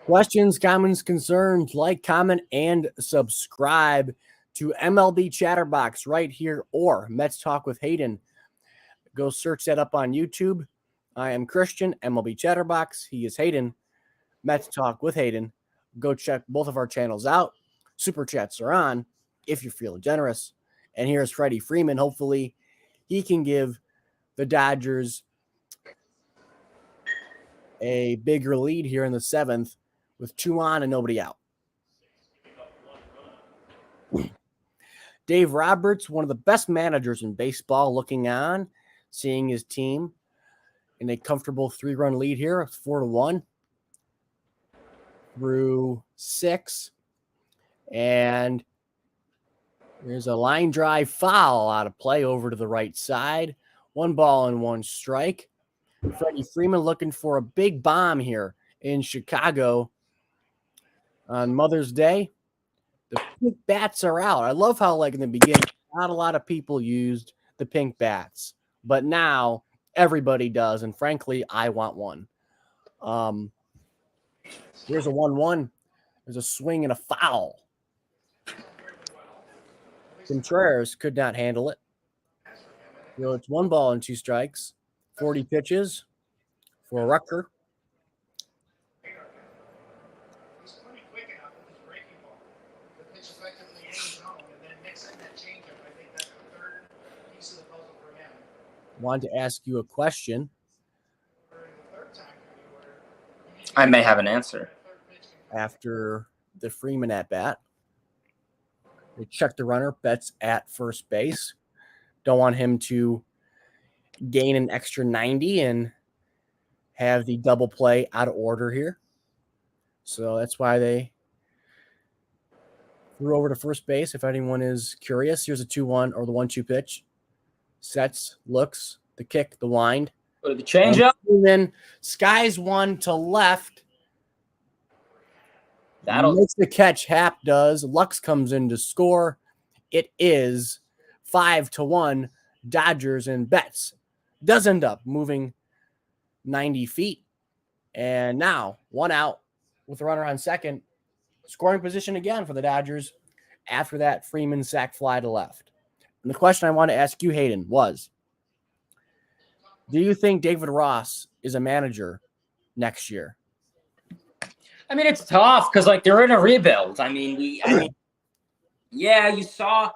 Questions, comments, concerns, like, comment, and subscribe to MLB Chatterbox right here or Mets Talk with Hayden. Go search that up on YouTube. I am Christian, MLB Chatterbox. He is Hayden, Mets Talk with Hayden. Go check both of our channels out. Super Chats are on if you're feeling generous. And here's Freddie Freeman. Hopefully he can give the Dodgers a bigger lead here in the seventh with 2 on and nobody out. Dave Roberts, one of the best managers in baseball, looking on, seeing his team in a comfortable 3-run lead here, 4-1 through 6. And there's a line drive foul out of play over to the right side. 1 ball and 1 strike. Freddie Freeman looking for a big bomb here in Chicago on Mother's Day. The pink bats are out. I love how, in the beginning, not a lot of people used the pink bats, but now everybody does. And frankly, I want one. Here's a 1-1. There's a swing and a foul. Contreras could not handle it. It's 1 ball and 2 strikes. 40 pitches for Rucker. Want to ask you a question. I may have an answer. After the Freeman at bat, they check the runner, Betts at first base. Don't want him to gain an extra 90 and have the double play out of order here. So that's why they threw over to first base. If anyone is curious, here's a 2-1 or the 1-2 pitch. Sets, looks, the kick, the wind. Go to the changeup. And then skies one to left. Makes the catch. Happ does. Lux comes in to score. It is 5-1 Dodgers, and Betts does end up moving 90 feet. And now 1 out with the runner on second. Scoring position again for the Dodgers after that Freeman sac fly to left. And the question I want to ask you, Hayden, was, do you think David Ross is a manager next year? I mean, it's tough because like they're in a rebuild. Yeah, you saw,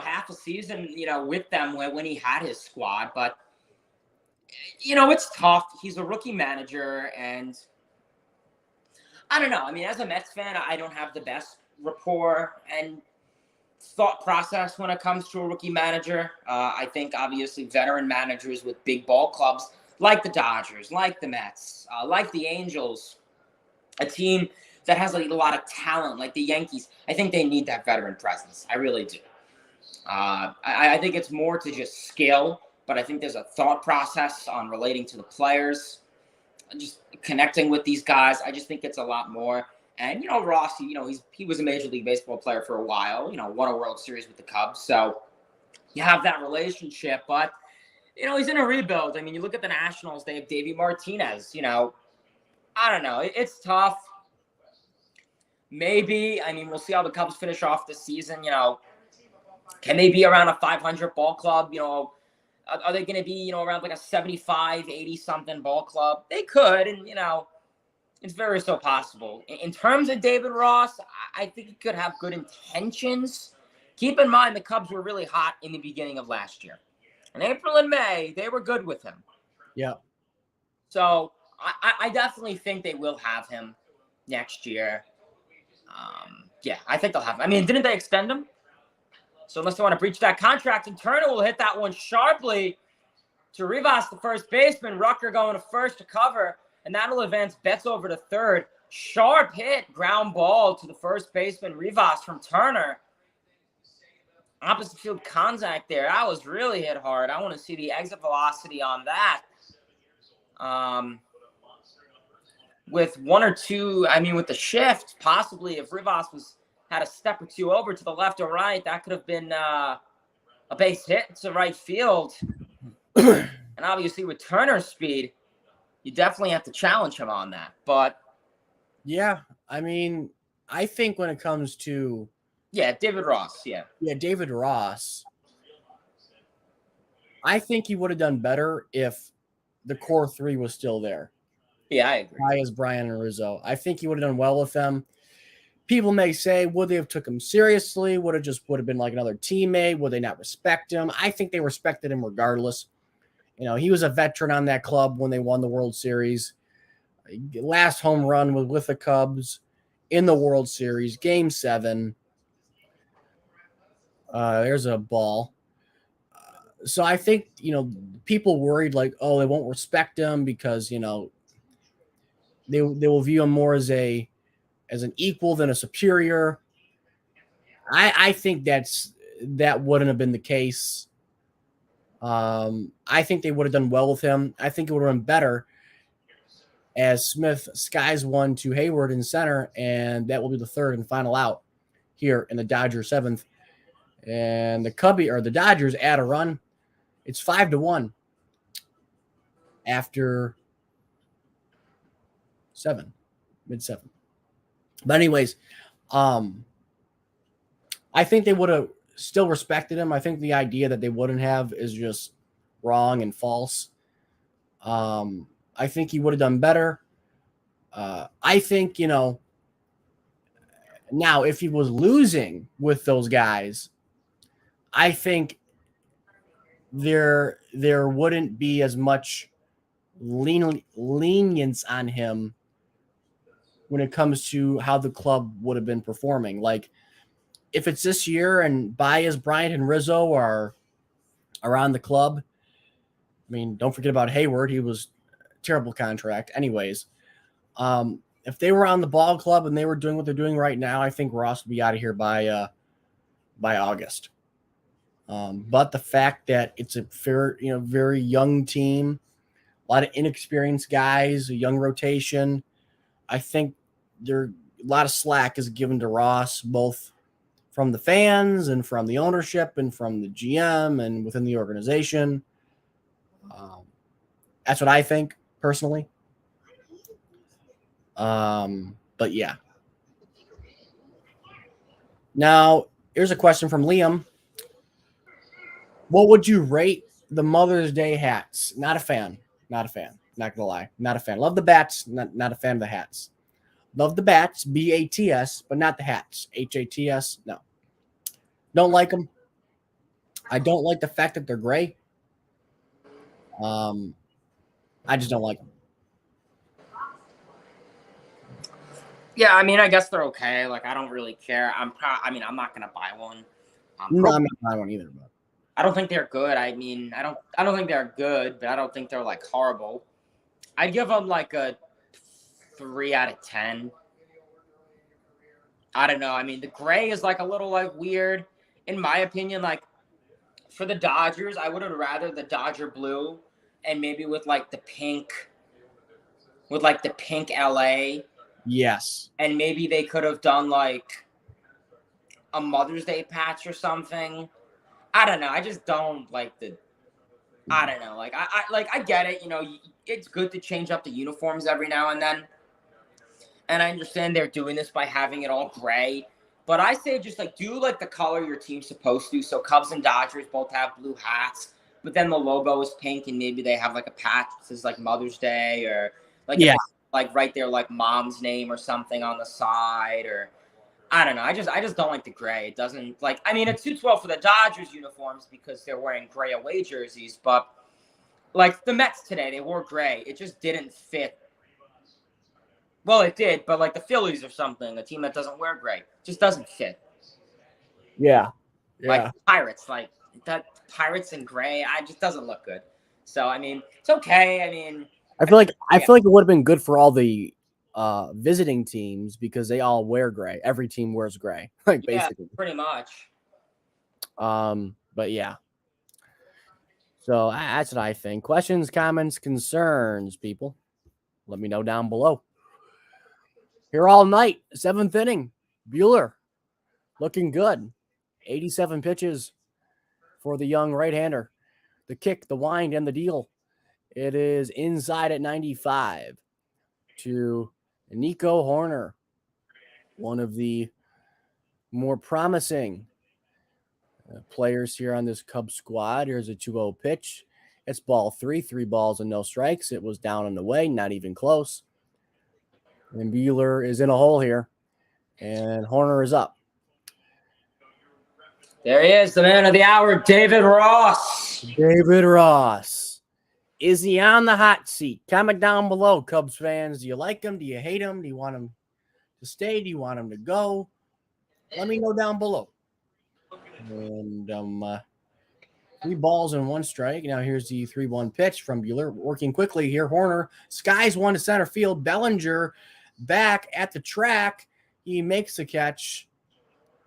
half a season, with them when he had his squad, but it's tough. He's a rookie manager, and I don't know. I mean, as a Mets fan, I don't have the best rapport and thought process when it comes to a rookie manager. I think obviously veteran managers with big ball clubs like the Dodgers, like the Mets, like the Angels, a team that has a lot of talent like the Yankees, I think they need that veteran presence. I really do. I think it's more to just skill, but I think there's a thought process on relating to the players, just connecting with these guys. I just think it's a lot more. And, Ross, he was a Major League Baseball player for a while, won a World Series with the Cubs. So you have that relationship. But, he's in a rebuild. I mean, you look at the Nationals, they have Davey Martinez. I don't know. It's tough. Maybe. I mean, we'll see how the Cubs finish off this season. Can they be around a 500 ball club? Are they going to be, around like a 75, 80-something ball club? They could, and, it's very so possible. In terms of David Ross, I think he could have good intentions. Keep in mind, the Cubs were really hot in the beginning of last year. In April and May, they were good with him. Yeah. So I definitely think they will have him next year. Yeah, I think they'll have him. I mean, didn't they extend him? So unless they want to breach that contract, and Turner will hit that one sharply to Rivas, the first baseman. Rucker going to first to cover, and that'll advance Betts over to third. Sharp hit, ground ball to the first baseman, Rivas from Turner. Opposite field contact there. That was really hit hard. I want to see the exit velocity on that. With one or two, with the shift, possibly if Rivas had a step or two over to the left or right, that could have been a base hit to right field. And obviously with Turner's speed, you definitely have to challenge him on that. But yeah, I think when it comes to David Ross, David Ross, I think he would have done better if the core three was still there. Yeah, I agree. Baez, Bryant, and Rizzo. I think he would have done well with them. People may say, would they have took him seriously? Would have been like another teammate? Would they not respect him? I think they respected him regardless. He was a veteran on that club when they won the World Series. Last home run was with the Cubs in the World Series, Game 7. There's a ball. So I think, people worried like, oh, they won't respect him because, they will view him more as an equal than a superior. I think that wouldn't have been the case. I think they would have done well with him. I think it would have been better as Smith skies one to Hayward in center, and that will be the third and final out here in the Dodgers 7th. And the Dodgers add a run. It's 5-1 after 7, mid-7. But anyways, I think they would have still respected him. I think the idea that they wouldn't have is just wrong and false. I think he would have done better. I think, now if he was losing with those guys, I think there wouldn't be as much lenience on him when it comes to how the club would have been performing. Like, if it's this year and Baez, Bryant, and Rizzo are on the club, don't forget about Hayward. He was a terrible contract. Anyways, if they were on the ball club and they were doing what they're doing right now, I think Ross would be out of here by August. But the fact that it's a very young team, a lot of inexperienced guys, a young rotation, I think a lot of slack is given to Ross, both from the fans and from the ownership and from the GM and within the organization. That's what I think personally. But yeah. Now, here's a question from Liam. What would you rate the Mother's Day hats? Not a fan. Not a fan. Not gonna lie. Not a fan. Love the bats. Not a fan of the hats. Love the bats. BATS, but not the hats. HATS. No. Don't like them. I don't like the fact that they're gray. I just don't like them. Yeah, I mean, I guess they're okay. Like, I don't really care. I'm not gonna buy one. No, I'm not buying one either. But I don't think they're good. I mean, I don't think they're good, but I don't think they're like horrible. I'd give them like a 3 out of 10. I don't know. I mean, the gray is like a little like weird, in my opinion. Like for the Dodgers, I would have rather the Dodger blue and maybe with like the pink LA. yes. And maybe they could have done like a Mother's Day patch or something. I don't know. I just don't like the. I don't know. Like I get it. You know, it's good to change up the uniforms every now and then. And I understand they're doing this by having it all gray. But I say just like do like the color your team's supposed to. So Cubs and Dodgers both have blue hats, but then the logo is pink, and maybe they have like a patch that says like Mother's Day or like like right there like mom's name or something on the side, or I don't know. I just don't like the gray. It doesn't like. I mean, it suits well for the Dodgers uniforms because they're wearing gray away jerseys, but like the Mets today, they wore gray. It just didn't fit. Well, it did, but like the Phillies or something, a team that doesn't wear gray, just doesn't fit. Yeah. Like Pirates, like that Pirates in gray, I just doesn't look good. So I mean, it's okay. I mean, I feel like it would have been good for all the visiting teams because they all wear gray. Every team wears gray, like basically. Pretty much. But yeah. So that's what I think. Questions, comments, concerns, people. Let me know down below. Here all night, 7th inning. Buehler looking good. 87 pitches for the young right-hander. The kick, the wind, and the deal. It is inside at 95 to Nico Hoerner, one of the more promising players here on this Cubs squad. Here's a 2-0 pitch. It's ball 3 balls and no strikes. It was down and away, not even close. And Buehler is in a hole here, and Hoerner is up. There he is, the man of the hour, David Ross. David Ross. Is he on the hot seat? Comment down below, Cubs fans. Do you like him? Do you hate him? Do you want him to stay? Do you want him to go? Let me know down below. And 3 balls and 1 strike. Now here's the 3-1 pitch from Buehler. Working quickly here. Hoerner skies one to center field. Ballinger back at the track. He makes the catch.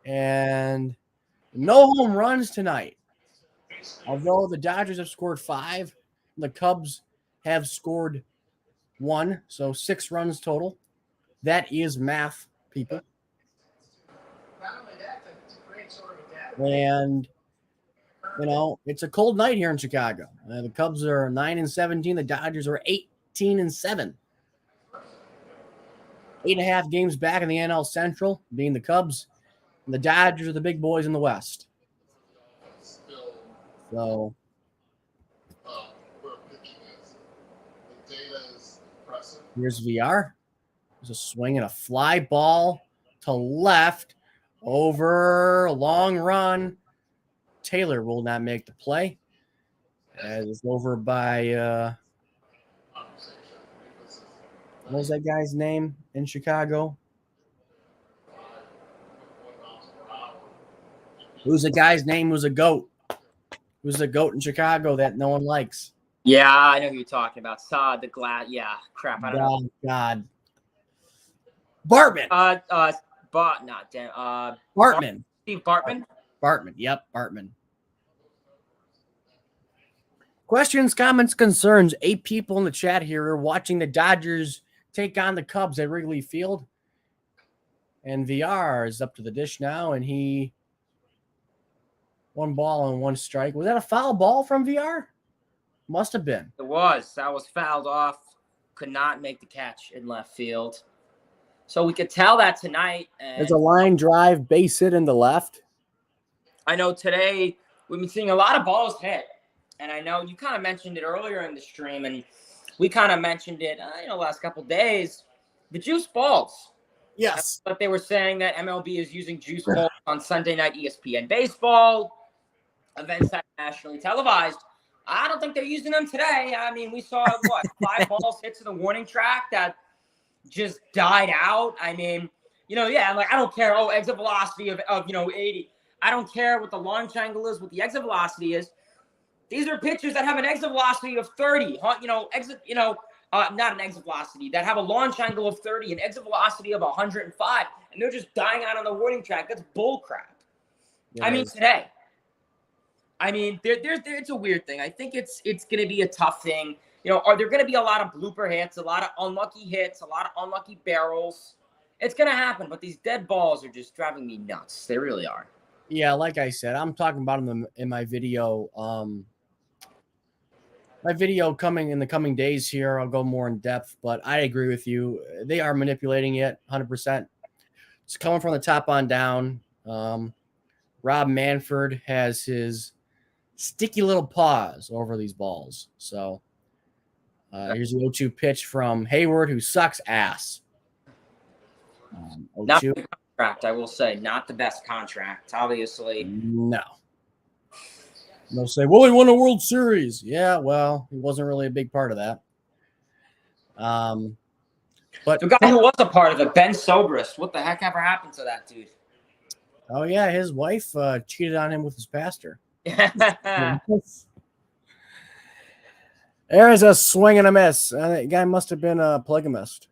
And no home runs tonight. Although the Dodgers have scored 5, the Cubs have scored 1. So 6 runs total. That is math, people. And, you know, it's a cold night here in Chicago. The Cubs are 9-17. The Dodgers are 18-7. 8.5 games back in the NL Central, being the Cubs. And the Dodgers are the big boys in the West. So, here's VR. There's a swing and a fly ball to left. Over a long run. Taylor will not make the play. As it's over by what was that guy's name in Chicago? Who's the guy's name who's a goat? Who's the goat in Chicago that no one likes? Yeah, I know who you're talking about. Saw the glad. Yeah, crap. I don't know. God. Bartman. Bartman. Steve Bartman. Bartman. Yep, Bartman. Questions, comments, concerns. 8 people in the chat here are watching the Dodgers take on the Cubs at Wrigley Field. And VR is up to the dish now, and he 1 ball and 1 strike. Was that a foul ball from VR? Must have been. It was. That was fouled off. Could not make the catch in left field. So we could tell that tonight. There's a line drive, base hit in the left. I know today we've been seeing a lot of balls hit. And I know you kind of mentioned it earlier in the stream, and we kind of mentioned it, last couple days. The juice balls. Yes. But they were saying that MLB is using juice balls on Sunday night ESPN baseball events that are nationally televised. I don't think they're using them today. I mean, we saw, 5 balls hit to the warning track that just died out. I mean, I don't care. Oh, exit velocity of 80. I don't care what the launch angle is, what the exit velocity is. These are pitchers that have an exit velocity of 30. Not an exit velocity, that have a launch angle of 30, an exit velocity of 105, and they're just dying out on the warning track. That's bull crap. Today. It's a weird thing. I think it's going to be a tough thing. Are there going to be a lot of blooper hits, a lot of unlucky hits, a lot of unlucky barrels? It's going to happen, but these dead balls are just driving me nuts. They really are. Yeah, like I said, I'm talking about them in my video. My video coming in the coming days here, I'll go more in depth, but I agree with you. They are manipulating it 100%. It's coming from the top on down. Rob Manfred has his sticky little paws over these balls. So here's the 0-2 pitch from Hayward, who sucks ass. Not the contract, I will say. Not the best contract, obviously. No. They'll say, well, he won a World Series. Yeah, well, he wasn't really a big part of that. But the guy who was a part of it, Ben Sobrist, what the heck ever happened to that dude? Oh, yeah, his wife cheated on him with his pastor. There's a swing and a miss. The guy must have been a polygamist.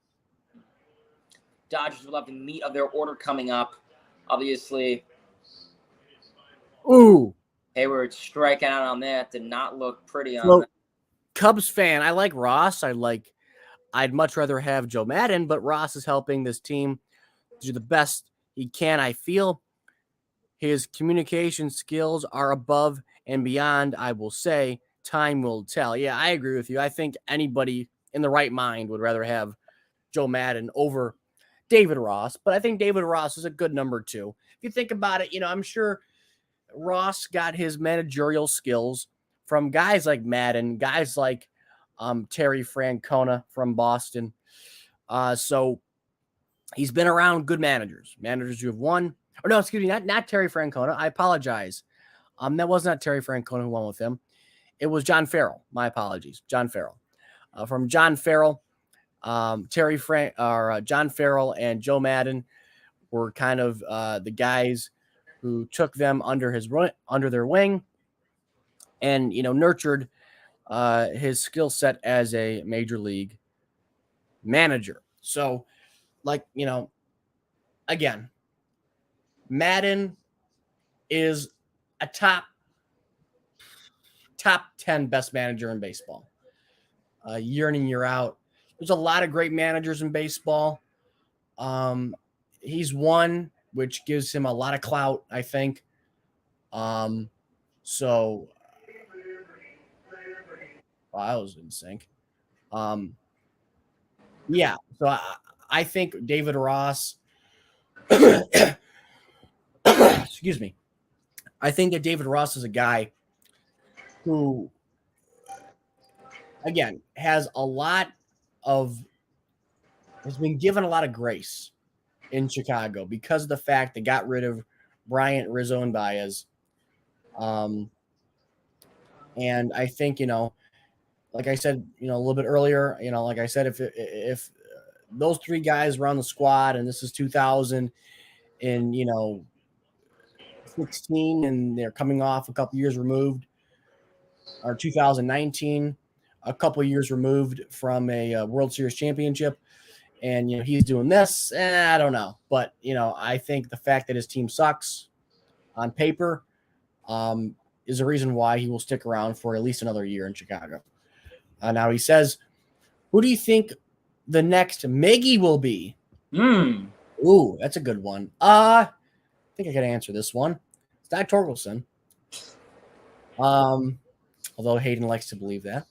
Dodgers will have the meat of their order coming up, obviously. Ooh. Hayward striking out on that did not look pretty on that. Cubs fan, I like Ross. I'd much rather have Joe Madden, but Ross is helping this team do the best he can. I feel his communication skills are above and beyond. I will say time will tell. Yeah, I agree with you. I think anybody in the right mind would rather have Joe Madden over David Ross, but I think David Ross is a good number 2. If you think about it, I'm sure Ross got his managerial skills from guys like Madden, guys like Terry Francona from Boston. So he's been around good managers who have won. Or no, excuse me, not Terry Francona. I apologize. That was not Terry Francona who won with him. It was John Farrell. My apologies, John Farrell. From John Farrell, John Farrell and Joe Madden were kind of the guys who took them under their wing and nurtured his skill set as a major league manager. So, again, Madden is a top 10 best manager in baseball. Year in and year out. There's a lot of great managers in baseball. He's one, which gives him a lot of clout, I think. I was in sync. Yeah, so I think David Ross, excuse me. I think that David Ross is a guy who, again, has been given a lot of grace in Chicago because of the fact they got rid of Bryant, Rizzo, and Baez. And I think, like I said, a little bit earlier, like I said, if those 3 guys were on the squad and this is 2000 and, 16 and they're coming off a couple years removed, or 2019, a couple years removed from a World Series championship, and he's doing this, I don't know, but I think the fact that his team sucks on paper is a reason why he will stick around for at least another year in Chicago. Now he says, who do you think the next Miggy will be? Ooh, that's a good one. I think I can answer this one. It's not Torkelson. Although Hayden likes to believe that.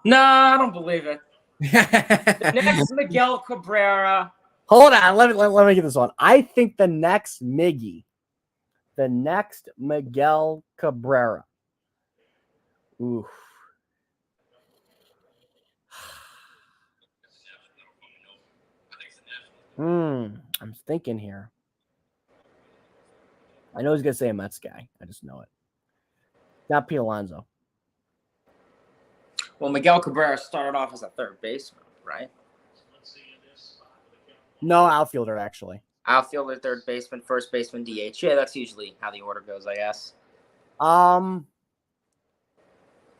No, I don't believe it. The next Miguel Cabrera. Hold on, let me get this one. I think the next Miggy the next Miguel Cabrera. Oof. I'm thinking here. I know he's going to say a Mets guy. I just know it. Not Pete Alonso. Well, Miguel Cabrera started off as a third baseman, right? No, outfielder, actually. Outfielder, third baseman, first baseman, DH. Yeah, that's usually how the order goes, I guess. Trying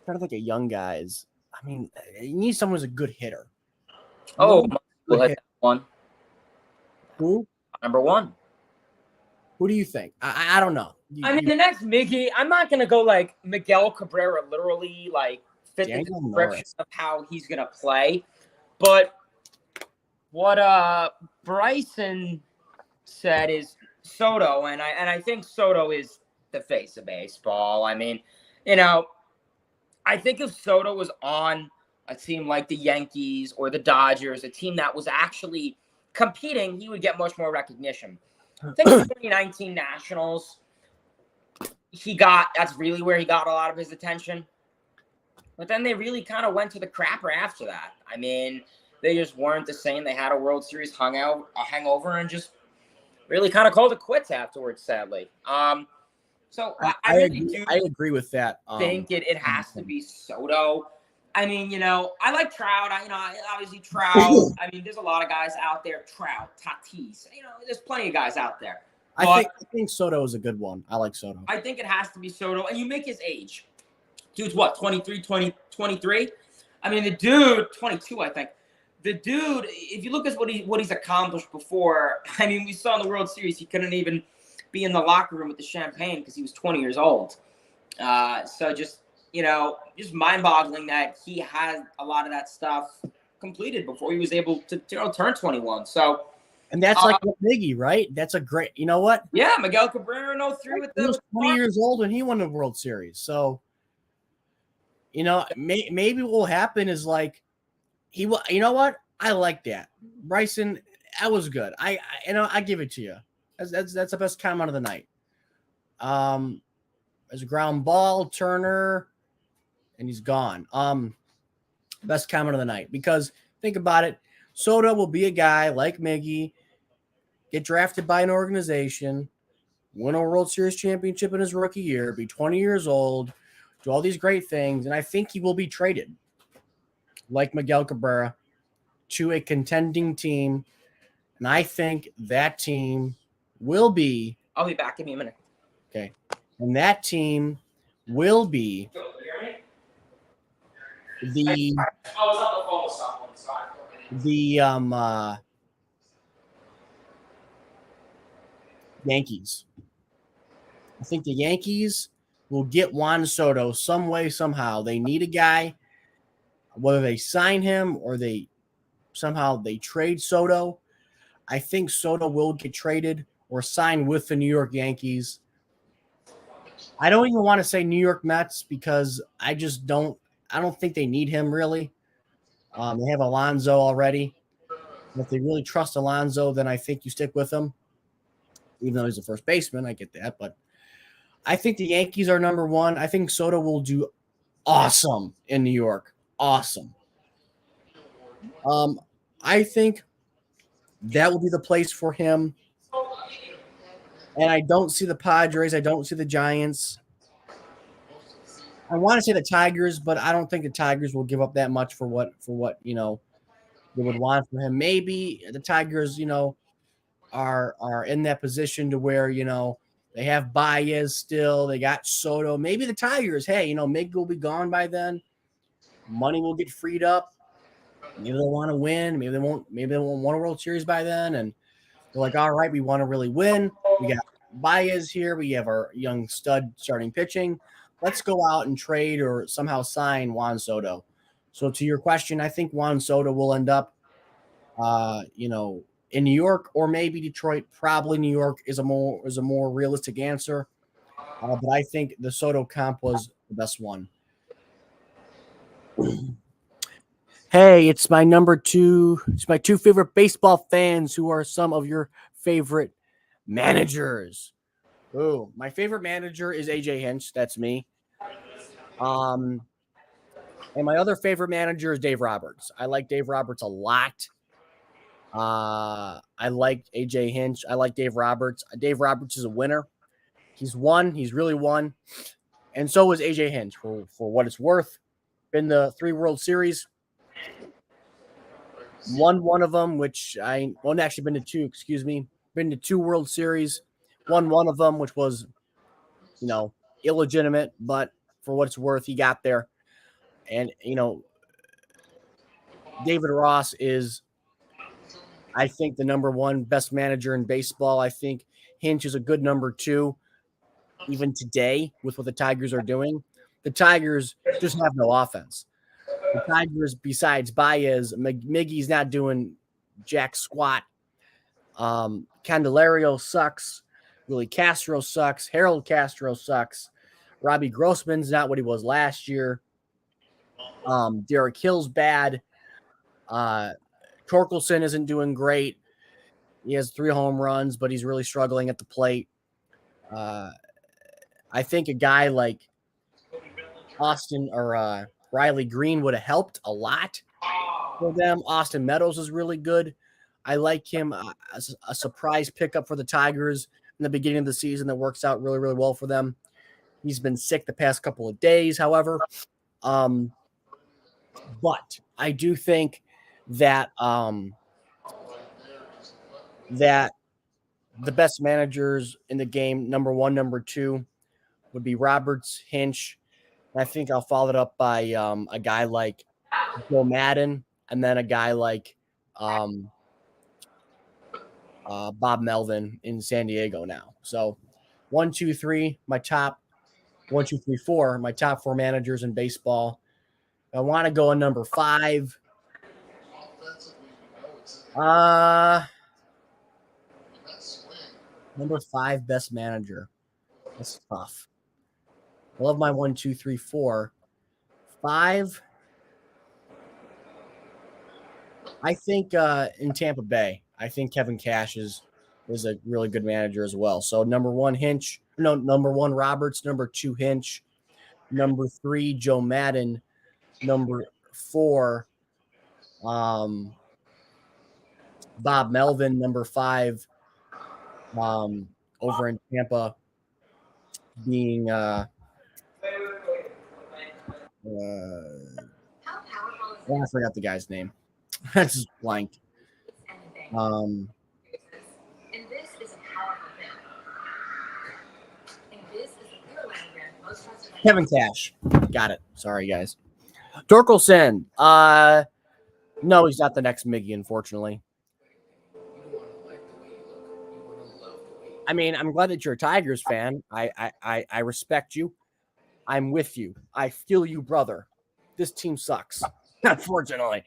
to think of young guys. I mean, you need someone who's a good hitter. Oh, we'll hit that one. Who? Number one. Who do you think? I don't know. The next Miggy, I'm not going to go like Miguel Cabrera literally like fit the description of how he's going to play. But what Bryson said is Soto, and I think Soto is the face of baseball. I mean, I think if Soto was on a team like the Yankees or the Dodgers, a team that was actually competing, he would get much more recognition. I think the 2019 Nationals, that's really where he got a lot of his attention. But then they really kind of went to the crapper after that. I mean, they just weren't the same. They had a World Series hangover and just really kind of called it quits afterwards, sadly. So I really agree with that. Think it has to be Soto. I mean, I like Trout. Obviously Trout. I mean, there's a lot of guys out there. Trout, Tatis. There's plenty of guys out there. I think Soto is a good one. I like Soto. I think it has to be Soto. And you make his age. Dude's what, 23? I mean, the dude, 22, I think. The dude, if you look at what he's accomplished before, I mean, we saw in the World Series, he couldn't even be in the locker room with the champagne because he was 20 years old. So just mind-boggling that he had a lot of that stuff completed before he was able to turn 21. So, and that's like Miggy, right? That's a great. You know what? Yeah, Miguel Cabrera in 03 with he was 20 years old when he won the World Series. So, maybe what will happen is like he will. You know what? I like that, Bryson. That was good. I give it to you. That's the best comment of the night. As a ground ball, Turner. And he's gone. Best comment of the night. Because think about it. Soto will be a guy like Miggy, get drafted by an organization, win a World Series championship in his rookie year, be 20 years old, do all these great things, and I think he will be traded, like Miguel Cabrera, to a contending team. And I think that team will be... I'll be back. Give me a minute. Okay. And that team will be... The Yankees. I think the Yankees will get Juan Soto some way, somehow. They need a guy, whether they sign him or they trade Soto. I think Soto will get traded or signed with the New York Yankees. I don't even want to say New York Mets because I don't think they need him, really. They have Alonso already. If they really trust Alonso, then I think you stick with him. Even though he's a first baseman, I get that. But I think the Yankees are number one. I think Soto will do awesome in New York. Awesome. I think that will be the place for him. And I don't see the Padres. I don't see the Giants. I want to say the Tigers, but I don't think the Tigers will give up that much for what they would want from him. Maybe the Tigers, are in that position to where they have Baez still. They got Soto. Maybe the Tigers, hey, Mig will be gone by then. Money will get freed up. Maybe they'll want to win. Maybe they won't. Maybe they won't want a World Series by then. And they're like, all right, we want to really win. We got Baez here. We have our young stud starting pitching. Let's go out and trade or somehow sign Juan Soto. So to your question, I think Juan Soto will end up, in New York or maybe Detroit. Probably New York is a more realistic answer. But I think the Soto comp was the best one. Hey, it's my number two. It's my two favorite baseball fans who are some of your favorite managers. Ooh, my favorite manager is AJ Hinch. That's me. And my other favorite manager is Dave Roberts. I like Dave Roberts a lot. I like AJ Hinch. I like Dave Roberts. Dave Roberts is a winner. He's won. He's really won. And so is AJ Hinch for what it's worth. Been the 3 World Series. Won one of them, which actually been to 2, excuse me. Been to 2 World Series. Won one of them, which was, illegitimate, but for what it's worth, he got there. And, David Ross is, I think, the number 1 best manager in baseball. I think Hinch is a good number 2, even today, with what the Tigers are doing. The Tigers just have no offense. The Tigers, besides Baez, Miggy's not doing jack squat. Candelario sucks. Willie Castro sucks. Harold Castro sucks. Robbie Grossman's not what he was last year. Derek Hill's bad. Torkelson isn't doing great. He has 3 home runs, but he's really struggling at the plate. I think a guy like Austin or Riley Green would have helped a lot for them. Austin Meadows is really good. I like him as a surprise pickup for the Tigers in the beginning of the season that works out really, really well for them. He's been sick the past couple of days, however. But I do think that that the best managers in the game, number 1, number 2, would be Roberts, Hinch. And I think I'll follow it up by a guy like Joe Madden, and then a guy like Bob Melvin in San Diego now. So 1, 2, 3, my top 1, 2, 3, 4, my top 4 managers in baseball. I want to go on number 5. Number 5 best manager. That's tough. I love my 1, 2, 3, 4. 5. I think in Tampa Bay, I think Kevin Cash is a really good manager as well. So number 1 Roberts, number 2 Hinch, number 3 Joe Madden, number 4 Bob Melvin, number 5 over in Tampa being I forgot the guy's name. I just blanked. Kevin Cash. Got it. Sorry, guys. Torkelson. No, he's not the next Miggy, unfortunately. I mean, I'm glad that you're a Tigers fan. I respect you. I'm with you. I feel you, brother. This team sucks, unfortunately.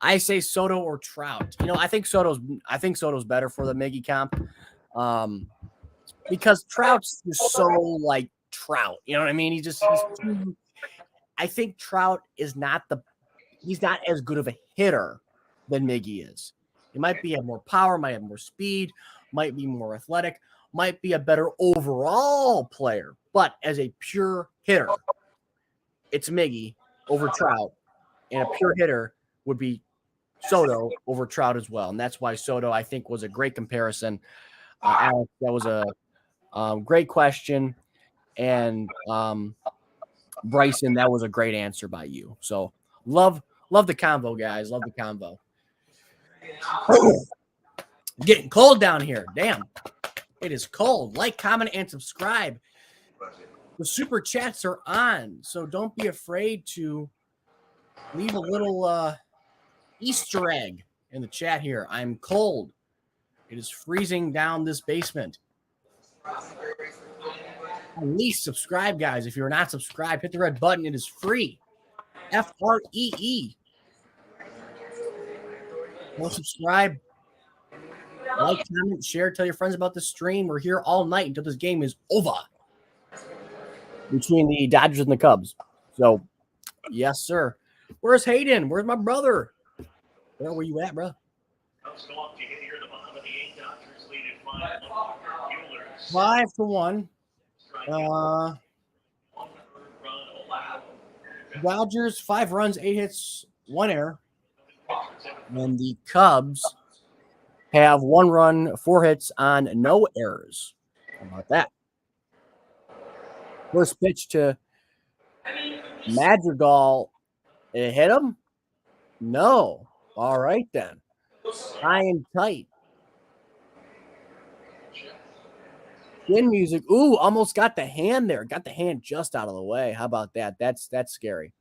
I say Soto or Trout. I think Soto's better for the Miggy comp. Because Trout's just so like Trout. You know what I mean? I think Trout is he's not as good of a hitter than Miggy is. He might have more power, might have more speed, might be more athletic, might be a better overall player. But as a pure hitter, it's Miggy over Trout. And a pure hitter would be Soto over Trout as well. And that's why Soto, I think, was a great comparison. Alex, that was a great question. And Bryson, that was a great answer by you. So love the convo, guys. Love the convo. Getting cold down here. Damn. It is cold. Like, comment, and subscribe. The super chats are on, so don't be afraid to leave a little Easter egg in the chat here. I'm cold. It is freezing down this basement. At least subscribe, guys. If you're not subscribed, hit the red button. It is free. FREE. Don't subscribe. Like, comment, share, tell your friends about the stream. We're here all night until this game is over between the Dodgers and the Cubs. So, yes, sir. Where's Hayden? Where's my brother? Where you at, bro? 5-1. Dodgers 5 runs, 8 hits, 1 error. And the Cubs have 1 run, 4 hits on no errors. How about that? First pitch to Madrigal. It hit him? No. All right then. High and tight. Chin music. Ooh, almost got the hand there. Got the hand just out of the way. How about that? That's scary.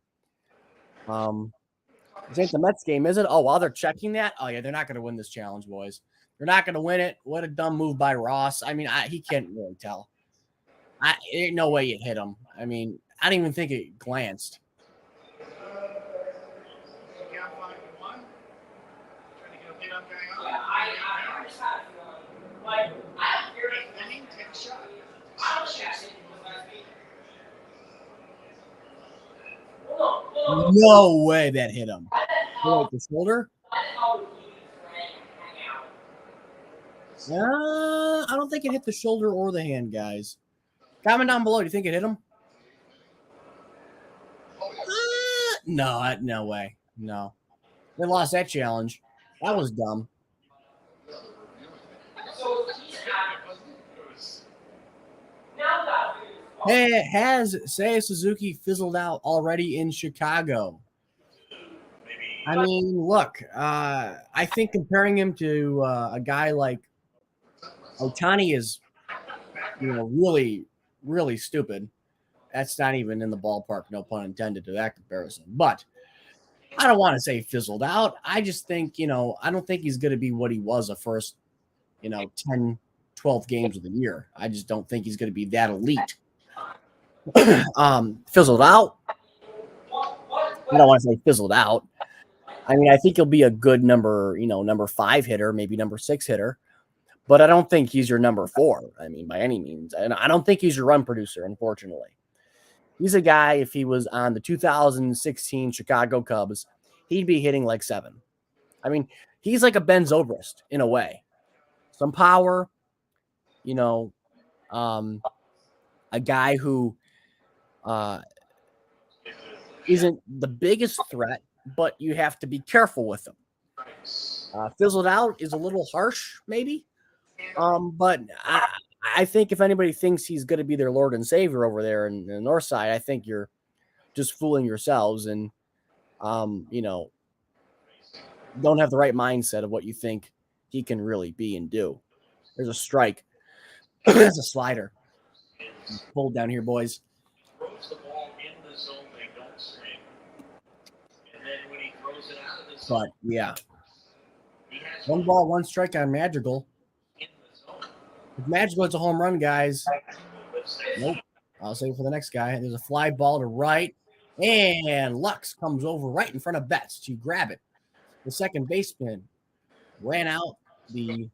This ain't the Mets game, is it? Oh, while they're checking that? Oh, yeah, they're not going to win this challenge, boys. They're not going to win it. What a dumb move by Ross. I mean, he can't really tell. Ain't no way it hit him. I mean, I didn't even think it glanced. No way that hit him. Like the shoulder? I don't think it hit the shoulder or the hand, guys. Comment down below. Do you think it hit him? No, no way. No. They lost that challenge. That was dumb. Hey, has Seiya Suzuki fizzled out already in Chicago? I mean, look, I think comparing him to a guy like Ohtani is, really, really stupid. That's not even in the ballpark, no pun intended to that comparison. But I don't want to say fizzled out. I just think, I don't think he's going to be what he was the first, 10, 12 games of the year. I just don't think he's going to be that elite. Fizzled out. I don't want to say fizzled out. I mean, I think he'll be a good number 5 hitter, maybe number 6 hitter. But I don't think he's your number 4. I mean, by any means. And I don't think he's your run producer, unfortunately. He's a guy, if he was on the 2016 Chicago Cubs, he'd be hitting like 7. I mean, he's like a Ben Zobrist in a way. Some power, a guy who isn't the biggest threat, but you have to be careful with him. Fizzled out is a little harsh, maybe. But I think if anybody thinks he's going to be their Lord and Savior over there in the north side, I think you're just fooling yourselves and, don't have the right mindset of what you think he can really be and do. There's a strike. There's a slider. Pulled down here, boys. But, yeah. 1 ball, 1 strike on Madrigal. If Madrigal hits a home run, guys. Nope. I'll save it for the next guy. There's a fly ball to right. And Lux comes over right in front of Betts to grab it. The second baseman ran out the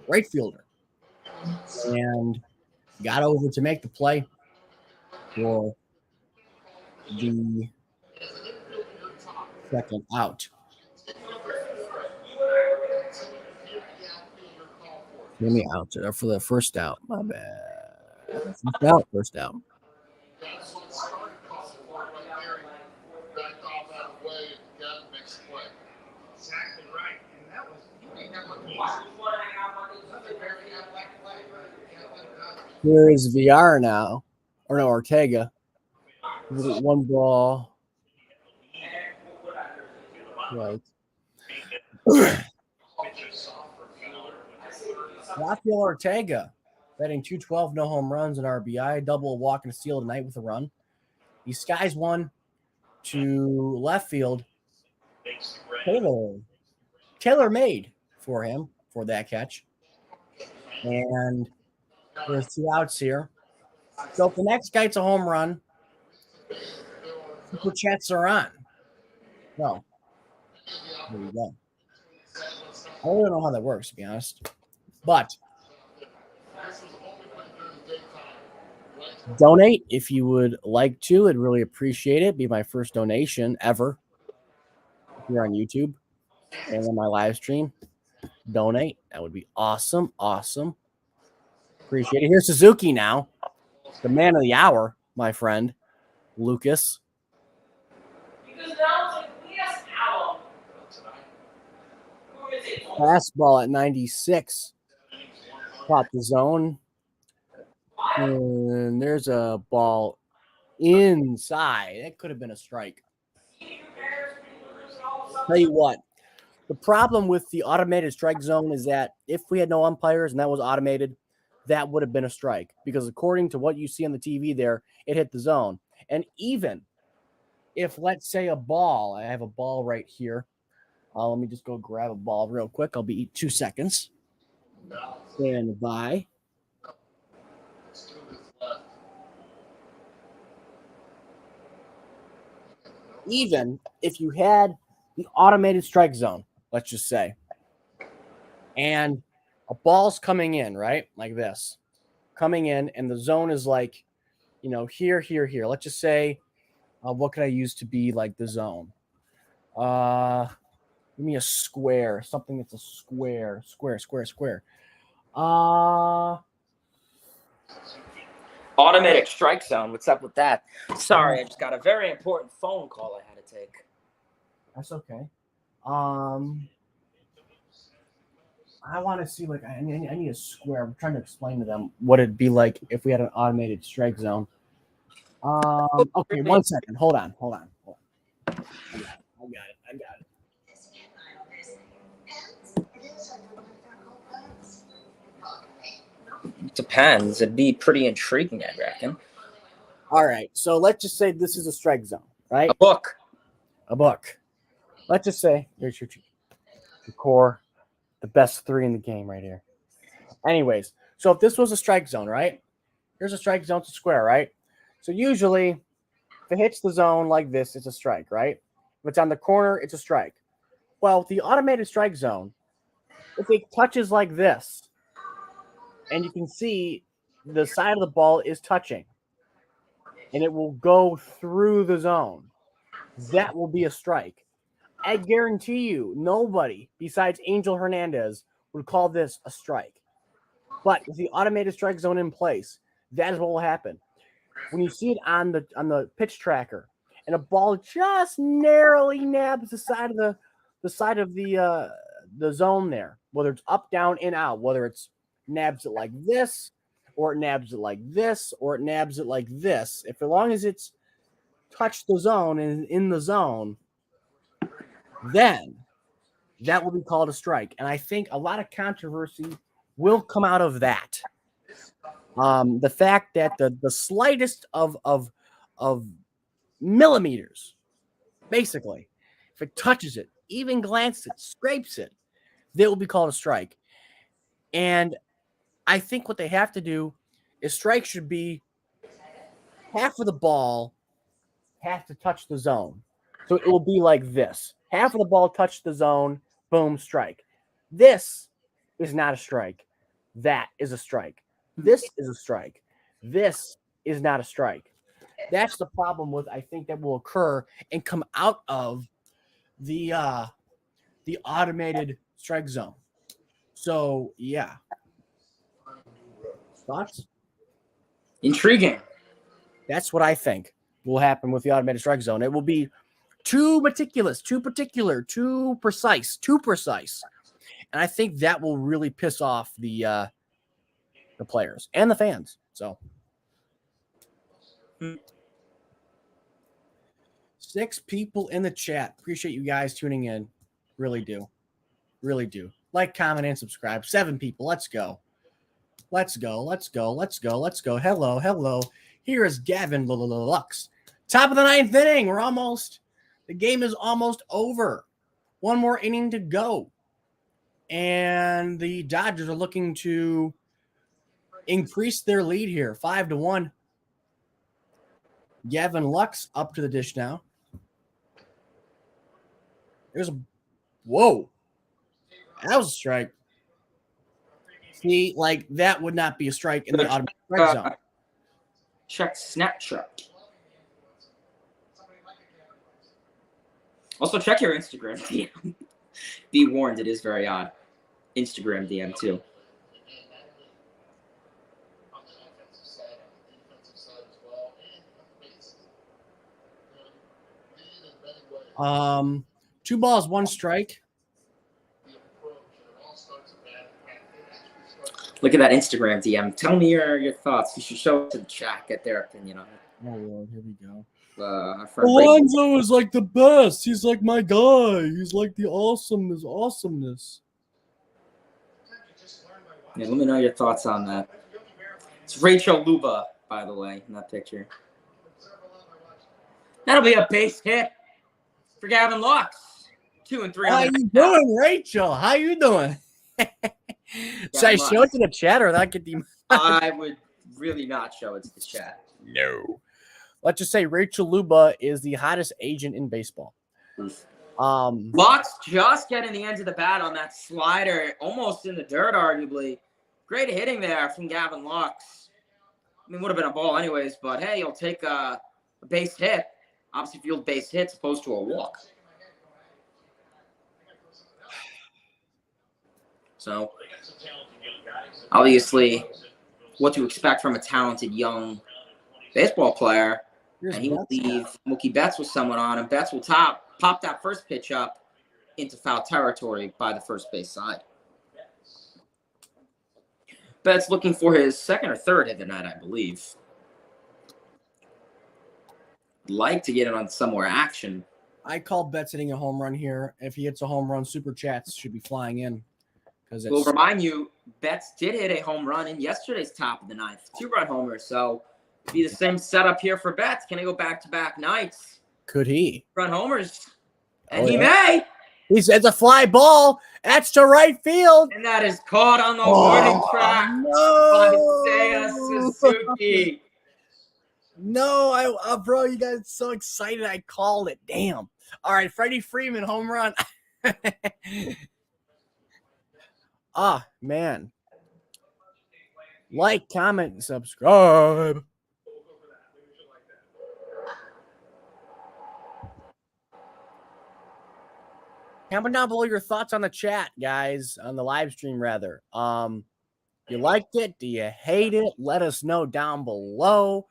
right fielder and got over to make the play for the second out. Give me out for the first out. My bad. First out. Exactly right. And that was Here is VR now. Or no, Ortega. 1 ball. Right. Rafael Ortega, batting .212, no home runs and RBI, double, a walk, and a steal tonight with a run. He skies one to left field. Taylor made for him for that catch. And there's 2 outs here. So if the next guy gets a home run, super chats are on. No. There you go. I don't know how that works, to be honest. But donate if you would like to. I'd really appreciate it. Be my first donation ever here on YouTube and on my live stream. donate. That would be awesome. Awesome. Appreciate it. Here's Suzuki now. The man of the hour, my friend, Lucas. Fastball at 96. Caught the zone. And there's a ball inside. That could have been a strike. Tell you what, the problem with the automated strike zone is that if we had no umpires and that was automated, that would have been a strike. Because according to what you see on the TV there, it hit the zone. And even if, let's say, a ball, I have a ball right here. Let me just go grab a ball real quick. I'll be 2 seconds. Stand by. Even if you had the automated strike zone, let's just say, and a ball's coming in, right? Like this, coming in, and the zone is like, here, here, here. Let's just say, what could I use to be like the zone? Give me a square, something that's a square. Automatic strike zone. What's up with that? Sorry, I just got a very important phone call I had to take. That's okay. I want to see, like, I need a square. I'm trying to explain to them what it'd be like if we had an automated strike zone. Okay, 1 second. Hold on. I got it. Depends. It'd be pretty intriguing, I reckon. All right. So let's just say this is a strike zone, right? A book. Let's just say here's your core, the best 3 in the game right here. Anyways, so if this was a strike zone, right? Here's a strike zone to square, right? So usually, if it hits the zone like this, it's a strike, right? If it's on the corner, it's a strike. Well, the automated strike zone, if it touches like this, and you can see the side of the ball is touching, and it will go through the zone, that will be a strike. I guarantee you, nobody besides Angel Hernandez would call this a strike. But with the automated strike zone in place, that is what will happen. When you see it on the pitch tracker, and a ball just narrowly nabs the side of the zone there, whether it's up, down, in, out, whether it's nabs it like this, or it nabs it like this, or it nabs it like this. If as long as it's touched the zone and in the zone, then that will be called a strike. And I think a lot of controversy will come out of that. The fact that the slightest of millimeters, basically, if it touches it, even glances it, scrapes it, they will be called a strike. And I think what they have to do is strike should be half of the ball has to touch the zone. So it will be like this. Half of the ball touched the zone, boom, strike. This is not a strike. That is a strike. This is a strike. This is not a strike. That's the problem with, I think, that will occur and come out of the automated strike zone. So, yeah. Thoughts? Intriguing. That's what I think will happen with the automated strike zone. It will be too meticulous, too particular, too precise. And I think that will really piss off the players and the fans. So 6 people in the chat. Appreciate you guys tuning in. Really do. Like, comment, and subscribe. 7 people. Let's go. Hello. Here is Gavin Lux. Top of the 9th inning. The game is almost over. 1 more inning to go. And the Dodgers are looking to increase their lead here, 5-1. Gavin Lux up to the dish now. Whoa. That was a strike. See, like, that would not be a strike in the automatic strike zone. Check Snapchat. Also, check your Instagram. Be warned, it is very odd. Instagram DM too. Two balls, one strike. Look at that Instagram DM. Tell me your thoughts. You should show it to the chat, get their opinion on it. Oh Lord, here we go. Our friend Alonzo is like the best. He's like my guy. He's like the awesomeness. Yeah, let me know your thoughts on that. It's Rachel Luba, by the way, in that picture. That'll be a base hit for Gavin Lux. 2 and 3. How you doing, Rachel? How you doing? Should I show it to the chat or not get the? I would really not show it to the chat. No. Let's just say Rachel Luba is the hottest agent in baseball. Lux just getting the end of the bat on that slider, almost in the dirt, arguably. Great hitting there from Gavin Lux. I mean, would have been a ball anyways, but hey, you'll take a base hit. Obviously, field base hit as opposed to a walk. So, obviously, what to expect from a talented young baseball player. And he will leave Mookie Betts with someone on, and Betts will pop that first pitch up into foul territory by the first base side. Betts looking for his second or third hit tonight, I believe. Like to get it on some more action. I call Betts hitting a home run here. If he hits a home run, super chats should be flying in. We'll remind you, Betts did hit a home run in yesterday's top of the ninth, 2-run homer. So be the same setup here for Betts. Can he go back-to-back nights? Could he? Run homers. And he may. He says a fly ball. That's to right field. And that is caught on the warning track by Seiya Suzuki. No, bro, you guys are so excited. I called it. Damn. All right, Freddie Freeman, home run. Man. Like, comment, and subscribe. Comment down below your thoughts on the chat, guys, on the live stream, rather. You liked it? Do you hate it? Let us know down below.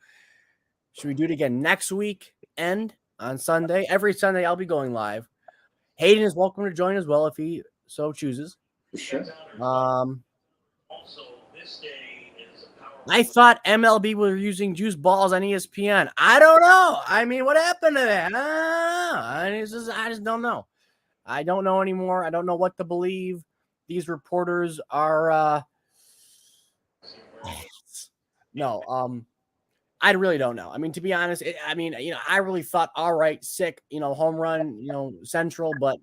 Should we do it again next week? End on Sunday. Every Sunday, I'll be going live. Hayden is welcome to join as well if he so chooses. Sure. I thought MLB were using juice balls on ESPN. I don't know. I mean, what happened to that? I just don't know. I don't know anymore. I don't know what to believe. These reporters are I really don't know. I mean, to be honest, I really thought, all right, sick, home run, central, but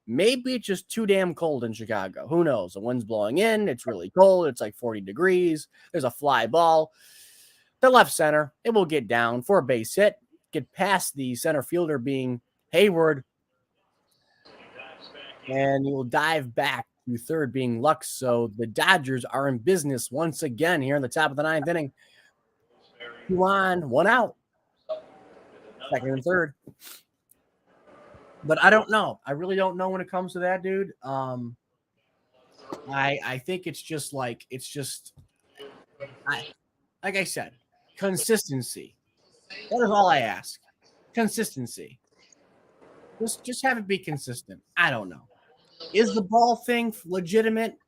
maybe it's just too damn cold in Chicago. Who knows? The wind's blowing in. It's really cold. It's like 40 degrees. There's a fly ball. The left center, it will get down for a base hit, get past the center fielder being Hayward, and he will dive back to third being Lux. So the Dodgers are in business once again here in the top of the ninth inning. 2 on, 1 out. Second and third. But I don't know. I really don't know when it comes to that, dude. I think it's just like I said, consistency. That is all I ask. Consistency. Just have it be consistent. I don't know. Is the ball thing legitimate?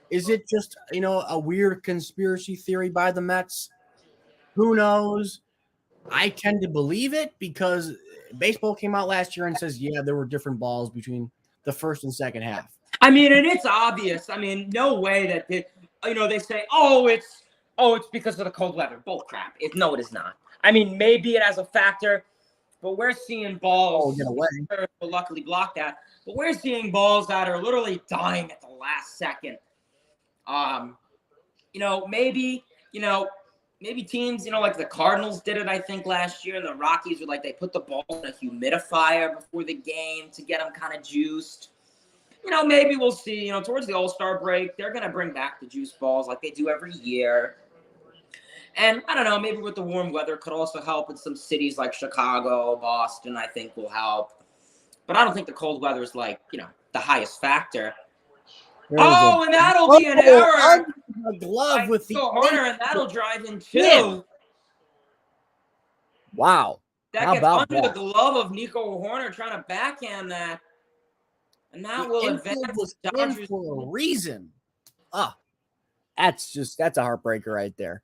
Is it just, a weird conspiracy theory by the Mets? Who knows? I tend to believe it because baseball came out last year and says, yeah, there were different balls between the first and second half. I mean, and it's obvious. I mean, no way that they say, it's because of the cold weather. Bull crap. No, it is not. I mean, maybe it has a factor, but we're seeing balls. Get away. Will luckily block that. But we're seeing balls that are literally dying at the last second. Maybe teams, like the Cardinals did it, I think, last year, and the Rockies were they put the ball in a humidifier before the game to get them kind of juiced. Maybe we'll see, towards the All-Star break, they're going to bring back the juice balls like they do every year. And I don't know, maybe with the warm weather could also help in some cities like Chicago, Boston, I think will help. But I don't think the cold weather is the highest factor. Oh, and that'll be an error. Under the glove with the Horner, and that'll drive in too. Yeah. Wow. That How gets about under that? the glove of Nico Horner trying to backhand that. And that The will infield advance was the in Dodgers. for a reason. That's a heartbreaker right there.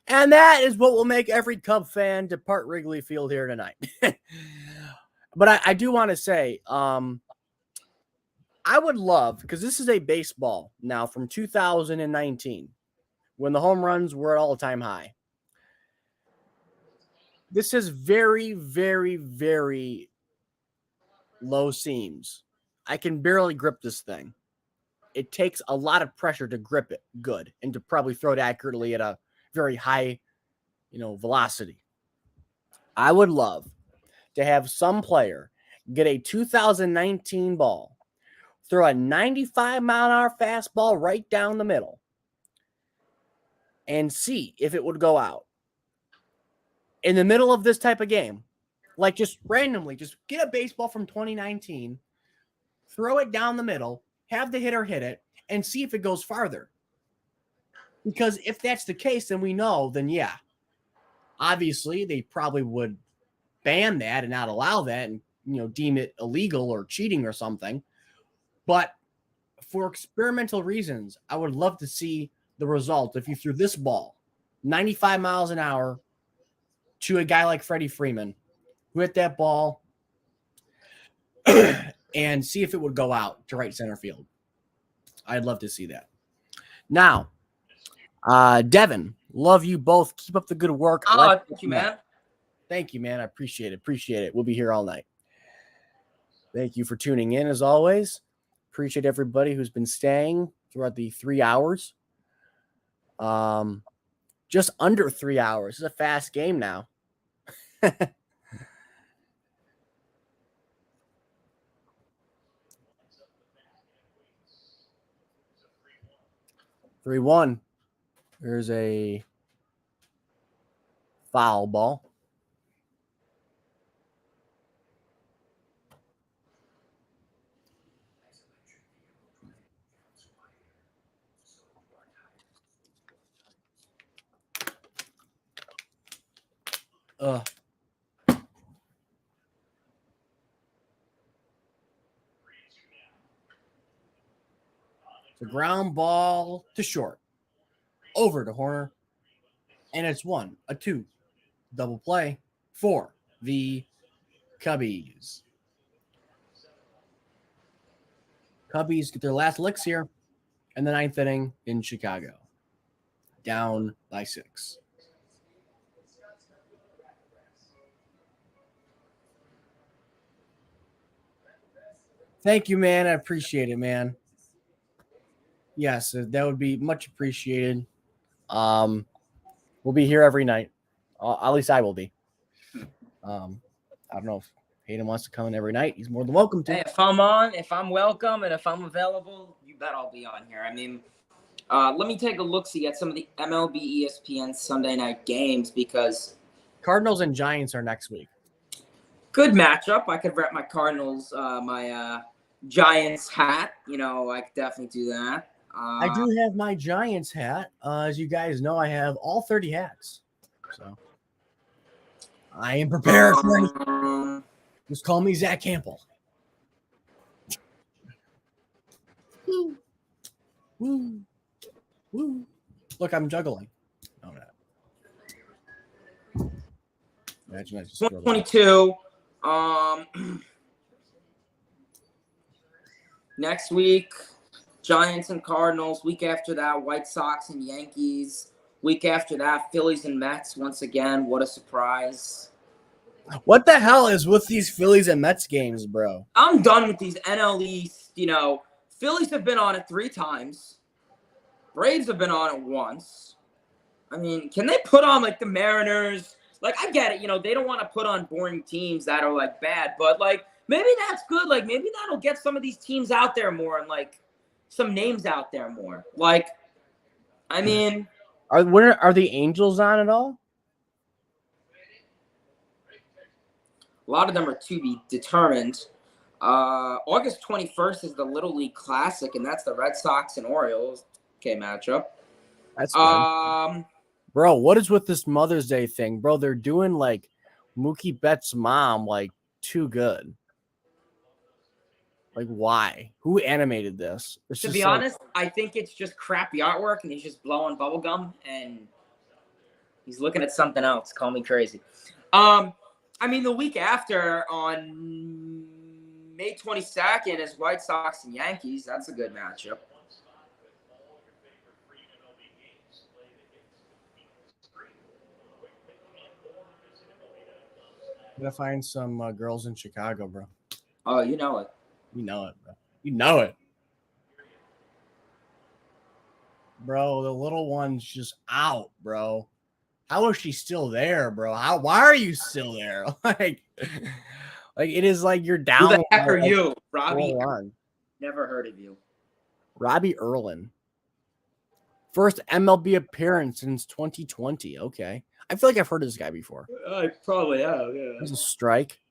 And that is what will make every Cub fan depart Wrigley Field here tonight. But I do want to say, I would love, because this is a baseball now from 2019, when the home runs were at all-time high. This is very, very, very low seams. I can barely grip this thing. It takes a lot of pressure to grip it good and to probably throw it accurately at a very high, velocity. I would love to have some player get a 2019 ball, throw a 95-mile-an-hour fastball right down the middle, and see if it would go out. In the middle of this type of game, like just randomly, just get a baseball from 2019, throw it down the middle, have the hitter hit it, and see if it goes farther. Because if that's the case, then we know, then yeah, obviously they probably would ban that and not allow that and, deem it illegal or cheating or something. But for experimental reasons, I would love to see the result if you threw this ball 95 miles an hour to a guy like Freddie Freeman, who hit that ball, and see if it would go out to right center field. I'd love to see that. Now, Devin, love you both. Keep up the good work. Thank you, man. Thank you, man. I appreciate it. We'll be here all night. Thank you for tuning in, as always. Appreciate everybody who's been staying throughout the 3 hours. Just under 3 hours. It's a fast game now. 3-1. There's a foul ball. The ground ball to short. Over to Horner. And it's 1, a 2. Double play for the Cubbies. Cubbies get their last licks here in the 9th inning in Chicago. Down by 6. Thank you, man. I appreciate it, man. Yes, that would be much appreciated. We'll be here every night. At least I will be. I don't know if Hayden wants to come in every night. He's more than welcome to. Hey, if I'm on, if I'm welcome, and if I'm available, you bet I'll be on here. I mean, let me take a look-see at some of the MLB ESPN Sunday night games, because Cardinals and Giants are next week. Good matchup. I could rep my Cardinals, my Giants hat. I could definitely do that. I do have my Giants hat. As you guys know, I have all 30 hats. So I am prepared for anything. Just call me Zach Campbell. Woo. Woo. Woo. Look, I'm juggling. No, I'm not. Imagine I just 2022. Next week, Giants and Cardinals. Week after that, White Sox and Yankees. Week after that, Phillies and Mets. Once again, what a surprise. What the hell is with these Phillies and Mets games, bro? I'm done with these NL East. Phillies have been on it 3 times. Braves have been on it once. I mean, can they put on, like, the Mariners? Like, I get it. They don't want to put on boring teams that are, like, bad. But, like, maybe that's good. Like, maybe that'll get some of these teams out there more and, like, some names out there more. Like, I mean. Are the Angels on at all? A lot of them are to be determined. August 21st is the Little League Classic, and that's the Red Sox and Orioles. Okay, matchup. That's good. Bro, what is with this Mother's Day thing? Bro, they're doing like Mookie Betts' mom like too good. Like, why? Who animated this? To be honest, I think it's just crappy artwork, and he's just blowing bubble gum, and he's looking at something else. Call me crazy. I mean, the week after on May 22nd is White Sox and Yankees. That's a good matchup. I'm gonna find some girls in Chicago, bro. Oh, you know it. You know it, bro. You know it. Bro, the little one's just out, bro. How is she still there, bro? Why are you still there? like it is like you're down. Who the heck are you? Robbie? Never heard of you. Robbie Erlin. First MLB appearance since 2020. Okay. I feel like I've heard of this guy before. I probably have, yeah. There's a strike.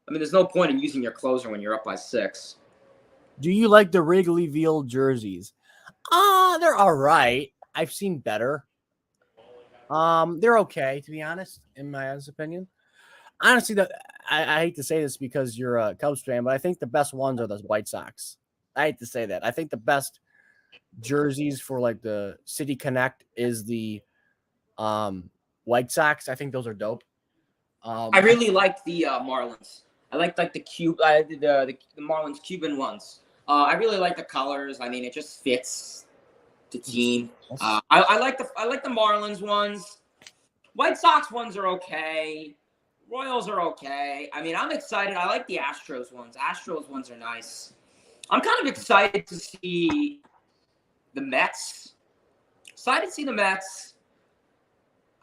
I mean, there's no point in using your closer when you're up by 6. Do you like the Wrigleyville jerseys? They're all right. I've seen better. They're okay, to be honest, in my honest opinion. Honestly, I hate to say this because you're a Cubs fan, but I think the best ones are the White Sox. I hate to say that. I think the best jerseys for like the City Connect is the White Sox. I think those are dope. I really like the Marlins. I like the Marlins Cuban ones. I really like the colors. I mean, it just fits the team. I like the Marlins ones. White Sox ones are okay. Royals are okay. I mean, I'm excited. I like the Astros ones. Astros ones are nice. I'm kind of excited to see the Mets. Excited to see the Mets.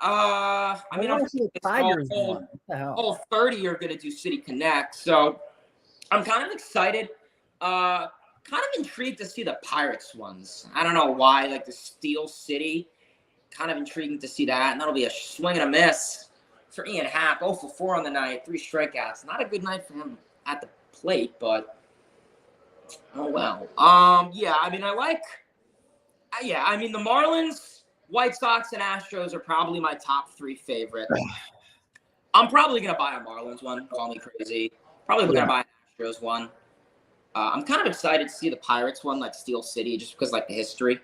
I mean, I'm the Tigers one. What the hell? All 30 are going to do City Connect, so I'm kind of excited. Kind of intrigued to see the Pirates ones. I don't know why, like the Steel City. Kind of intriguing to see that, and that'll be a swing and a miss for Ian Happ. 0 for 4 on the night, 3 strikeouts. Not a good night for him at the plate, but oh well. Yeah, I mean, I mean, the Marlins, White Sox, and Astros are probably my top 3 favorites. I'm probably gonna buy a Marlins one. Call me crazy. Probably gonna buy an Astros one. I'm kind of excited to see the Pirates one, like Steel City, just because like the history.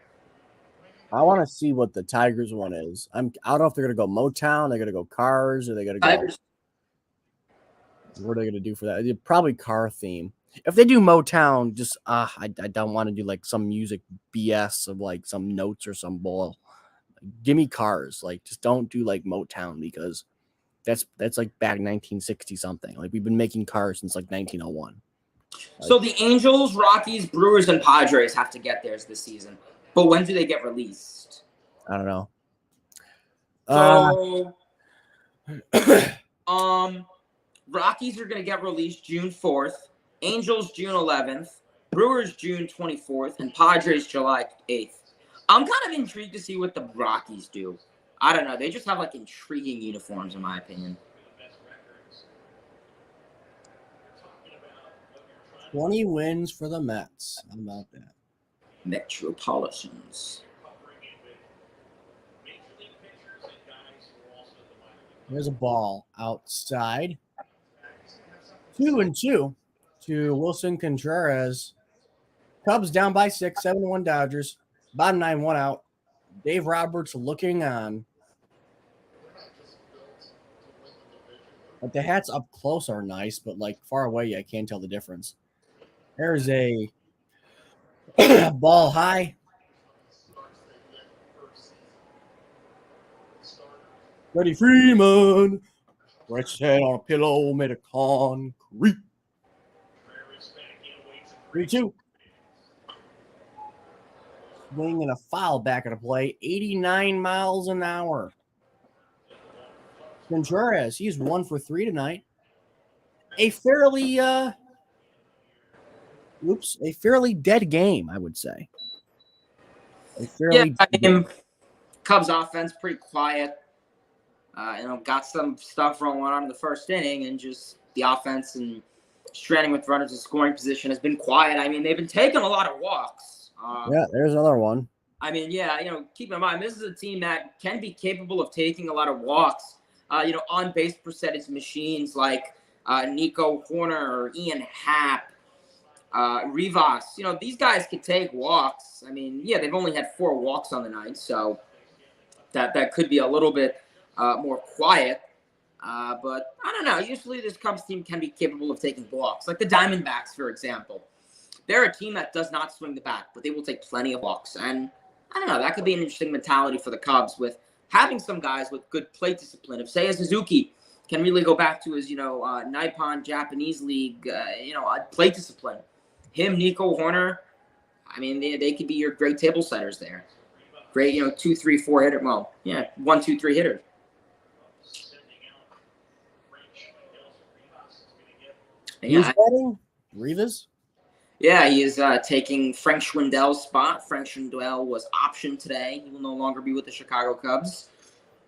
I want to see what the Tigers one is. I don't know if they're gonna go Motown, they're gonna go Cars, or they're gonna go. Tigers. What are they gonna do for that? Probably car theme. If they do Motown, just I don't want to do like some music BS of like some notes or some bull. Give me Cars. Like, just don't do like Motown because that's like back 1960 something. Like, we've been making Cars since like 1901. So the Angels, Rockies, Brewers, and Padres have to get theirs this season. But when do they get released? I don't know. So, Rockies are going to get released June 4th. Angels June 11th. Brewers June 24th. And Padres July 8th. I'm kind of intrigued to see what the Rockies do. I don't know. They just have like intriguing uniforms, in my opinion. 20 wins for the Mets. How about that? Metropolitans. There's a ball outside. 2-2 to Wilson Contreras. Cubs down by 6, 7-1 Dodgers. Bottom 9, 1 out. Dave Roberts looking on. But the hats up close are nice, but like far away, I can't tell the difference. There's a ball high. Freddie Freeman. Right head on a pillow made of concrete. 3-2. Swing and a foul back at a play. 89 miles an hour. Contreras, he's 1 for 3 tonight. A fairly dead game, I would say. Cubs offense pretty quiet. Got some stuff rolling on in the first inning, and just the offense and stranding with runners in scoring position has been quiet. I mean, they've been taking a lot of walks. Yeah, there's another one. I mean, yeah, keep in mind, this is a team that can be capable of taking a lot of walks. On base percentage machines like Nico Horner or Ian Happ, Rivas. These guys could take walks. I mean, yeah, they've only had 4 walks on the night, so that could be a little bit more quiet. But I don't know. Usually this Cubs team can be capable of taking walks. Like the Diamondbacks, for example. They're a team that does not swing the bat, but they will take plenty of walks. And I don't know. That could be an interesting mentality for the Cubs with having some guys with good plate discipline. If Seiya Suzuki can really go back to his, Nippon Japanese League, plate discipline. Him, Nico Horner, I mean, they could be your great table setters there. Great, 2, 3, 4 hitter. Well, yeah, 1, 2, 3 hitters. Who's batting? Rivas? Yeah, he is taking Frank Schwindel's spot. Frank Schwindel was optioned today. He will no longer be with the Chicago Cubs.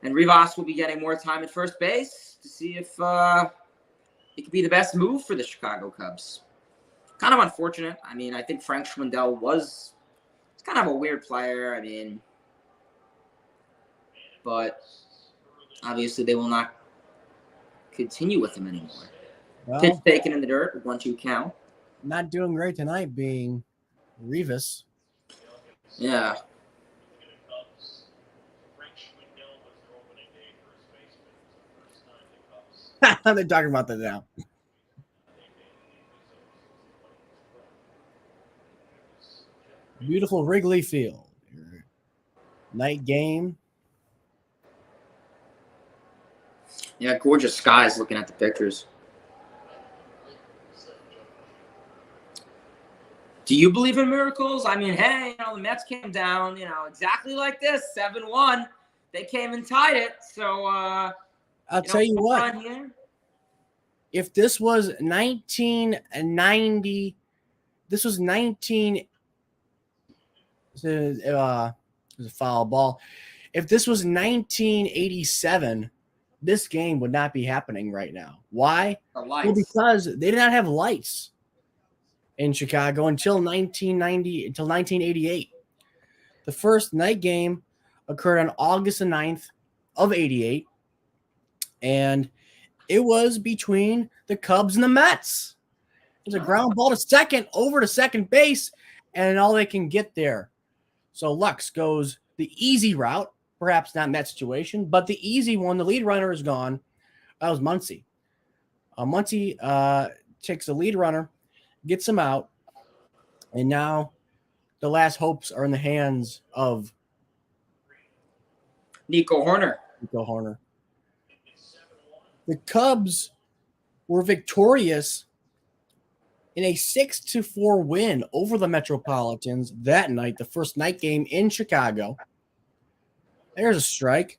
And Rivas will be getting more time at first base to see if it could be the best move for the Chicago Cubs. Kind of unfortunate. I mean, I think Frank Schwindel was kind of a weird player. I mean, but obviously they will not continue with him anymore. Well, pitch taken in the dirt, 1-2 count. Not doing great tonight being Rivas. Yeah. They're talking about that now. Beautiful Wrigley Field. Night game. Yeah, gorgeous skies looking at the pictures. Do you believe in miracles? I mean, hey, the Mets came down, exactly like this, 7-1. They came and tied it. So, I'll tell you what. If this was 1990, this was 19. It was a foul ball. If this was 1987, this game would not be happening right now. Why? Well, because they did not have lights in Chicago until 1988. The first night game occurred on August the 9th of 88, and it was between the Cubs and the Mets. It was a ground ball to second, over to second base, and all they can get there. So Lux goes the easy route, perhaps not in that situation, but the easy one. The lead runner is gone. That was Muncy. Muncy takes the lead runner, gets him out, and now the last hopes are in the hands of Nico Horner. The Cubs were victorious in a 6-4 win over the Metropolitans that night, the first night game in Chicago. There's a strike.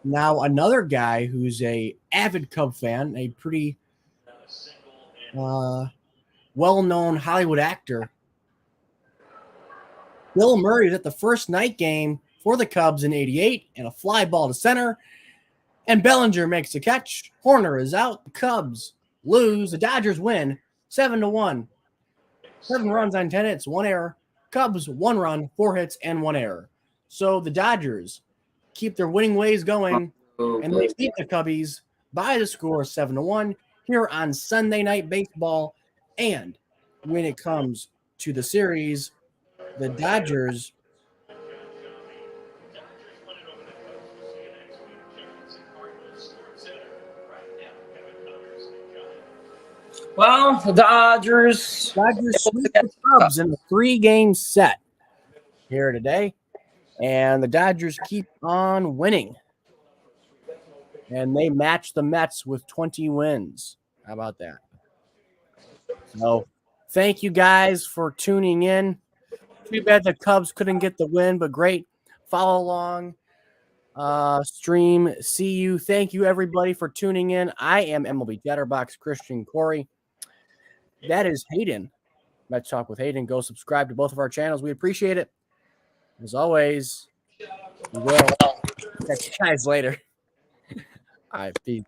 Now, another guy who's a avid Cub fan, a pretty well-known Hollywood actor, Bill Murray, is at the first night game for the Cubs in 88, and a fly ball to center, and Ballinger makes the catch. Horner is out. The Cubs lose. The Dodgers win 7-1. 7 runs on 10 hits, 1 error. Cubs 1 run, 4 hits, and 1 error. So the Dodgers keep their winning ways going, and they beat the Cubbies by the score of 7-1 here on Sunday Night Baseball. And when it comes to the series, the Dodgers the Dodgers sweep the Cubs in a 3-game set here today. And the Dodgers keep on winning. And they match the Mets with 20 wins. How about that? So, thank you guys for tuning in. Too bad the Cubs couldn't get the win, but great follow along stream. See you. Thank you, everybody, for tuning in. I am MLB Chatterbox Christian Corey. That is Hayden. Let's Talk with Hayden. Go subscribe to both of our channels. We appreciate it. As always, we will catch you guys later. All right, peace.